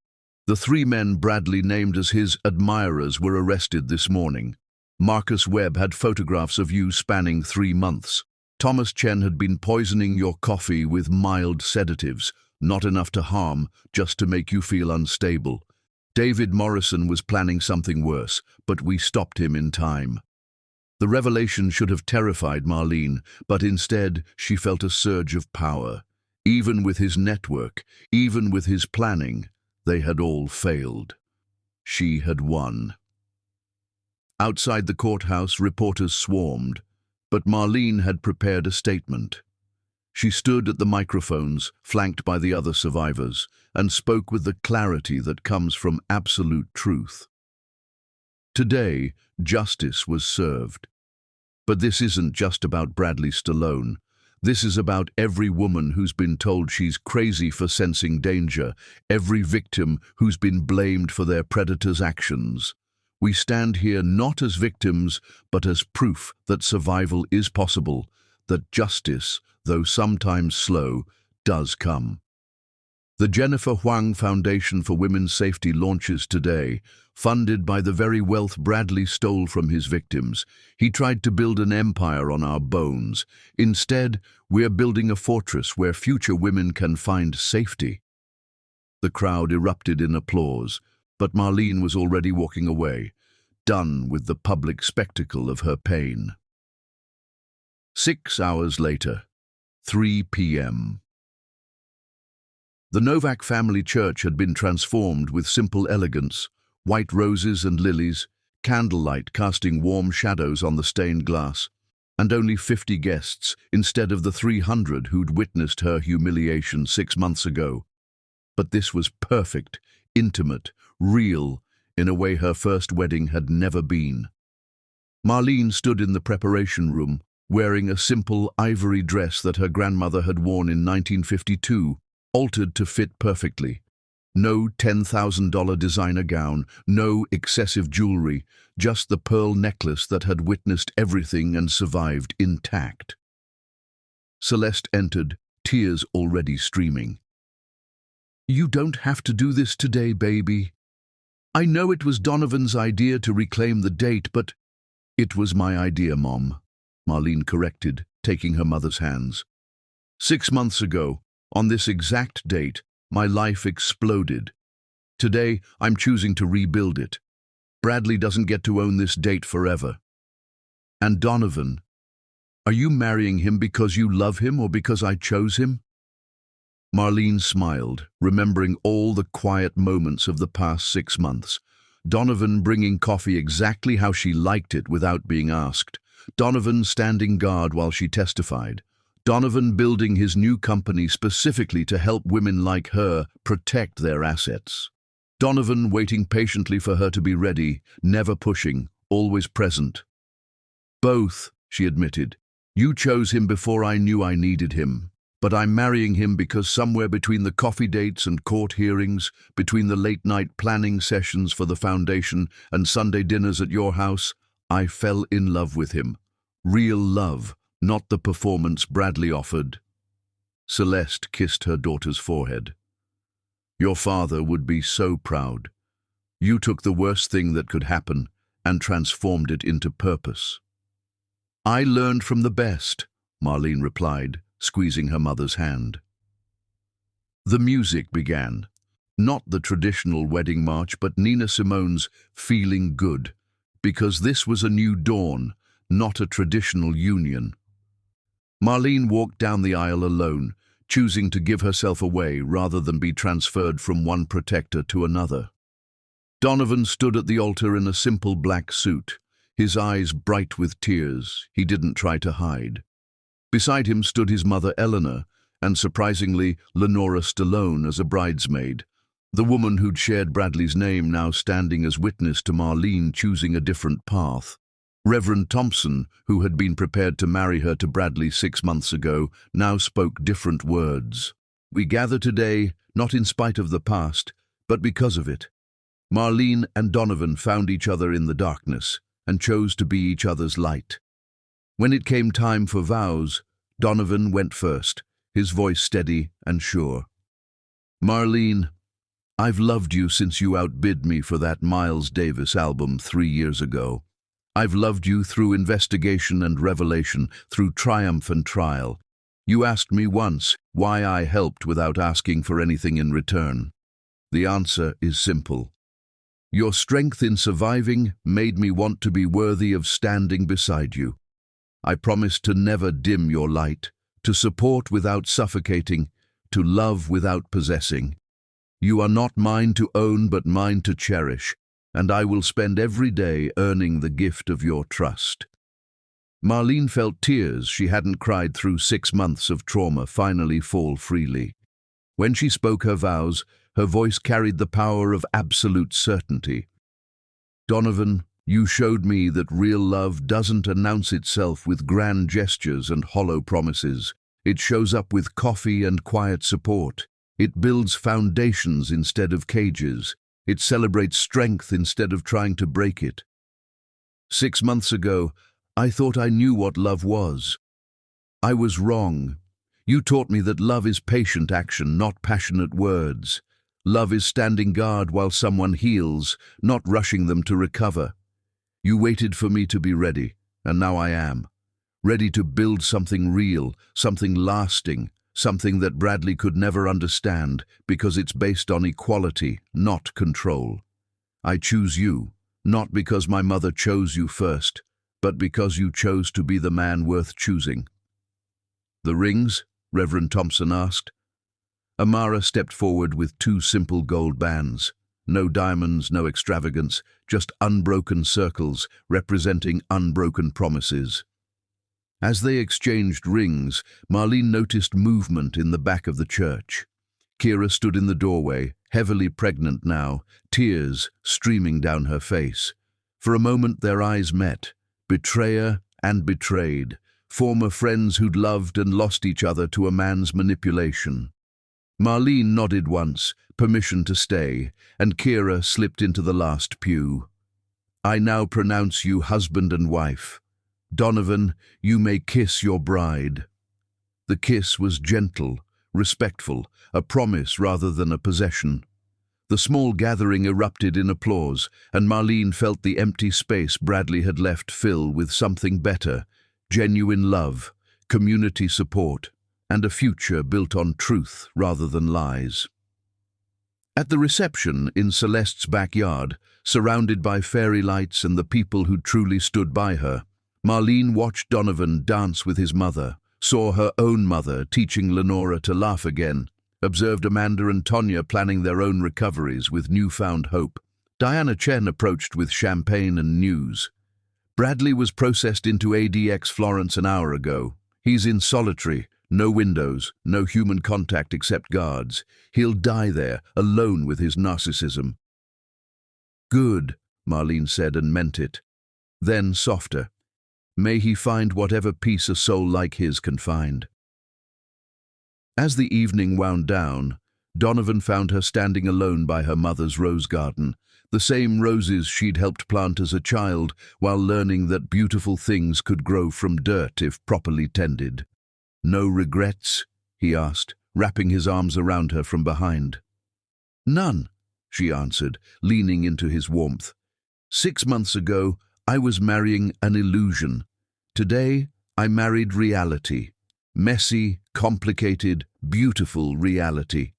Speaker 1: The 3 men Bradley named as his admirers were arrested this morning. Marcus Webb had photographs of you spanning 3 months. Thomas Chen had been poisoning your coffee with mild sedatives, not enough to harm, just to make you feel unstable. David Morrison was planning something worse, but we stopped him in time." The revelation should have terrified Marlene, but instead she felt a surge of power. Even with his network, even with his planning, they had all failed. She had won. Outside the courthouse, reporters swarmed, but Marlene had prepared a statement. She stood at the microphones, flanked by the other survivors, and spoke with the clarity that comes from absolute truth. Today, justice was served. But this isn't just about Bradley Stallone. This is about every woman who's been told she's crazy for sensing danger, every victim who's been blamed for their predator's actions. We stand here not as victims, but as proof that survival is possible, that justice, though sometimes slow, does come. The Jennifer Huang Foundation for Women's Safety launches today, funded by the very wealth Bradley stole from his victims. He tried to build an empire on our bones. Instead, we're building a fortress where future women can find safety. The crowd erupted in applause, but Marlene was already walking away, done with the public spectacle of her pain. 6 hours later, 3 p.m. The Novak family church had been transformed with simple elegance, white roses and lilies, candlelight casting warm shadows on the stained glass, and only 50 guests instead of the 300 who'd witnessed her humiliation 6 months ago. But this was perfect, intimate, real, in a way her first wedding had never been. Marlene stood in the preparation room, wearing a simple ivory dress that her grandmother had worn in 1952, altered to fit perfectly. No $10,000 designer gown, no excessive jewelry, just the pearl necklace that had witnessed everything and survived intact. Celeste entered, tears already streaming. "You don't have to do this today, baby. I know it was Donovan's idea to reclaim the date, but—" "It was my idea, Mom," Marlene corrected, taking her mother's hands. 6 months ago, on this exact date, my life exploded. Today, I'm choosing to rebuild it. Bradley doesn't get to own this date forever. And Donovan, are you marrying him because you love him or because I chose him?" Marlene smiled, remembering all the quiet moments of the past 6 months. Donovan bringing coffee exactly how she liked it without being asked. Donovan standing guard while she testified. Donovan building his new company specifically to help women like her protect their assets. Donovan waiting patiently for her to be ready, never pushing, always present. "Both," she admitted. "You chose him before I knew I needed him. But I'm marrying him because somewhere between the coffee dates and court hearings, between the late-night planning sessions for the foundation and Sunday dinners at your house, I fell in love with him. Real love, not the performance Bradley offered." Celeste kissed her daughter's forehead. "Your father would be so proud. You took the worst thing that could happen, and transformed it into purpose. "I learned from the best," Marlene replied, squeezing her mother's hand. The music began. Not the traditional wedding march, but Nina Simone's "Feeling Good," because this was a new dawn, not a traditional union. Marlene walked down the aisle alone, choosing to give herself away rather than be transferred from one protector to another. Donovan stood at the altar in a simple black suit, his eyes bright with tears he didn't try to hide. Beside him stood his mother Eleanor, and surprisingly, Lenora Stallone as a bridesmaid, the woman who'd shared Bradley's name now standing as witness to Marlene choosing a different path. Reverend Thompson, who had been prepared to marry her to Bradley 6 months ago, now spoke different words. "We gather today, not in spite of the past, but because of it." Marlene and Donovan found each other in the darkness and chose to be each other's light. When it came time for vows, Donovan went first, his voice steady and sure. "Marlene, I've loved you since you outbid me for that Miles Davis album 3 years ago. I've loved you through investigation and revelation, through triumph and trial. You asked me once why I helped without asking for anything in return. The answer is simple. Your strength in surviving made me want to be worthy of standing beside you. I promised to never dim your light, to support without suffocating, to love without possessing. You are not mine to own but mine to cherish, and I will spend every day earning the gift of your trust." Marlene felt tears she hadn't cried through 6 months of trauma finally fall freely. When she spoke her vows, her voice carried the power of absolute certainty. "Donovan, you showed me that real love doesn't announce itself with grand gestures and hollow promises. It shows up with coffee and quiet support. It builds foundations instead of cages. It celebrates strength instead of trying to break it. 6 months ago, I thought I knew what love was. I was wrong. You taught me that love is patient action, not passionate words. Love is standing guard while someone heals, not rushing them to recover. You waited for me to be ready, and now I am. Ready to build something real, something lasting, something that Bradley could never understand because it's based on equality, not control. I choose you, not because my mother chose you first, but because you chose to be the man worth choosing." "The rings?" Reverend Thompson asked. Amara stepped forward with 2 simple gold bands. No diamonds, no extravagance, just unbroken circles representing unbroken promises. As they exchanged rings, Marlene noticed movement in the back of the church. Kira stood in the doorway, heavily pregnant now, tears streaming down her face. For a moment their eyes met, betrayer and betrayed, former friends who'd loved and lost each other to a man's manipulation. Marlene nodded once, permission to stay, and Kira slipped into the last pew. "I now pronounce you husband and wife. Donovan, you may kiss your bride." The kiss was gentle, respectful, a promise rather than a possession. The small gathering erupted in applause, and Marlene felt the empty space Bradley had left fill with something better, genuine love, community support, and a future built on truth rather than lies. At the reception in Celeste's backyard, surrounded by fairy lights and the people who truly stood by her, Marlene watched Donovan dance with his mother, saw her own mother teaching Lenora to laugh again, observed Amanda and Tonya planning their own recoveries with newfound hope. Diana Chen approached with champagne and news. Bradley was processed into ADX Florence an hour ago. He's in solitary, no windows, no human contact except guards. He'll die there, alone with his narcissism. "Good," Marlene said and meant it. Then, softer, "May he find whatever peace a soul like his can find." As the evening wound down, Donovan found her standing alone by her mother's rose garden, the same roses she'd helped plant as a child while learning that beautiful things could grow from dirt if properly tended. "No regrets?" he asked, wrapping his arms around her from behind. "None," she answered, leaning into his warmth. 6 months ago, I was marrying an illusion. Today, I married reality. Messy, complicated, beautiful reality.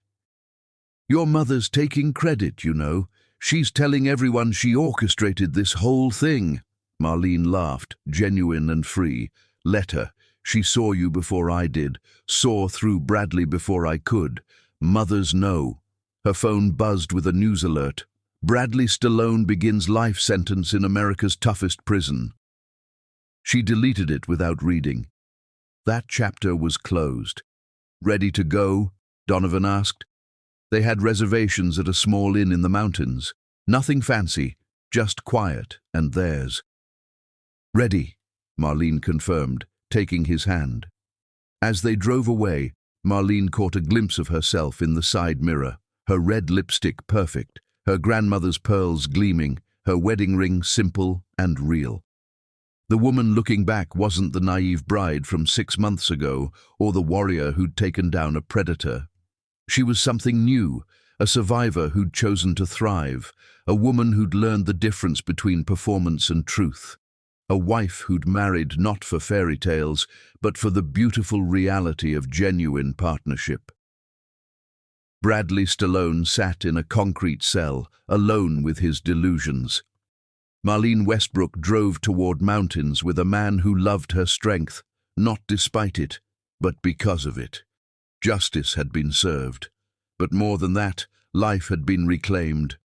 Speaker 1: Your mother's taking credit, you know. She's telling everyone she orchestrated this whole thing. Marlene laughed, genuine and free. Let her. She saw you before I did, saw through Bradley before I could. Mothers know. Her phone buzzed with a news alert. Bradley Stallone begins life sentence in America's toughest prison. She deleted it without reading. That chapter was closed. Ready to go? Donovan asked. They had reservations at a small inn in the mountains. Nothing fancy, just quiet and theirs. Ready, Marlene confirmed, taking his hand. As they drove away, Marlene caught a glimpse of herself in the side mirror, her red lipstick perfect, her grandmother's pearls gleaming, her wedding ring simple and real. The woman looking back wasn't the naive bride from 6 months ago or the warrior who'd taken down a predator. She was something new, a survivor who'd chosen to thrive, a woman who'd learned the difference between performance and truth, a wife who'd married not for fairy tales, but for the beautiful reality of genuine partnership. Bradley Stallone sat in a concrete cell, alone with his delusions. Marlene Westbrook drove toward mountains with a man who loved her strength, not despite it, but because of it. Justice had been served. But more than that, life had been reclaimed.